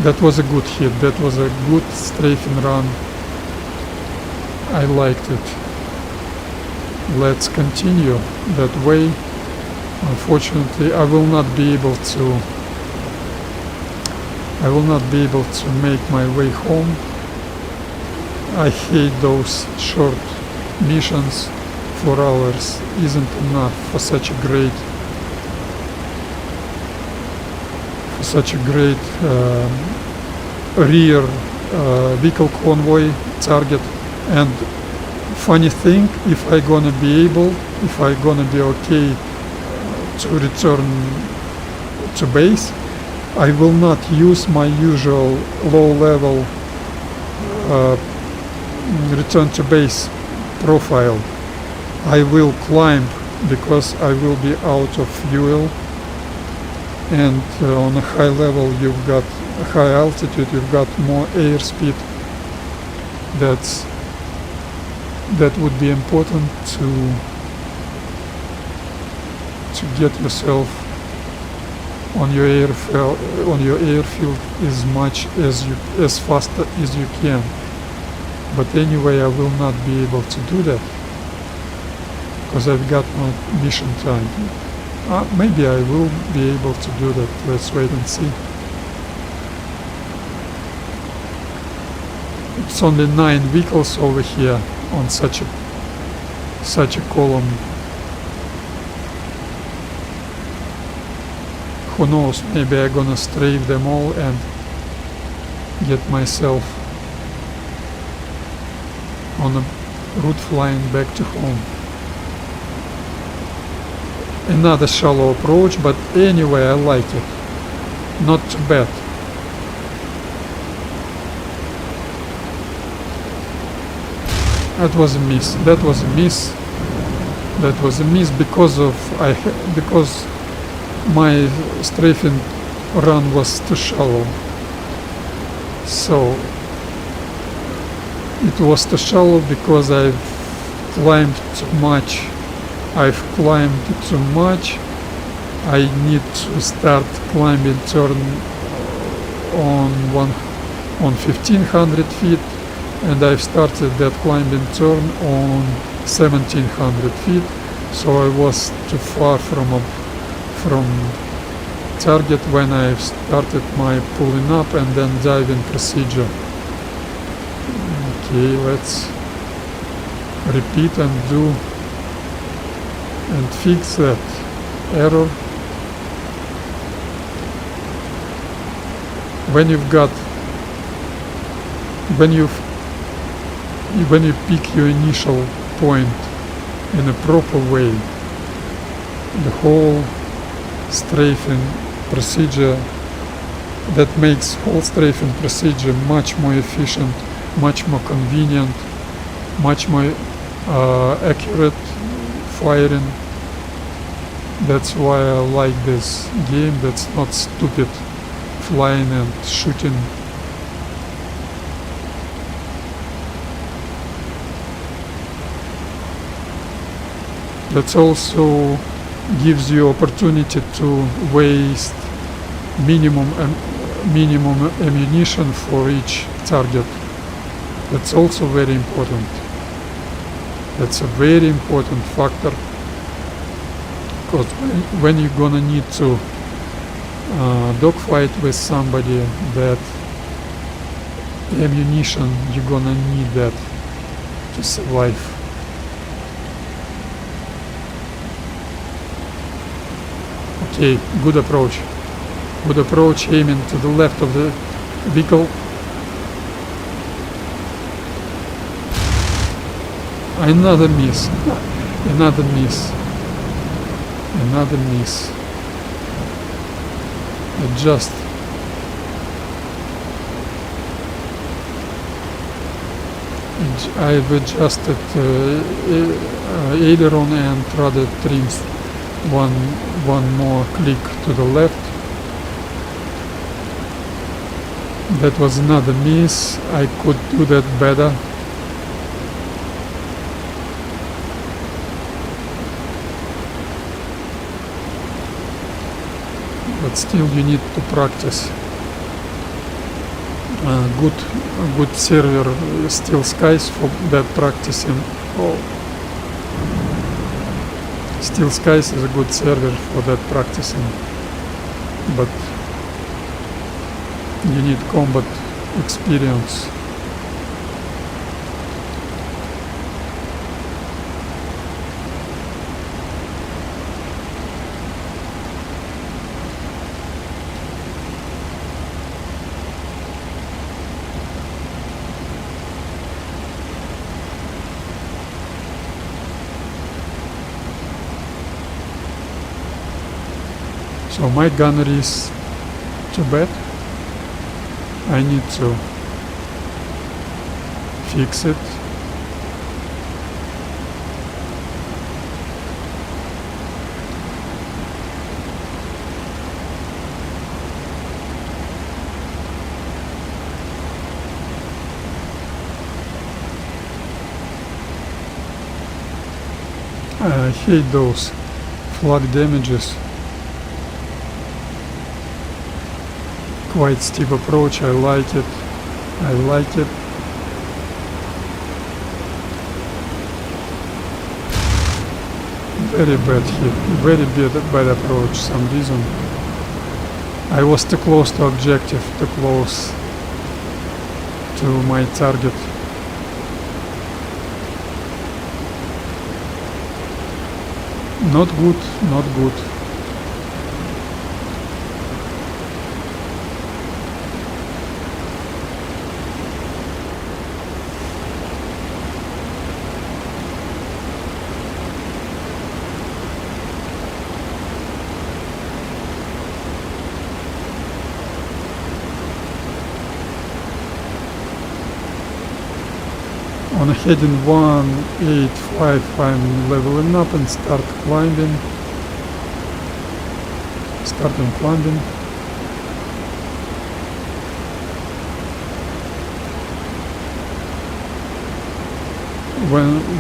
That was a good hit, that was a good strafing run. I liked it. Let's continue that way. Unfortunately, I will not be able to make my way home. I hate those short missions. 4 hours isn't enough for such a great rear vehicle convoy target. And funny thing, if I gonna be okay to return to base, I will not use my usual low level return to base profile. I will climb because I will be out of fuel, and on a high level you've got high altitude, you've got more airspeed. That would be important to get yourself on your airfield as fast as you can. But anyway, I will not be able to do that because I've got my mission time. Maybe I will be able to do that. Let's wait and see. It's only 9 vehicles over here on such a column. Who knows, maybe I'm gonna strafe them all and get myself on a route flying back to home. Another shallow approach, but anyway, I like it. Not too bad. That was a miss. Because my strafing run was too shallow. So it was too shallow because I've climbed too much. I need to start climbing turn on 1500 feet, and I've started that climbing turn on 1700 feet, so I was too far from target when I started my pulling up and then diving procedure. Okay, let's repeat and do and fix that error. When you pick your initial point in a proper way, the whole strafing procedure, that makes whole strafing procedure much more efficient, much more convenient, much more accurate firing. That's why I like this game. That's not stupid flying and shooting. That also gives you opportunity to waste minimum ammunition for each target. That's also very important. That's a very important factor, because when you're gonna need to dogfight with somebody, that ammunition, you're gonna need that to survive. Okay, good approach. Good approach, aiming to the left of the vehicle. Another miss. Another miss. Another miss. Adjust. I've adjusted aileron and rudder trims one more click to the left. That was another miss. I could do that better. But still you need to practice. Good server Steel Skies for that practicing. Steel Skies is a good server for that practicing, but you need combat experience. So my gunner is too bad. I need to fix it. I hate those flak damages. Quite steep approach, I like it. I like it. Very bad hit, very bad approach, some reason. I was too close to objective, too close to my target. Not good, not good. On heading 185 I'm leveling up and starting climbing.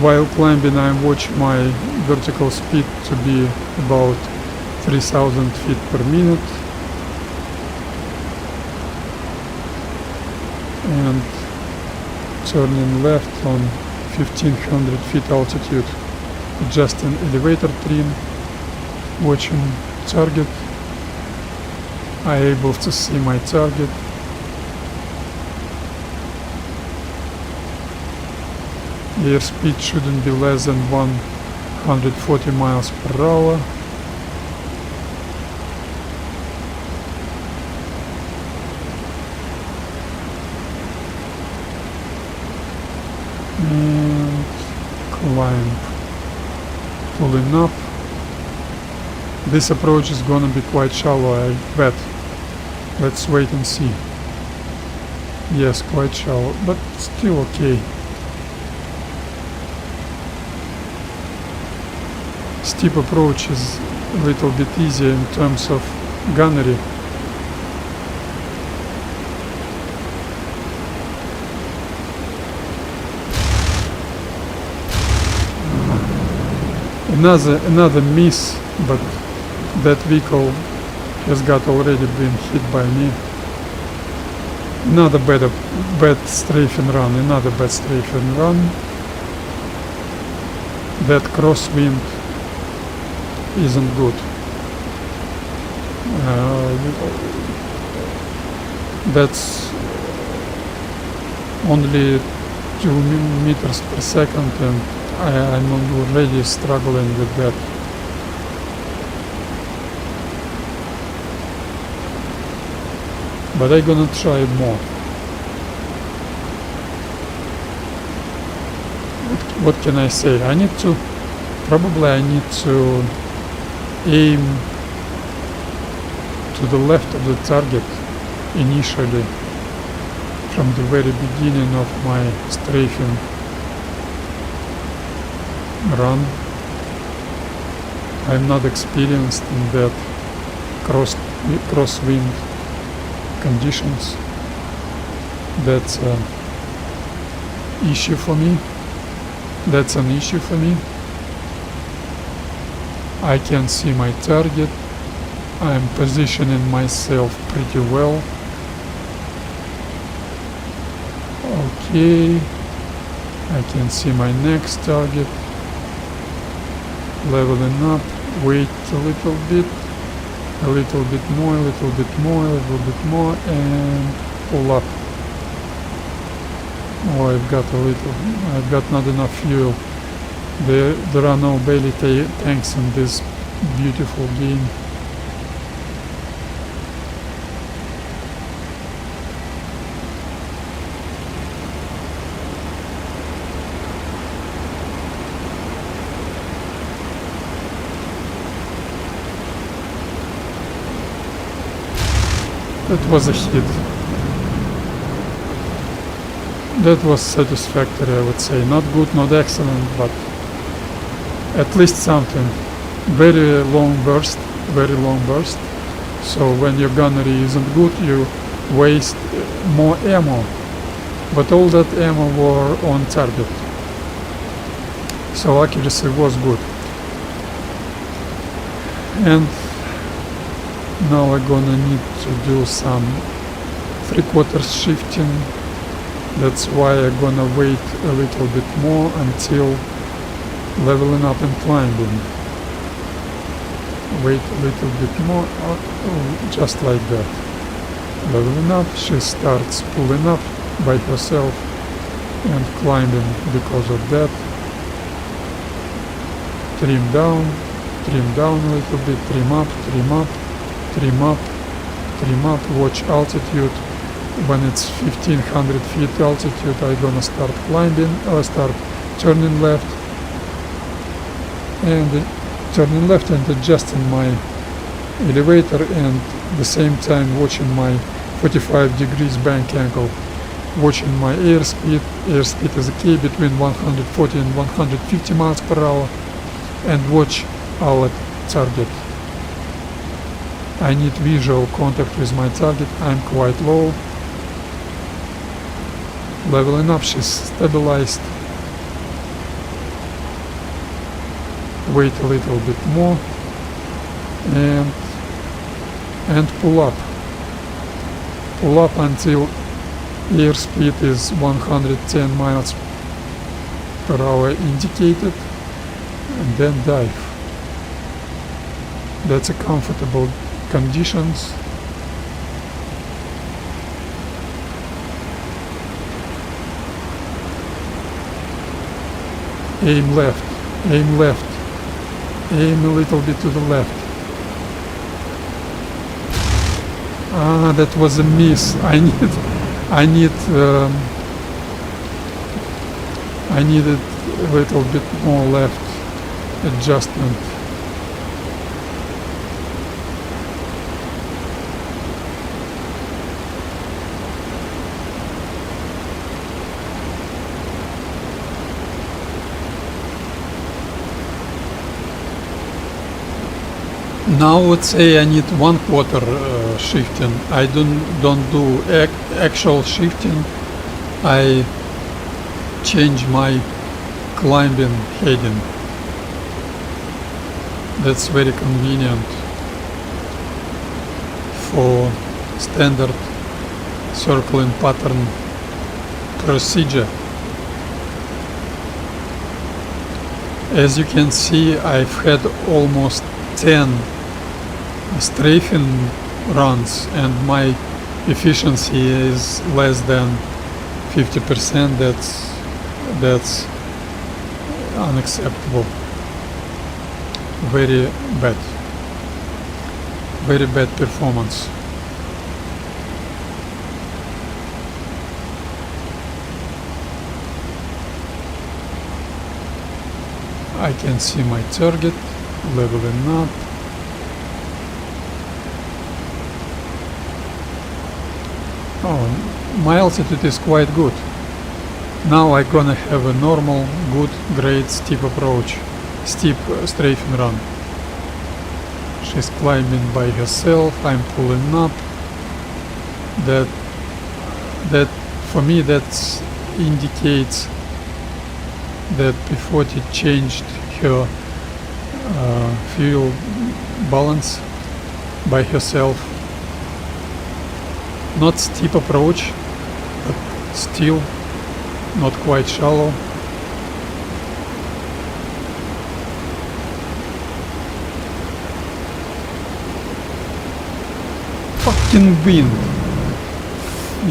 While climbing I watch my vertical speed to be about 3000 feet per minute, and turning left on 1500 feet altitude, adjusting elevator trim, watching target. I able to see my target. Airspeed shouldn't be less than 140 miles per hour. And climb, pulling up. This approach is gonna be quite shallow, I bet. Let's wait and see. Yes, quite shallow, but still okay. Steep approach is a little bit easier in terms of gunnery. Another miss, but that vehicle has got already been hit by me. Another bad strafing run, That crosswind isn't good. That's only 2 meters per second, and I'm already struggling with that. But I'm gonna try more. What can I say? Probably I need to aim to the left of the target initially, from the very beginning of my strafing run. I'm not experienced in that crosswind conditions. That's an issue for me. I can see my target. I'm positioning myself pretty well. Okay, I can see my next target. Leveling up, wait a little bit more, and pull up. Oh, I've got not enough fuel. There are no belly tanks in this beautiful game. That was a hit. That was satisfactory, I would say. Not good, not excellent, but at least something. Very long burst. So when your gunnery isn't good, you waste more ammo. But all that ammo were on target. So accuracy was good. And now I'm gonna need to do some 3/4 shifting. That's why I'm gonna wait a little bit more until leveling up and climbing. Wait a little bit more, just like that. Leveling up, she starts pulling up by herself and climbing because of that. Trim down a little bit, trim up, watch altitude. When it's 1500 feet altitude, I'm gonna start climbing, or start turning left and adjusting my elevator, and at the same time watching my 45 degrees bank angle, watching my airspeed. Airspeed is okay between 140 and 150 miles per hour, and watch our target. I need visual contact with my target. I'm quite low. Leveling up, she's stabilized. Wait a little bit more and pull up until airspeed is 110 miles per hour indicated, and then dive. That's a comfortable conditions. Aim left, aim a little bit to the left. That was a miss. I needed a little bit more left adjustment. Now I would say I need 1/4 shifting. I don't do actual shifting. I change my climbing heading. That's very convenient for standard circling pattern procedure. As you can see, I've had almost 10 strafing runs, and my efficiency is less than 50%. That's unacceptable. Very bad performance. I can see my target, leveling up. Oh, my altitude is quite good. Now I'm gonna have a normal, good, great steep approach, steep strafing run. She's climbing by herself, I'm pulling up. That for me that indicates that P-40 changed her fuel balance by herself. Not steep approach, but still not quite shallow. Fucking wind.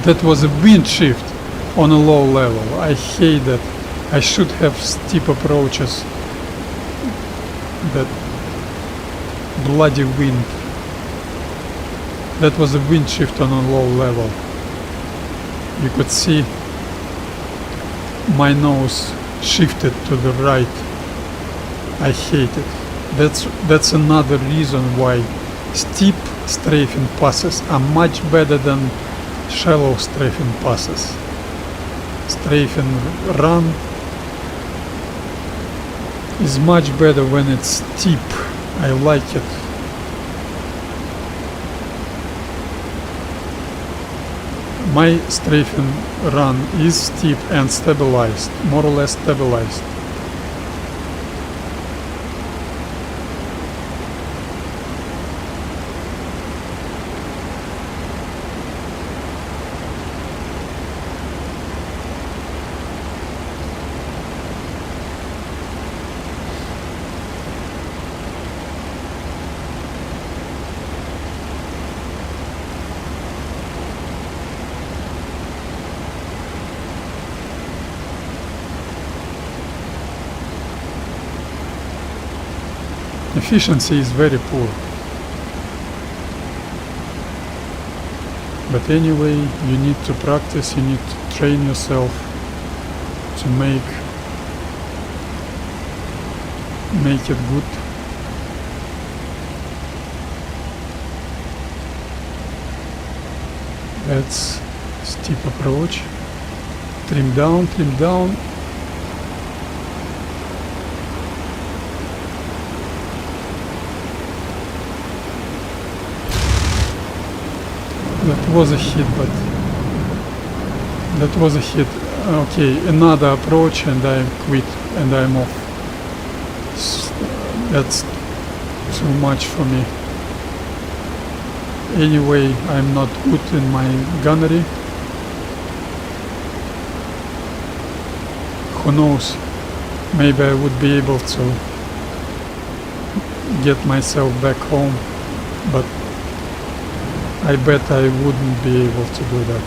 That was a wind shift on a low level. I hate that. I should have steep approaches. That bloody wind. That was a wind shift on a low level. You could see my nose shifted to the right. I hate it. That's another reason why steep strafing passes are much better than shallow strafing passes. Strafing run is much better when it's steep. I like it. My strafing run is steep and stabilized, more or less stabilized. Efficiency is very poor. But anyway, you need to practice, you need to train yourself to make it good. That's steep approach. Trim down, trim down. That was a hit, but that was a hit. Okay, another approach and I quit and I'm off. That's too much for me. Anyway, I'm not good in my gunnery. Who knows, maybe I would be able to get myself back home, but I bet I wouldn't be able to do that.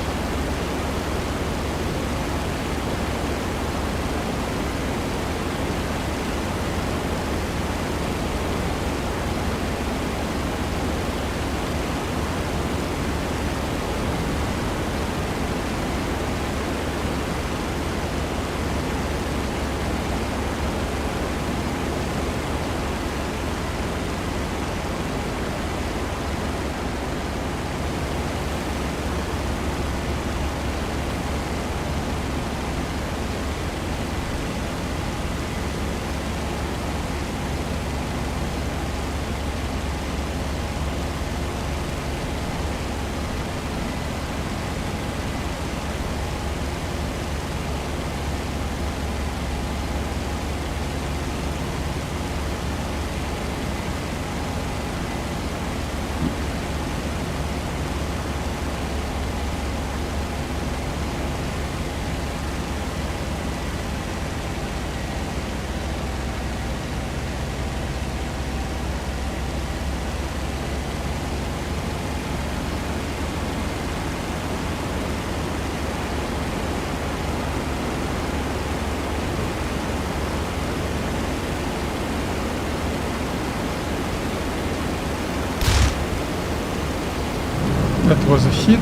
That was a hit,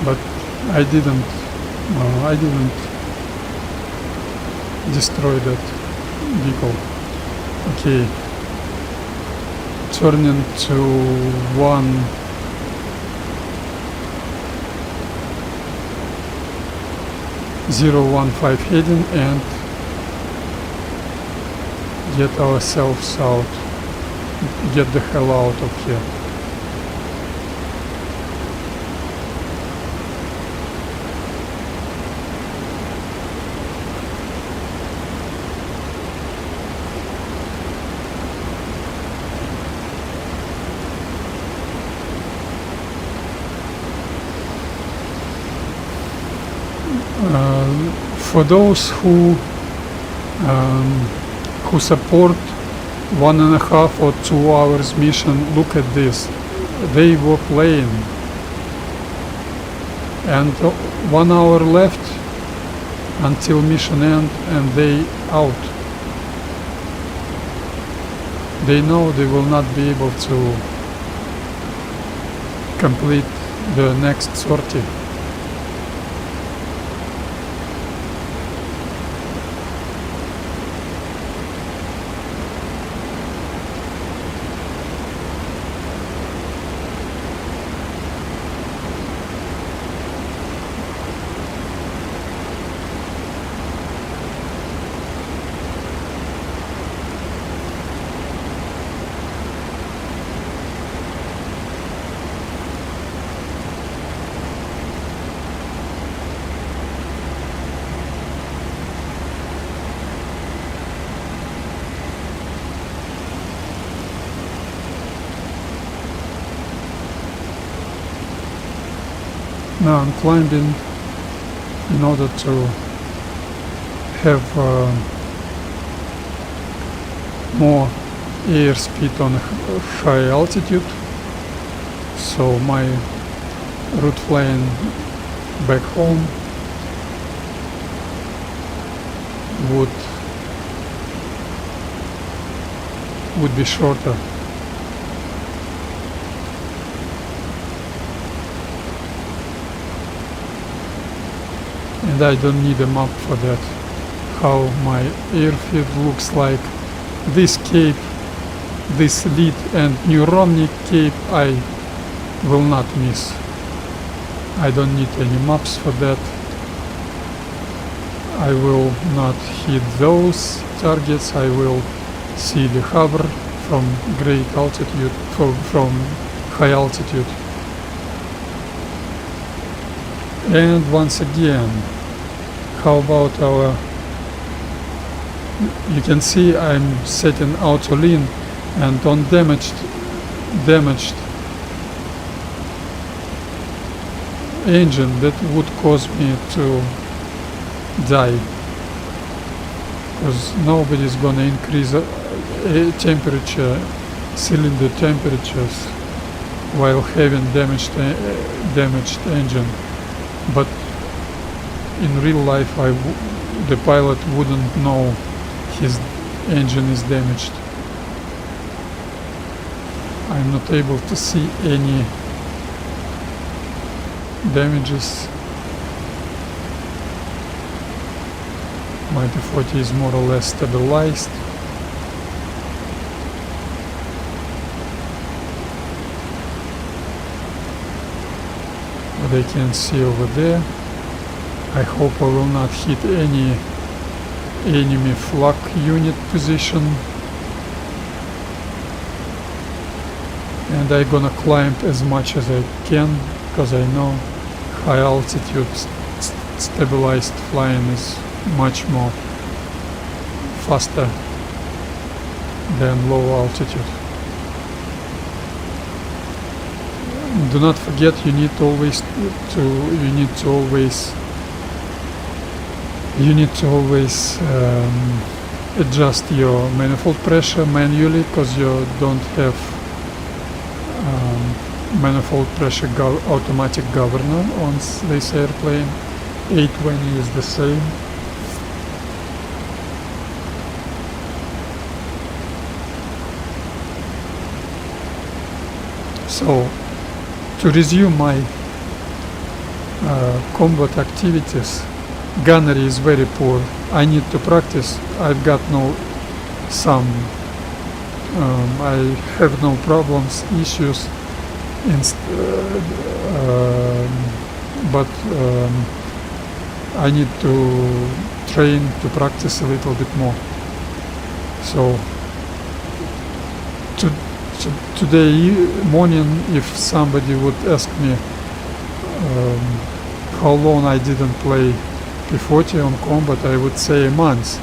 but I didn't destroy that vehicle. Okay, turning to 1015 heading and get ourselves out, get the hell out of here. For those who support 1.5 or 2 hours mission, look at this. They were playing, and 1 hour left until mission end, and they out. They know they will not be able to complete the next sortie. Now I'm climbing in order to have more airspeed on high altitude, so my route flying back home would be shorter. And I don't need a map for that. How my airfield looks like. This cape, this lead and Neuromnik cape I will not miss. I don't need any maps for that. I will not hit those targets. I will see the hover from great altitude, from high altitude. And once again, how about our, you can see I'm setting auto lean, and on damaged engine that would cause me to die, because nobody's gonna increase temperature, cylinder temperatures while having damaged engine. But in real life the pilot wouldn't know his engine is damaged. I'm not able to see any damages. My P-40 is more or less stabilized. But I can see over there. I hope I will not hit any enemy flak unit position. And I'm gonna climb as much as I can, because I know high altitude stabilized flying is much more faster than low altitude. Do not forget, you need to always adjust your manifold pressure manually, because you don't have manifold pressure automatic governor on this airplane. 820 is the same. So, to resume my combat activities, gunnery is very poor. I need to practice. I've got I have no problems, issues, but I need to train to practice a little bit more. So today morning, if somebody would ask me how long I didn't play P-40 on combat, I would say a month.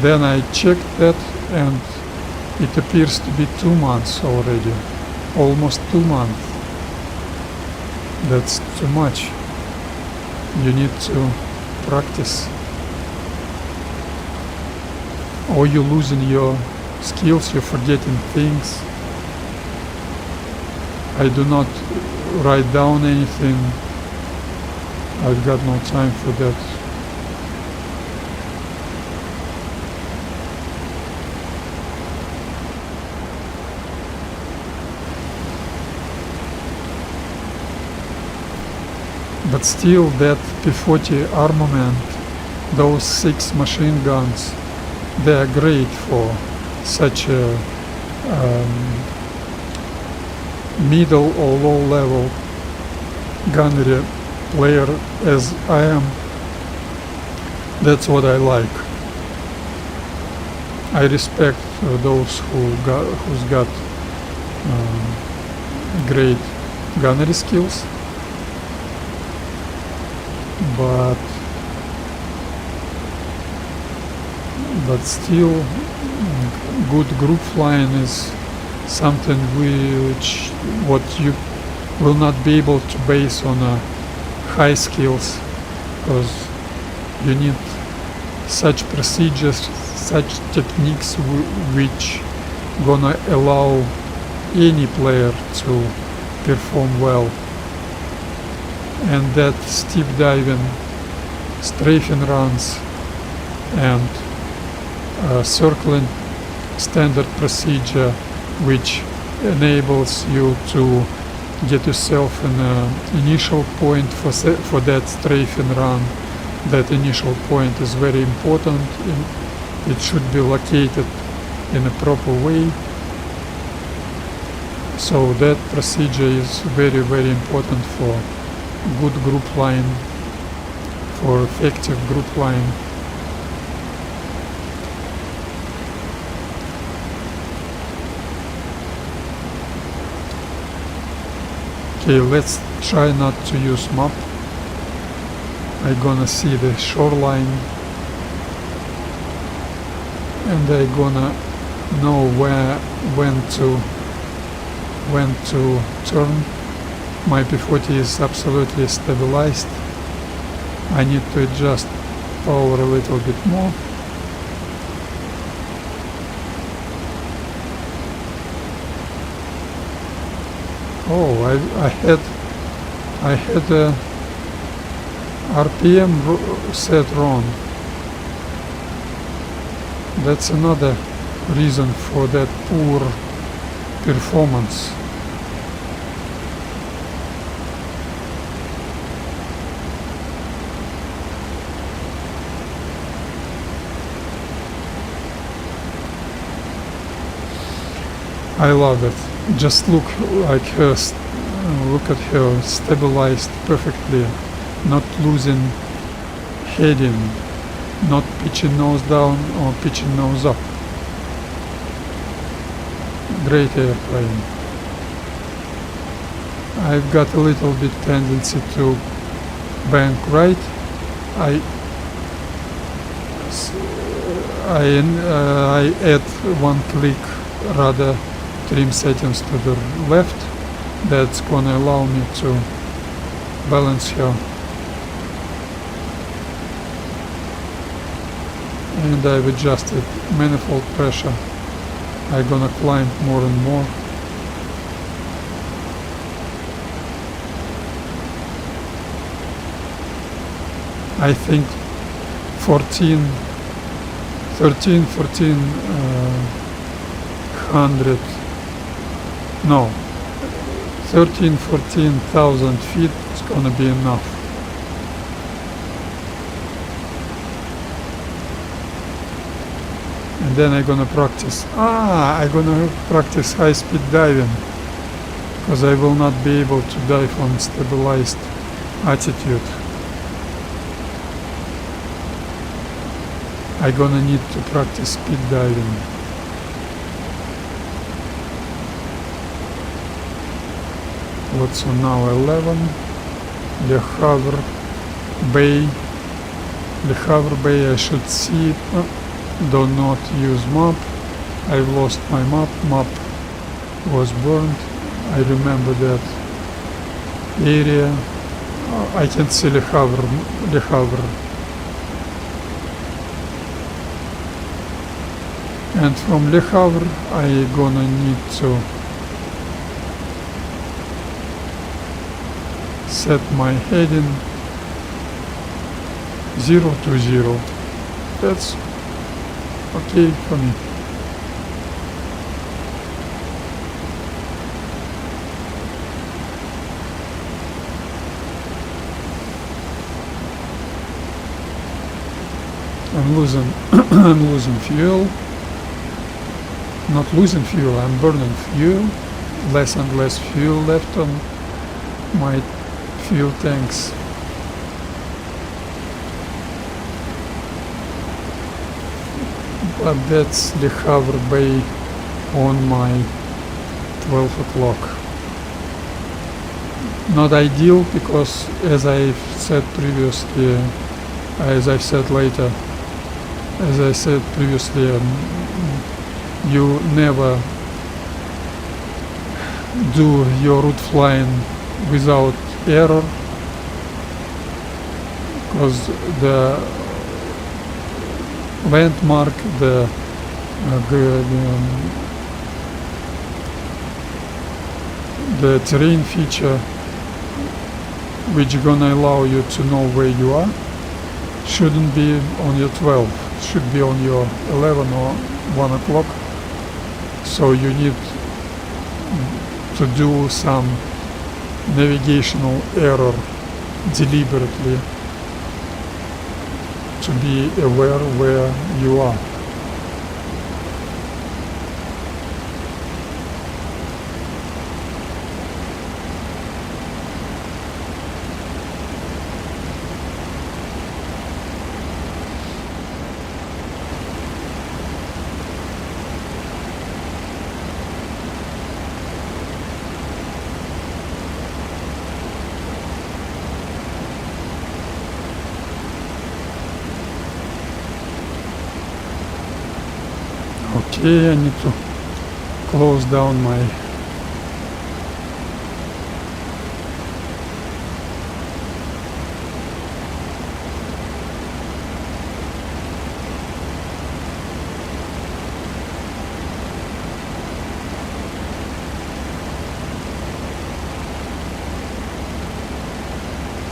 Then I checked that, and it appears to be 2 months already, almost 2 months. That's too much. You need to practice, or you're losing your skills, you're forgetting things. I do not write down anything. I've got no time for that. But still, that P-40 armament, those 6 machine guns, they are great for such a middle or low level gunnery player as I am. That's what I like. I respect those who's got great gunnery skills, but still, good group flying is something what you will not be able to base on high skills, because you need such procedures, such techniques which gonna allow any player to perform well. And that steep diving, strafing runs, and circling standard procedure which enables you to get yourself an initial point for that strafing run. That initial point is very important. It should be located in a proper way. So that procedure is very, very important for good group line, for effective group line. Okay, let's try not to use map. I'm gonna see the shoreline, and I'm gonna know when to turn. My P-40 is absolutely stabilized. I need to adjust power a little bit more. Oh, I had a RPM set wrong. That's another reason for that poor performance. I love it. Just look like her, look at her stabilized perfectly, not losing heading, not pitching nose down or pitching nose up. Great airplane. I've got a little bit tendency to bank right. I add one click, rather trim settings to the left. That's gonna allow me to balance here. And I've adjusted manifold pressure. I'm gonna climb more and more. I think 14,000 feet is gonna be enough. And then I'm gonna practice high-speed diving, because I will not be able to dive on stabilized attitude. I'm gonna need to practice speed diving. What's on now? 11. Le Havre Bay. Le Havre Bay, I should see it. Do not use map. I've lost my map. Map was burned. I remember that area. I can see Le Havre. Le Havre. And from Le Havre, I gonna need to set my heading 020. That's okay for me. I'm losing fuel. Not losing fuel, I'm burning fuel. Less and less fuel left on my fuel tanks. But that's the Havre Bay on my 12 o'clock. Not ideal, because as I've said previously, as I've said later, as I said previously, you never do your route flying without error, because the landmark, the terrain feature which gonna allow you to know where you are shouldn't be on your 12, should be on your 11 or 1 o'clock. So you need to do some navigational error deliberately to be aware where you are. Okay, I need to close down my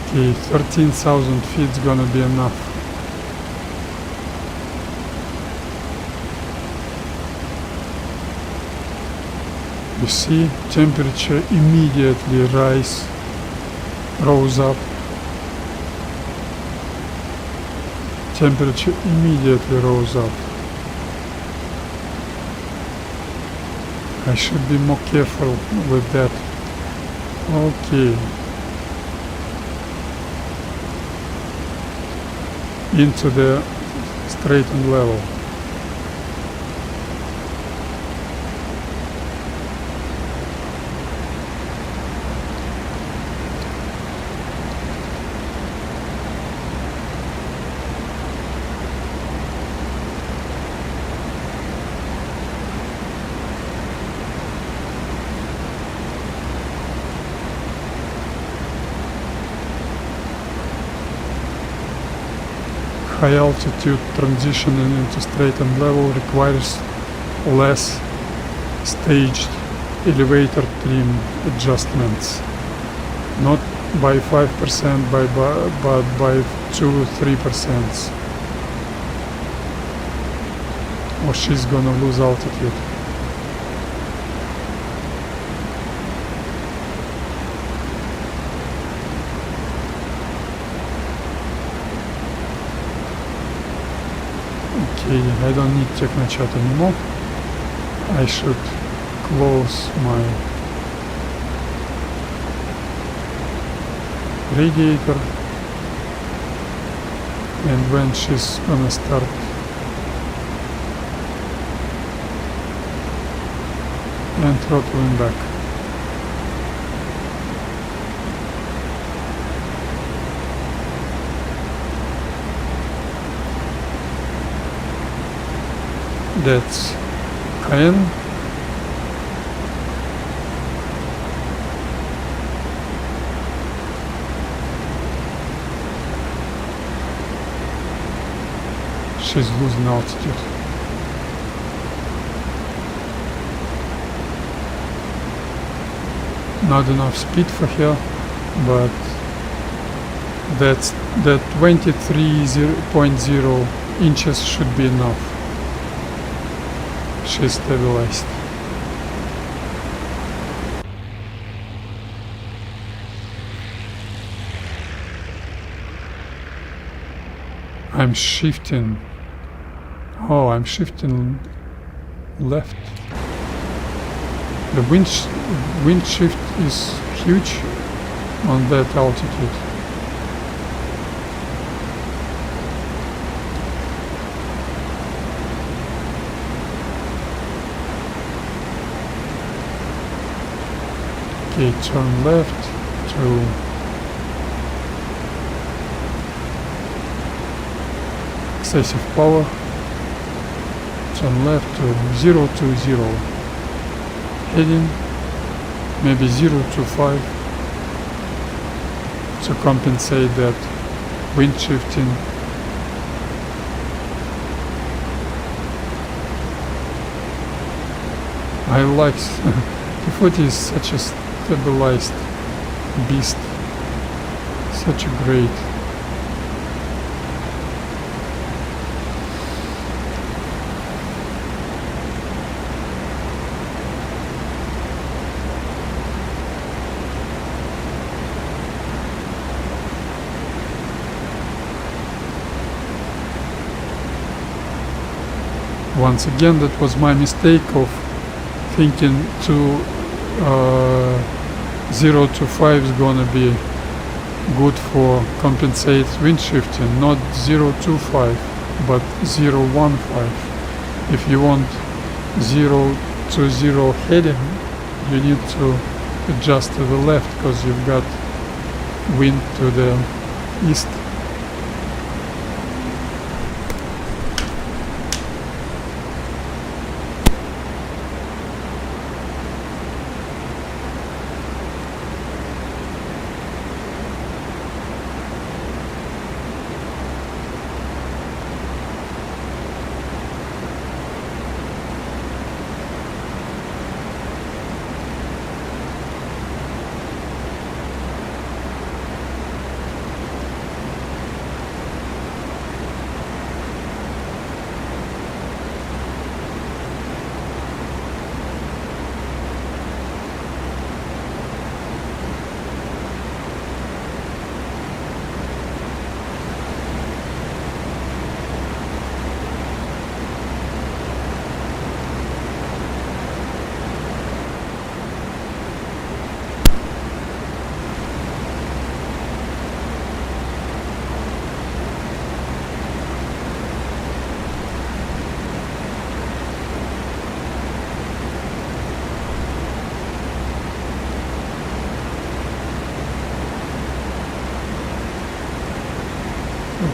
okay, 13,000 feet is gonna be enough. You see, temperature immediately rose up. Temperature immediately rose up. I should be more careful with that. Okay. Into the straightened level. High altitude transitioning into straightened level requires less staged elevator trim adjustments, not by 5% but by 2-3%, or she's gonna lose altitude. Okay, I don't need Technochat anymore. I should close my radiator, and when she's gonna start and throttling back. That's Cayenne. She's losing altitude. Not enough speed for her, but that 23.0 inches should be enough. She's stabilized. I'm shifting. Oh, I'm shifting left. The wind shift is huge on that altitude. Okay, turn left to excessive power. Turn left to 020. Heading maybe 025. to compensate that wind shifting. I like P-40 is such a stabilized beast, such a great. Once again, that was my mistake of thinking 0 to 5 is gonna be good for compensate wind shifting, not 0 to 5 but 0 1 5. If you want 0 to 0 heading, you need to adjust to the left because you've got wind to the east.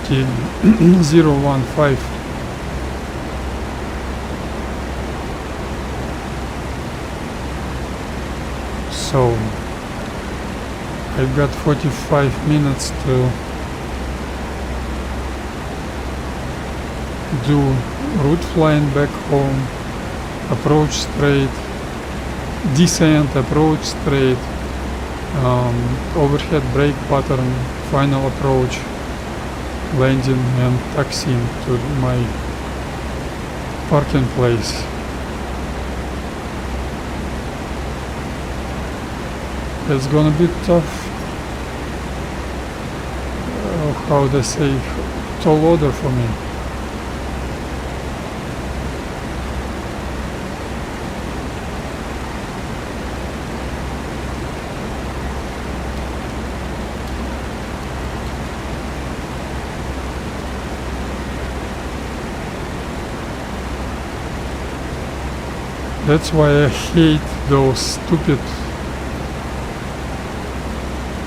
Okay, 0 1 5. So I've got 45 minutes to do route flying back home, approach straight, descent, approach straight, overhead brake pattern, final approach, landing and taxiing to my parking place. It's gonna be tough, how they say, tall order for me. That's why I hate those stupid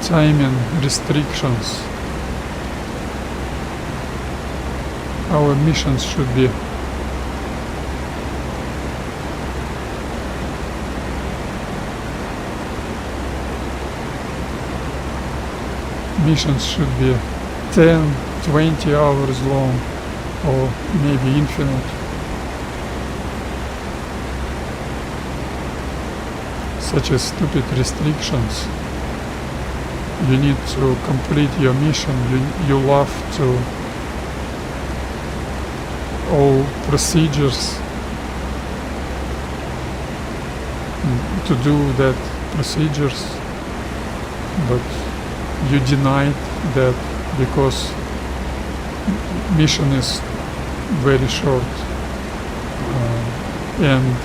timing restrictions. Our missions should be should be 10, 20 hours long or maybe infinite. Such as stupid restrictions. You need to complete your mission. You love to all procedures to do that procedures, but you denied that because mission is very short and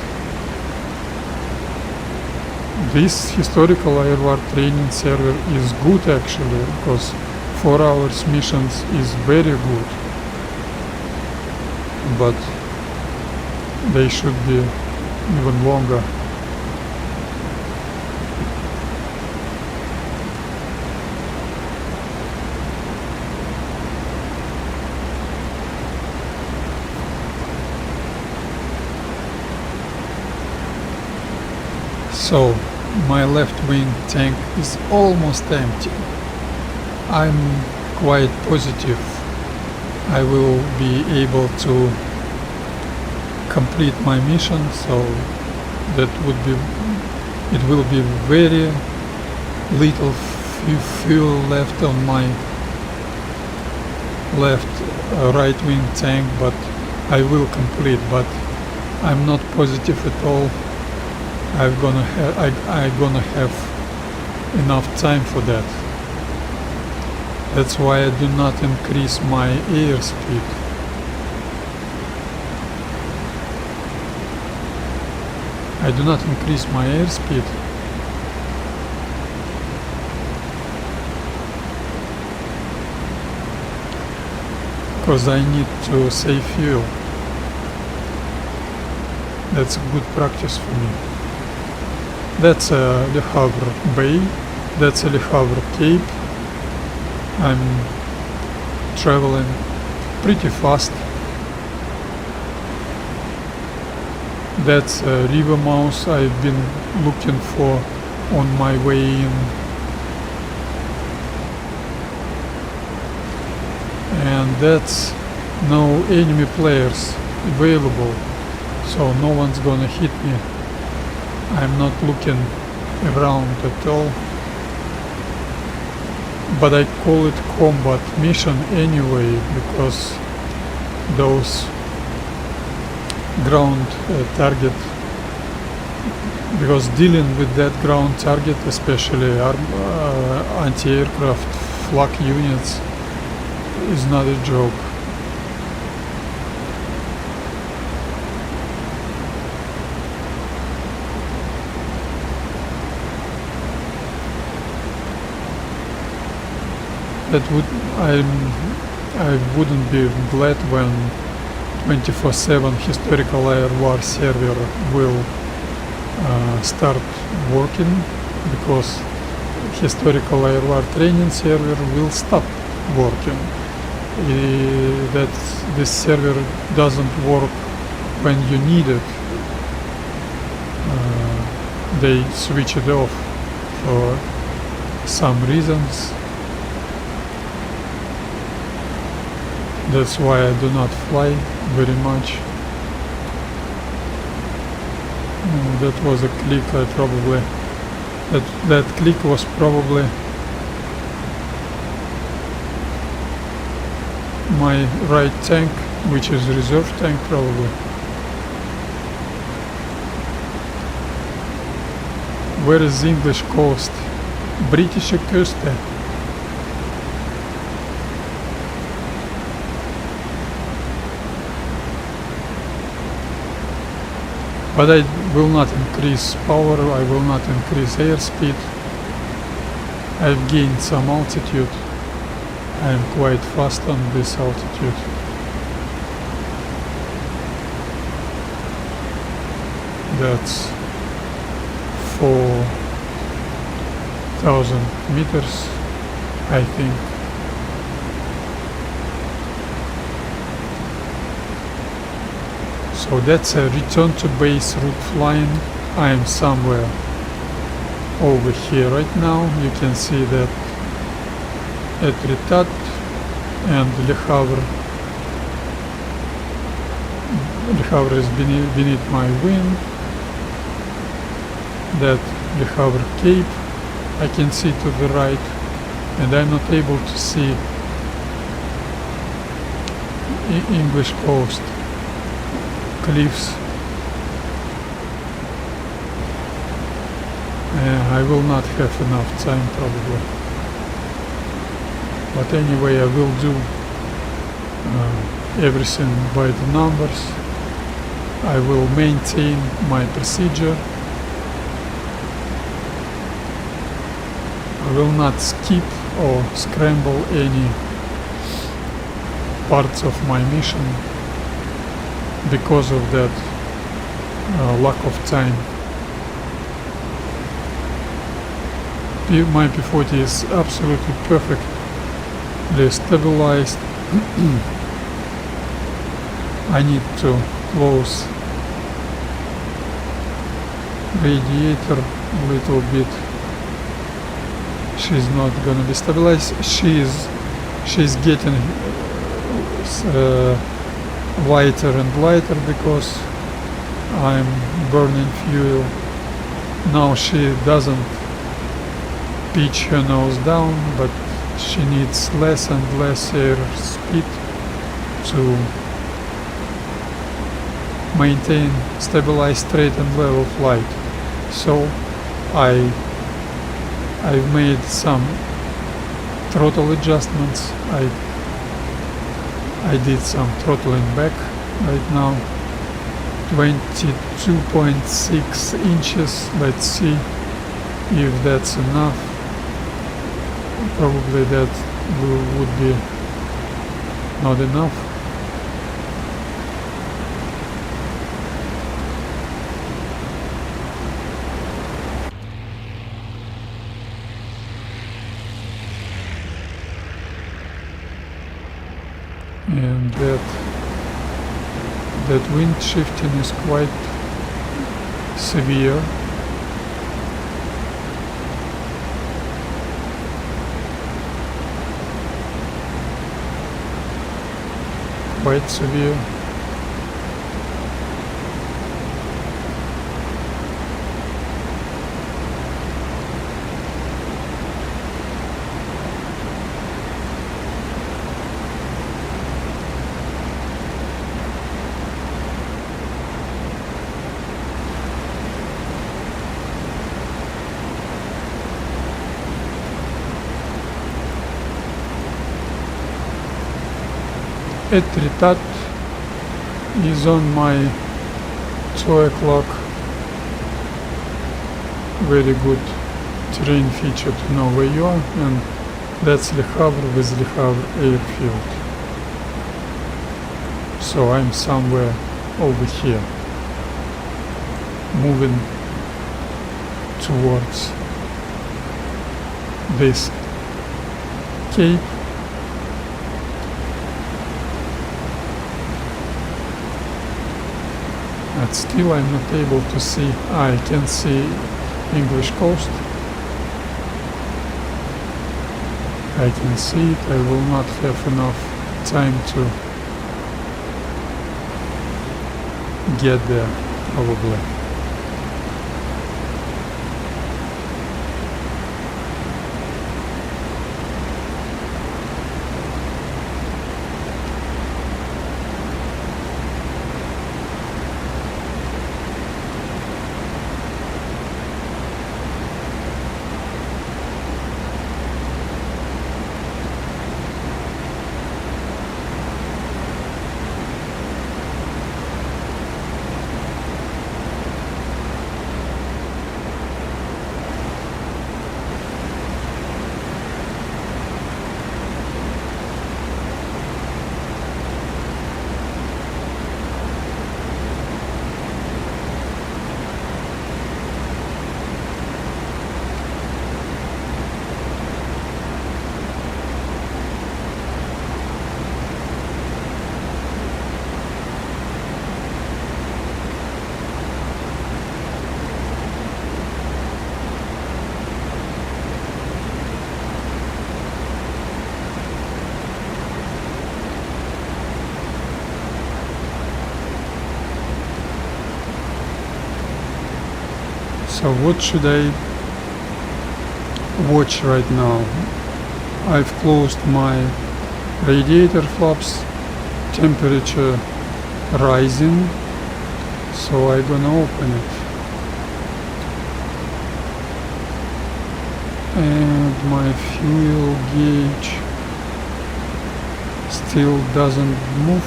this historical HAW training server is good actually, because 4 hours missions is very good, but they should be even longer. So my left wing tank is almost empty. I'm quite positive I will be able to complete my mission, so that would be, it will be very little fuel left on my right wing tank, but I will complete, but I'm not positive at all I'm gonna have enough time for that. That's why I do not increase my airspeed. I do not increase my airspeed because I need to save fuel. That's a good practice for me. That's a Le Havre Bay, that's a Le Havre Cape. I'm traveling pretty fast. That's a river mouth I've been looking for on my way in. And that's no enemy players available, so no one's gonna hit me. I'm not looking around at all. But I call it combat mission anyway, because those ground target, because dealing with that ground target, especially anti-aircraft flak units, is not a joke. That would I wouldn't be glad when 24/7 historical air war server will start working, because historical air war training server will stop working. That this server doesn't work when you need it. They switch it off for some reasons. That's why I do not fly very much. That was a click. I probably that click was probably my right tank, which is reserve tank probably. Where is the English coast? British coast. But I will not increase power, I will not increase airspeed. I've gained some altitude. I am quite fast on this altitude. That's 4,000 meters, I think. So that's a return to base route flying. I am somewhere over here right now. You can see that at Ritat and Le Havre is beneath my wing. That Le Havre Cape I can see to the right, and I'm not able to see English coast. Cliffs. I will not have enough time probably, but anyway I will do everything by the numbers. I will maintain my procedure. I will not skip or scramble any parts of my mission because of that lack of time. My P-40 is absolutely perfectly stabilized. I need to close radiator a little bit. she's not gonna be stabilized. She's getting lighter and lighter because I'm burning fuel. Now she doesn't pitch her nose down, but she needs less and less air speed to maintain stabilized, straight and level flight. So I've made some throttle adjustments. I did some throttling back right now. 22.6 inches. Let's see if that's enough. Probably that would be not enough. And that wind shifting is quite severe. Quite severe. Etretat is on my 2 o'clock. Very good terrain feature to know where you are, and that's Le Havre with Le Havre airfield. So I'm somewhere over here, moving towards this cape. But still I'm not able to see. I can see English coast. I can see it. I will not have enough time to get there, probably. So what should I watch right now? I've closed my radiator flaps, temperature rising, so I'm gonna open it. And my fuel gauge still doesn't move.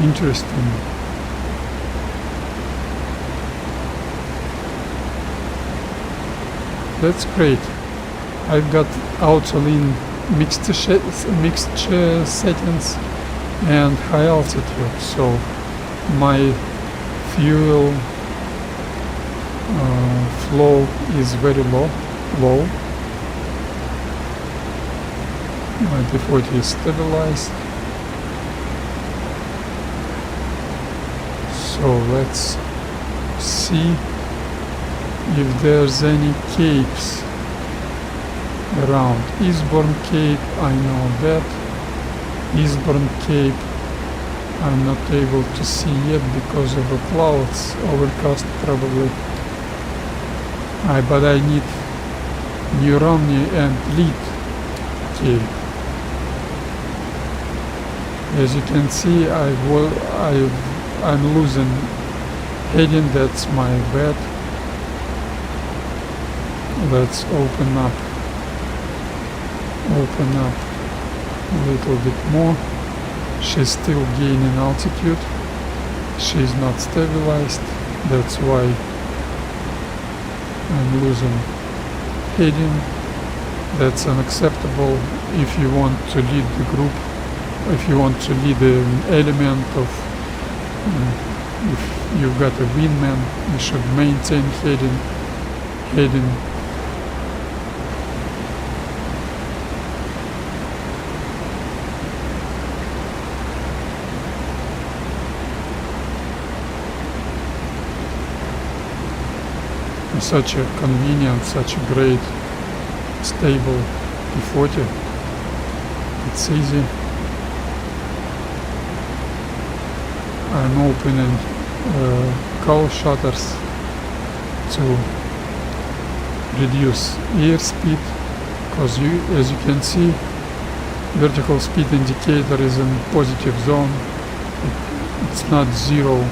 Interesting. That's great. I've got auto lean mixture settings and high altitude, so my fuel flow is very low. My P-40 is stabilized. So let's see if there's any capes around Eastbourne Cape, I know that. Eastbourne Cape I'm not able to see yet because of the clouds, overcast probably. But I need New Romney and Lead Cape. As you can see, I'm losing heading, that's my bad. Let's open up a little bit more. She's still gaining altitude. She's not stabilized. That's why I'm losing heading. That's unacceptable. If you want to lead the group, if you want to lead an element of, if you've got a wingman, you should maintain heading. Such a convenient, such a great, stable P-40. It's easy. I'm opening cowl shutters to reduce airspeed, because as you can see, vertical speed indicator is in positive zone. It's not zero.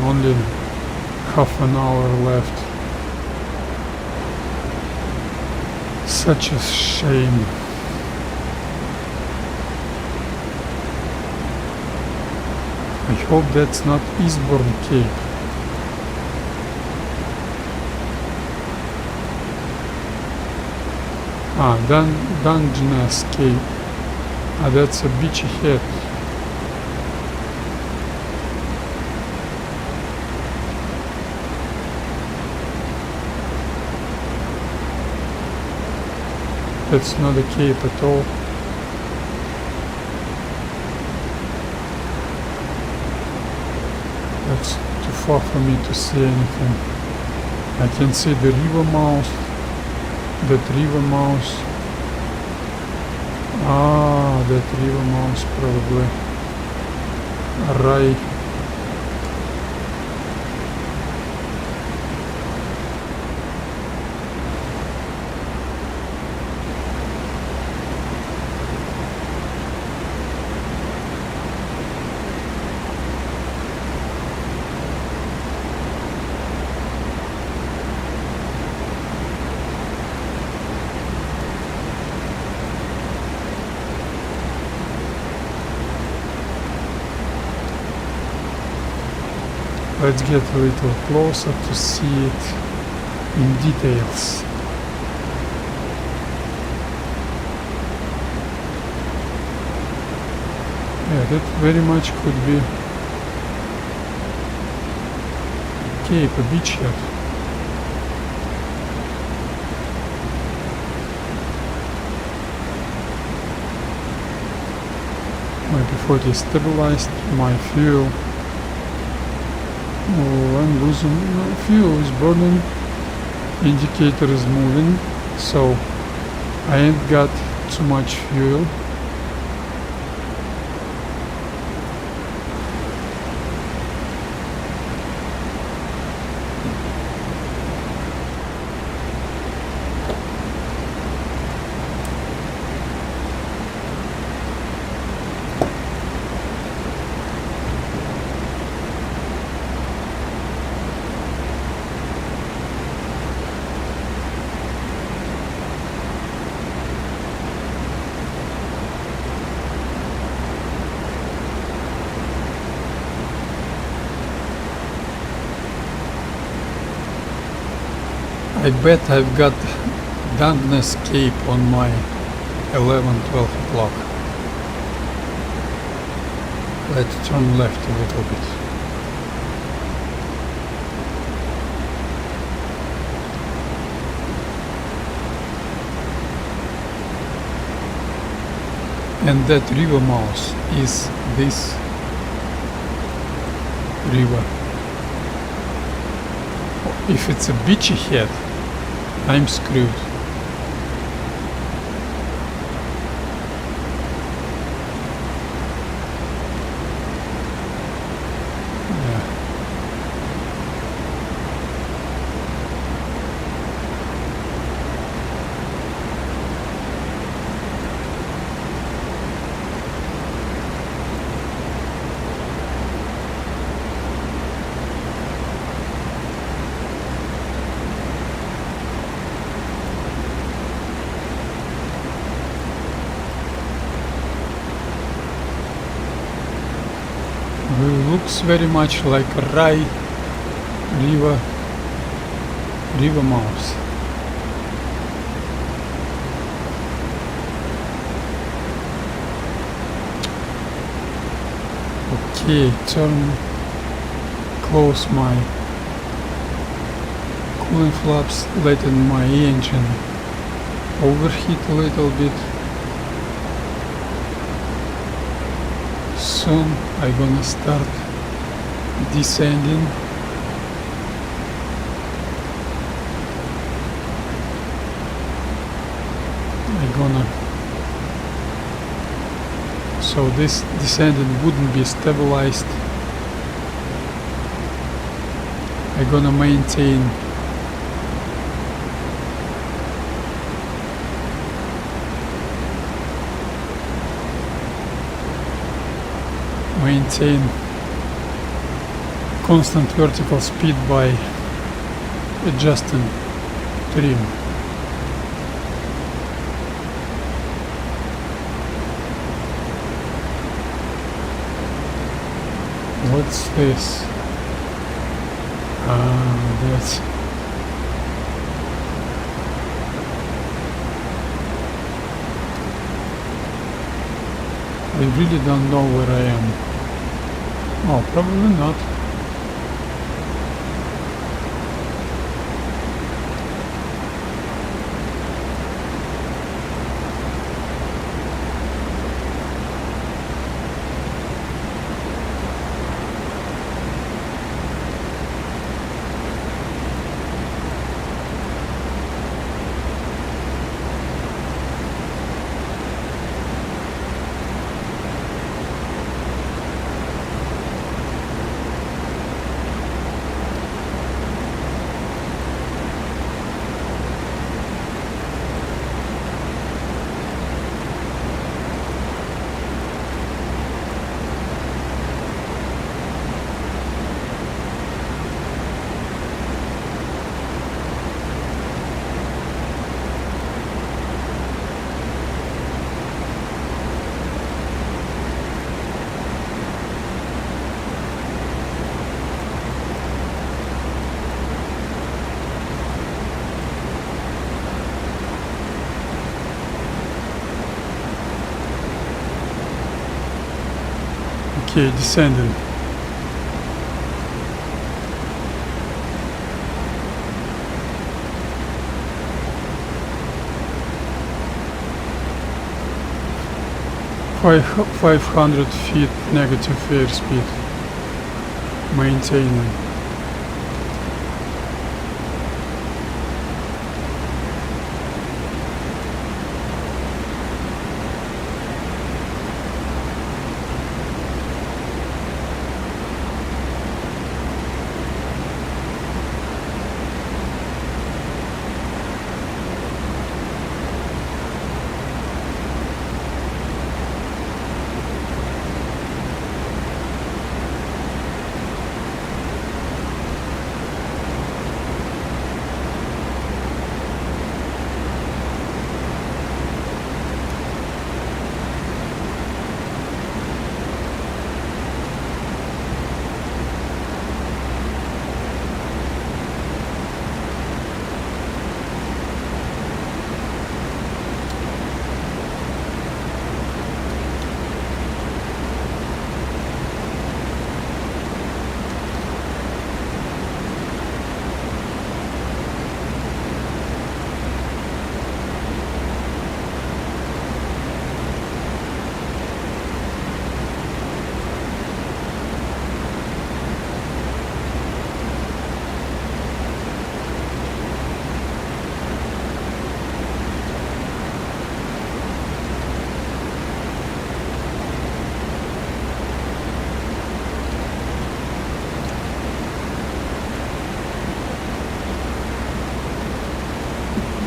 Only half an hour left. Such a shame. I hope that's not Eastbourne Cape. Dungeness Cape. That's a beachy head. That's not a cape at all. That's too far for me to see anything. I can see the river mouth. That river mouth. That river mouth probably. Right. Let's get a little closer to see it in details. Yeah, that very much could be Cape, a beachhead. My P-40 is stabilized, my fuel. Oh, I'm losing. Fuel is burning. Indicator is moving, so I ain't got too much fuel. I bet I've got Dungeness Cape on my 11-12 o'clock. Let's turn left a little bit. And that river mouth is this river. If it's a beachy head, I'm screwed. Looks very much like Rai river mouth. Okay, close my cooling flaps, letting my engine overheat a little bit. Soon I'm gonna start descending. So this descending wouldn't be stabilized. I'm gonna maintain constant vertical speed by adjusting trim. What's this? That's I really don't know where I am. Oh, probably not. Okay, descending. Five 500 feet negative airspeed. Maintaining.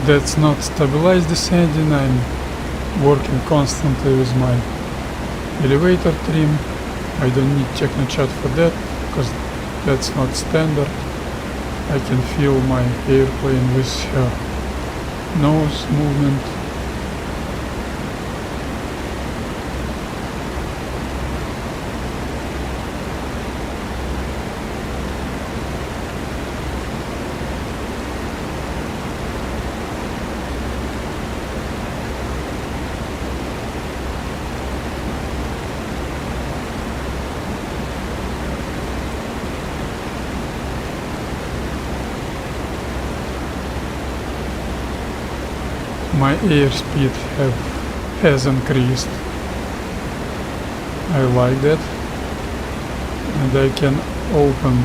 that's not stabilized descending. I'm working constantly with my elevator trim. I don't need techno-chat for that because that's not standard. I can feel my airplane with nose movement. My airspeed has increased. I like that, and I can open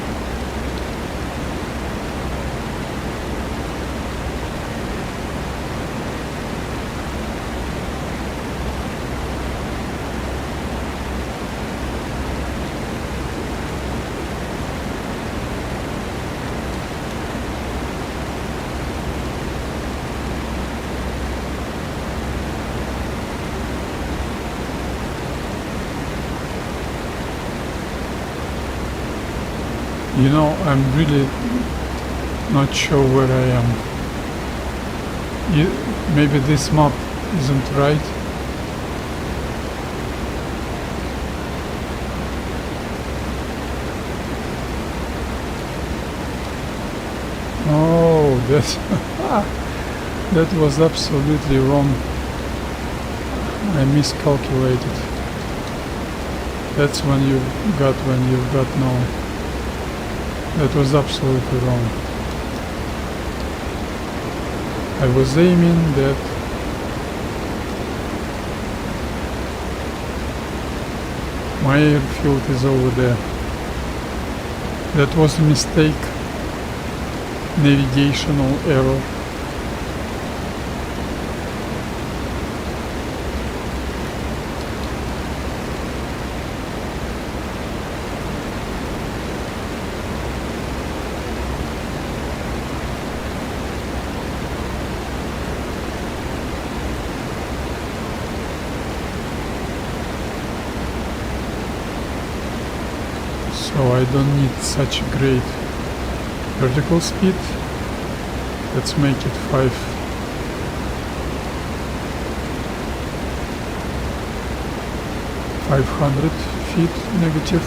You know, I'm really not sure where I am. Maybe this map isn't right. Oh, that was absolutely wrong. I miscalculated. That's when you've got no. That was absolutely wrong. I was aiming that my airfield is over there. That was a mistake. Navigational error. So I don't need such a great vertical speed. Let's make it 500 feet negative.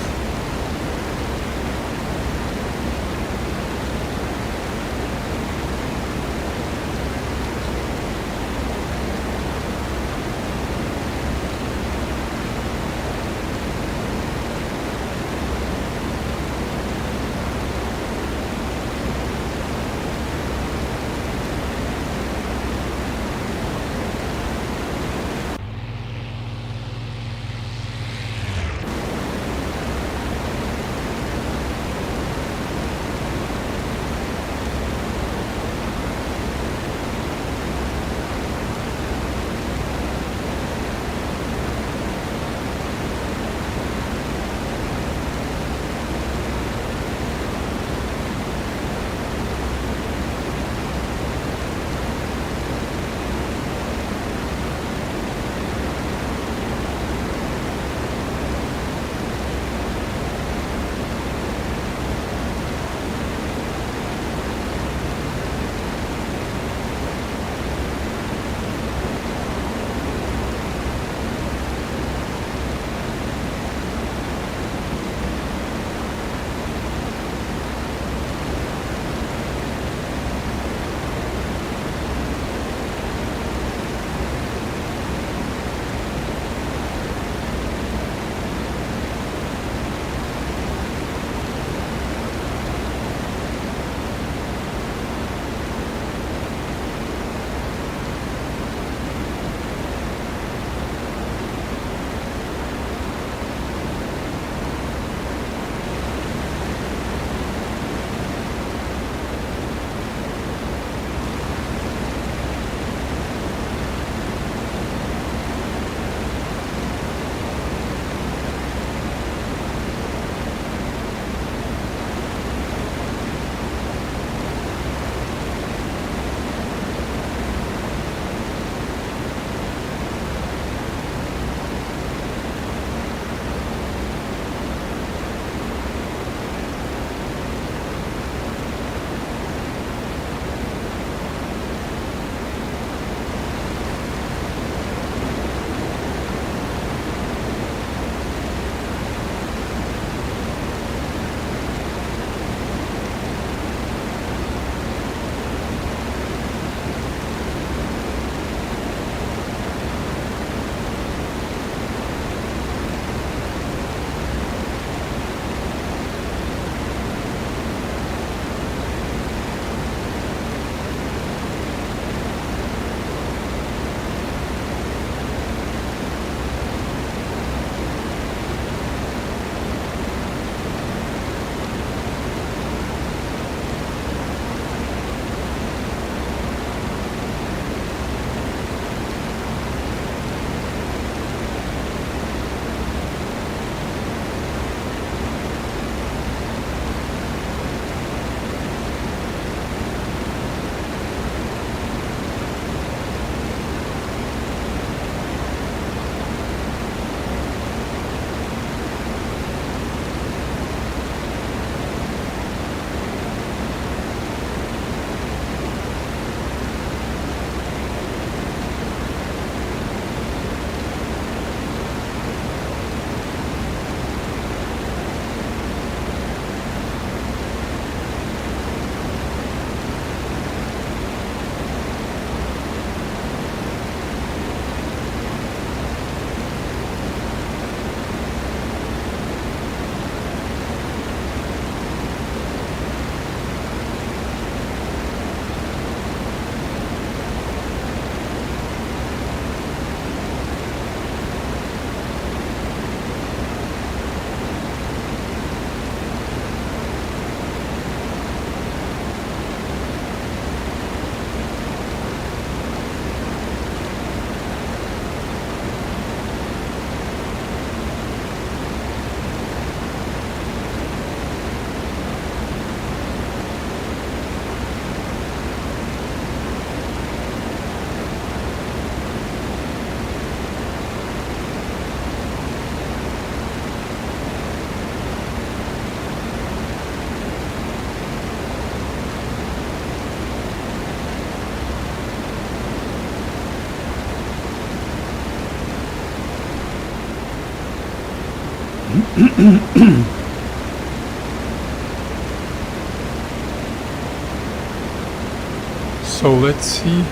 So let's see,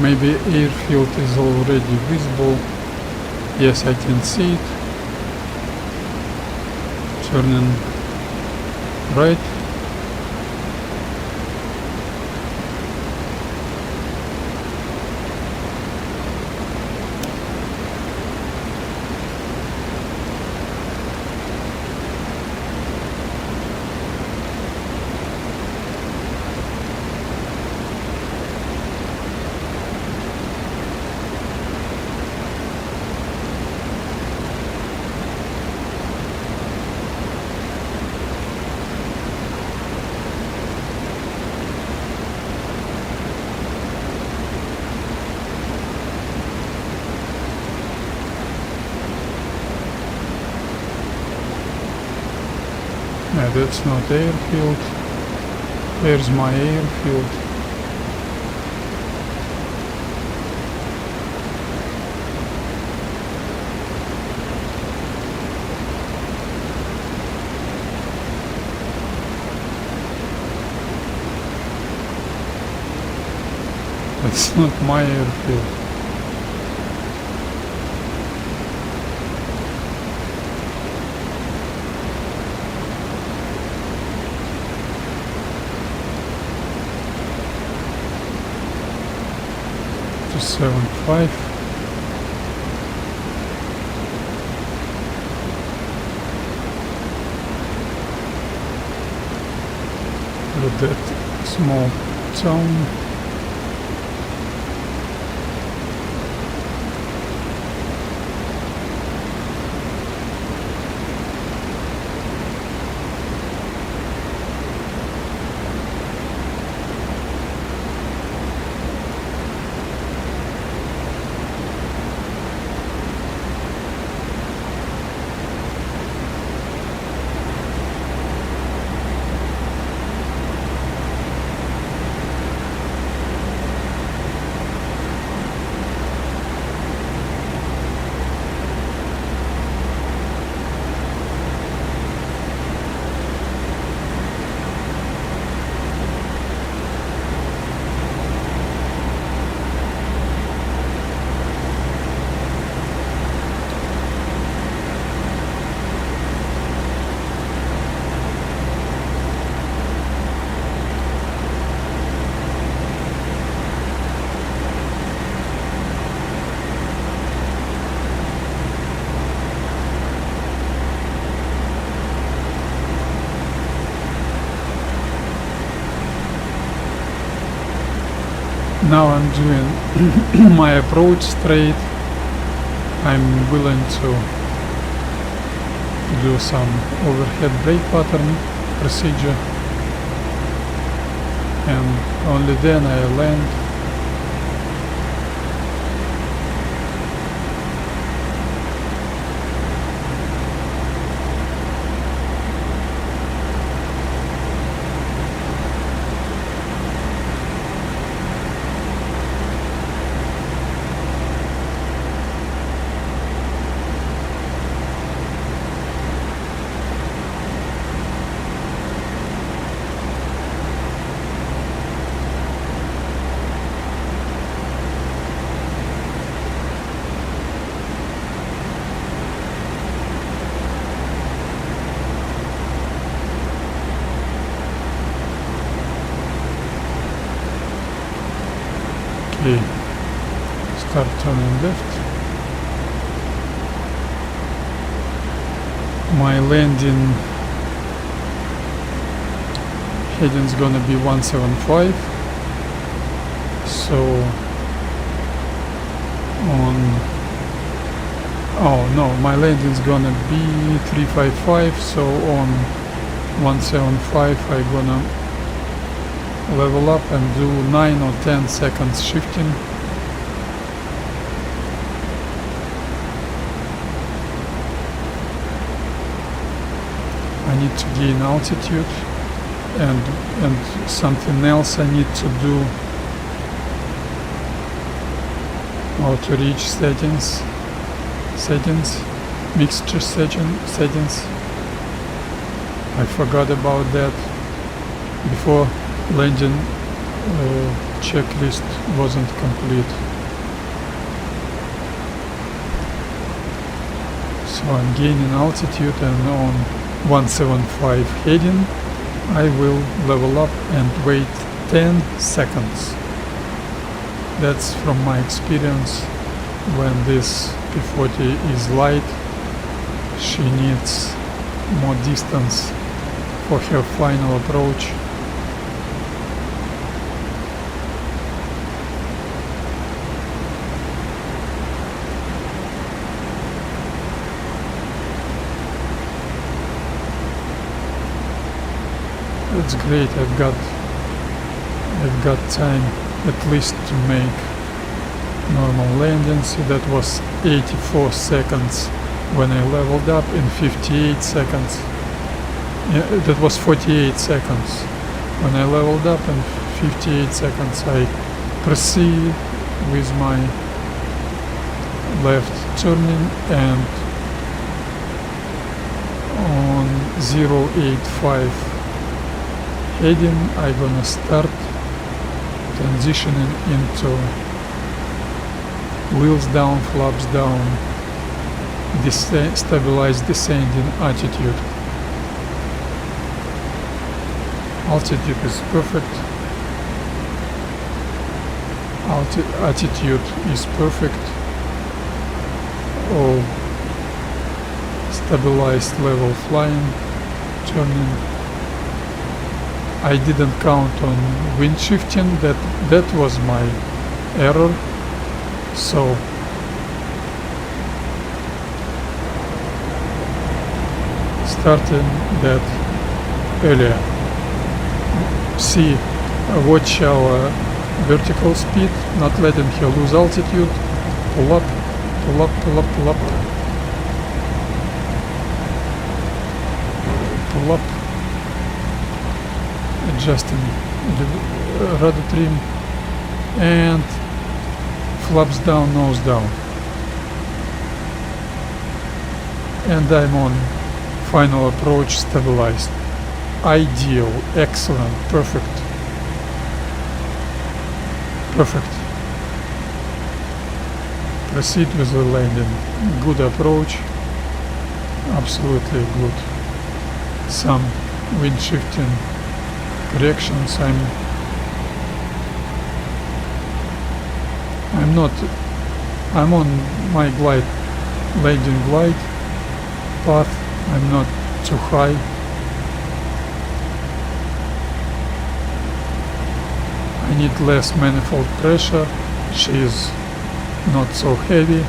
maybe airfield is already visible. Yes, I can see it. Turning right. Yeah, that's not airfield. Where's my airfield? That's not my airfield. To 7.5. With that small town. Now I'm doing my approach straight. I'm willing to do some overhead brake pattern procedure, and only then I land. Okay, start turning left. My landing heading's gonna be 175. So my landing's gonna be 355. So on 175 I'm gonna level up and do 9 or 10 seconds shifting. I need to gain altitude, and something else I need to do, how to reach settings. mixture settings. I forgot about that. Before landing checklist wasn't complete. So I'm gaining altitude, and on 175 heading I will level up and wait 10 seconds. That's from my experience. When this P-40 is light, she needs more distance for her final approach. That's great. I've got time at least to make normal landing. See, that was 84 seconds when I leveled up, in 58 seconds. That was 48 seconds when I leveled up, and 58 seconds I proceed with my left turning, and on 085 heading I'm gonna start transitioning into wheels down, flaps down, stabilized descending attitude. Altitude is perfect. Attitude is perfect. All stabilized level flying, turning. I didn't count on wind shifting. That was my error. So starting that earlier. See, watch our vertical speed, not letting her lose altitude. Pull up, pull up, pull up, pull up. Pull up. Adjusting the rudder trim, and flaps down, nose down. And I'm on final approach, stabilized. Ideal, excellent, perfect. Perfect. Proceed with the landing. Good approach. Absolutely good. Some wind shifting corrections. I'm on my landing glide path. I'm not too high. I need less manifold pressure. She is not so heavy.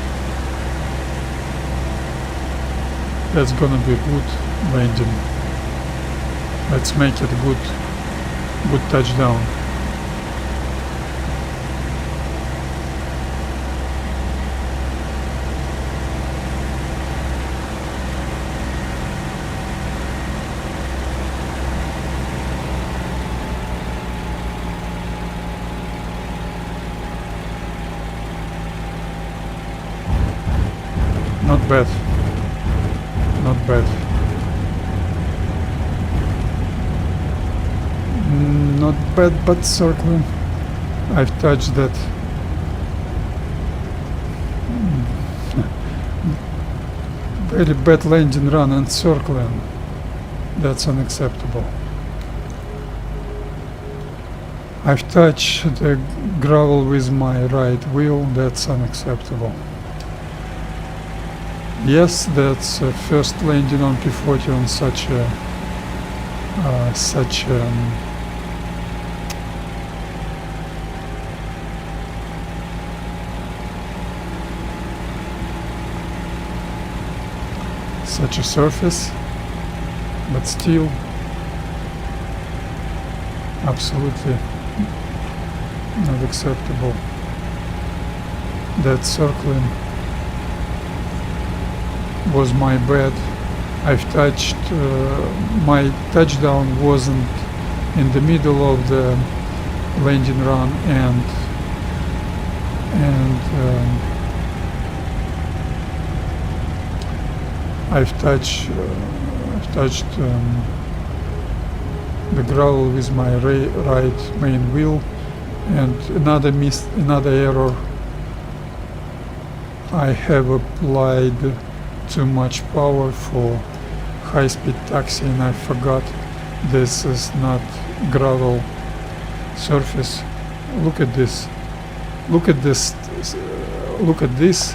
That's gonna be good landing. Let's make it good touchdown. Not bad. Not bad. Not bad, but circling. I've touched that. Very bad landing run and circling. That's unacceptable. I've touched the gravel with my right wheel. That's unacceptable. Yes, that's first landing on P-40 on such a such a surface, but still absolutely not acceptable. That circling was my bad. I've touched, my touchdown wasn't in the middle of the landing run, and I've touched the gravel with my right main wheel, and another error. I have applied too much power for high-speed taxi, and I forgot this is not gravel surface. Look at this. Look at this. Look at this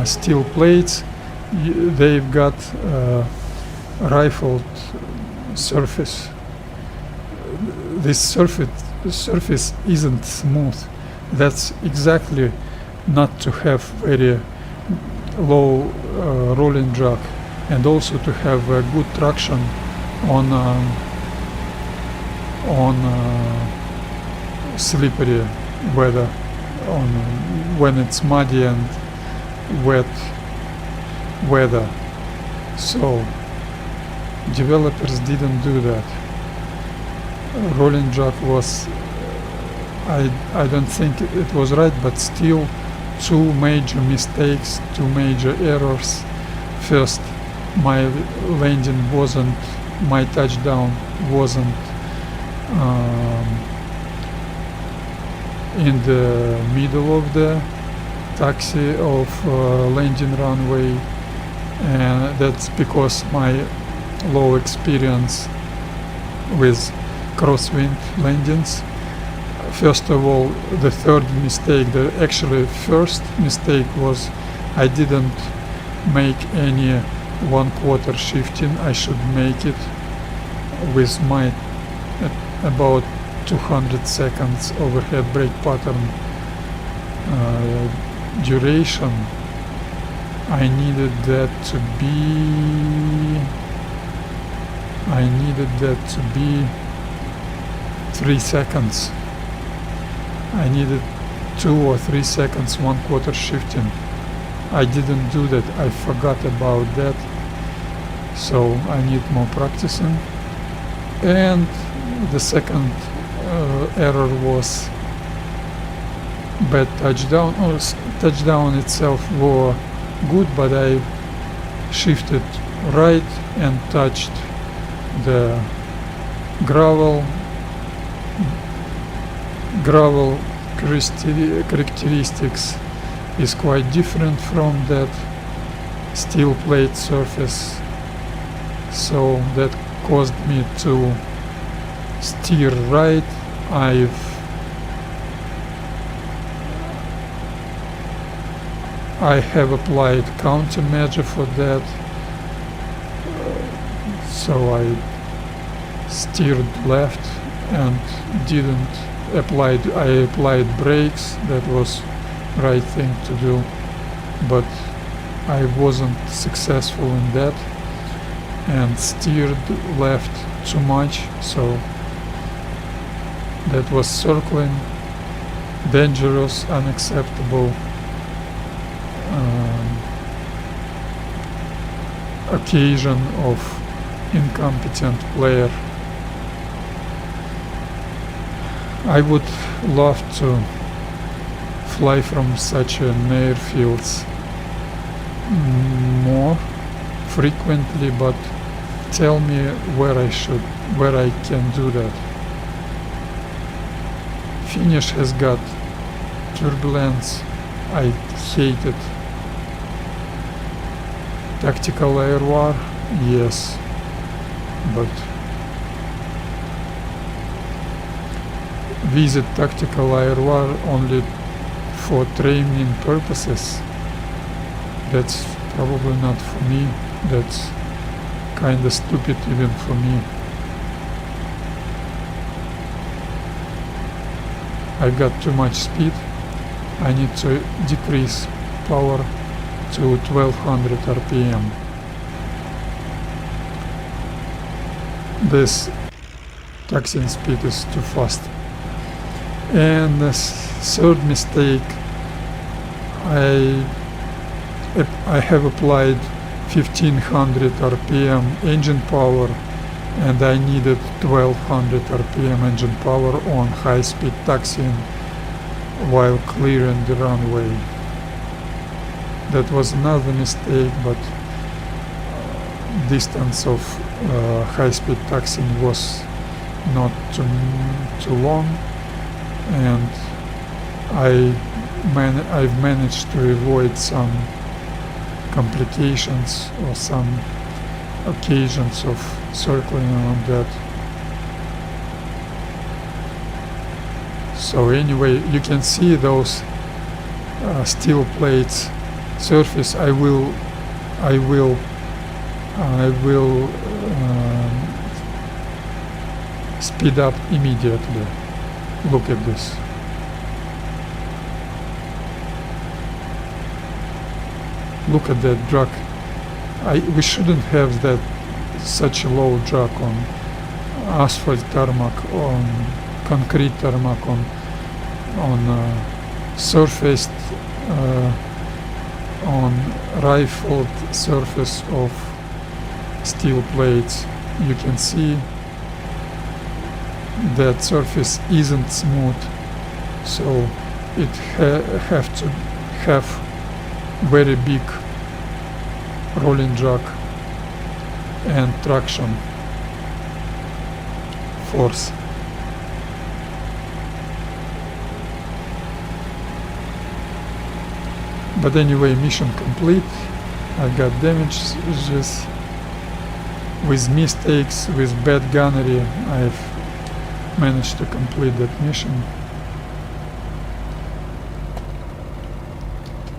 steel plates. They've got rifled surface. This surface isn't smooth. That's exactly not to have very low rolling drag, and also to have good traction on slippery weather, on when it's muddy and wet weather. So developers didn't do that. Rolling drag was, I don't think it was right, but still two major mistakes, two major errors. First, my landing wasn't, my touchdown wasn't in the middle of the taxi of landing runway, and that's because my low experience with crosswind landings. First of all, the third mistake, the actually first mistake was I didn't make any 1/4 shifting. I should make it with my about 200 seconds overhead brake pattern duration. I needed that to be 3 seconds. I needed 2 or 3 seconds 1/4 shifting. I didn't do that. I forgot about that. So I need more practicing. And the second error was bad touchdown. Touchdown itself were good, but I shifted right and touched the gravel characteristics is quite different from that steel plate surface, so that caused me to steer right. I have applied countermeasure for that, so I steered left and didn't apply. I applied brakes. That was right thing to do, but I wasn't successful in that and steered left too much, so that was circling, dangerous, unacceptable occasion of incompetent player. I would love to fly from such an airfields more frequently, but tell me where I can do that. Finnish has got turbulence. I hate it. Tactical air war, yes, but visit tactical air war only for training purposes. That's probably not for me. That's kinda stupid even for me. I've got too much speed. I need to decrease power to 1200 RPM. This taxiing speed is too fast. And the third mistake, I have applied 1500 RPM engine power, and I needed 1200 RPM engine power on high-speed taxiing while clearing the runway. That was another mistake, but distance of high-speed taxiing was not too long, and I've managed to avoid some complications or some occasions of circling around that. So anyway, you can see those steel plates surface. I will speed up immediately. Look at this. Look at that drag. We shouldn't have that such a low drag on asphalt tarmac, on concrete tarmac, on surfaced, on rifled surface of steel plates. You can see that surface isn't smooth, so it have to have very big rolling drag and traction force. But anyway, mission complete. I got damages with mistakes, with bad gunnery. I've managed to complete that mission.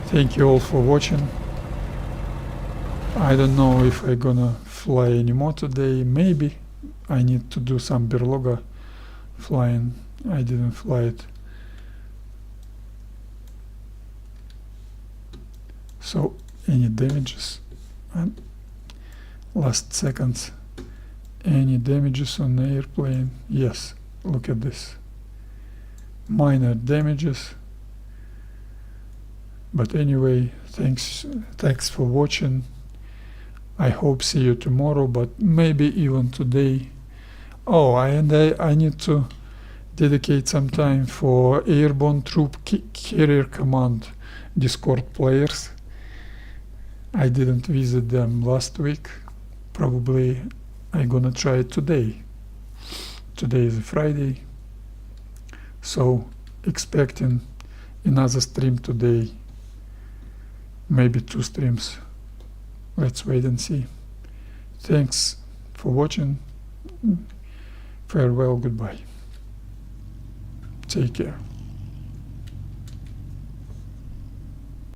Thank you all for watching. I don't know if I'm gonna fly anymore today. Maybe I need to do some Berloga flying. I didn't fly it. So, any damages? Last seconds. Any damages on the airplane? Yes, look at this. Minor damages. But anyway, thanks for watching. I hope see you tomorrow, but maybe even today. Oh, and I need to dedicate some time for Airborne Troop Carrier Command Discord players. I didn't visit them last week. Probably I'm gonna try it today. Today is a Friday, so expecting another stream today. Maybe 2 streams. Let's wait and see. Thanks for watching. Farewell, goodbye. Take care.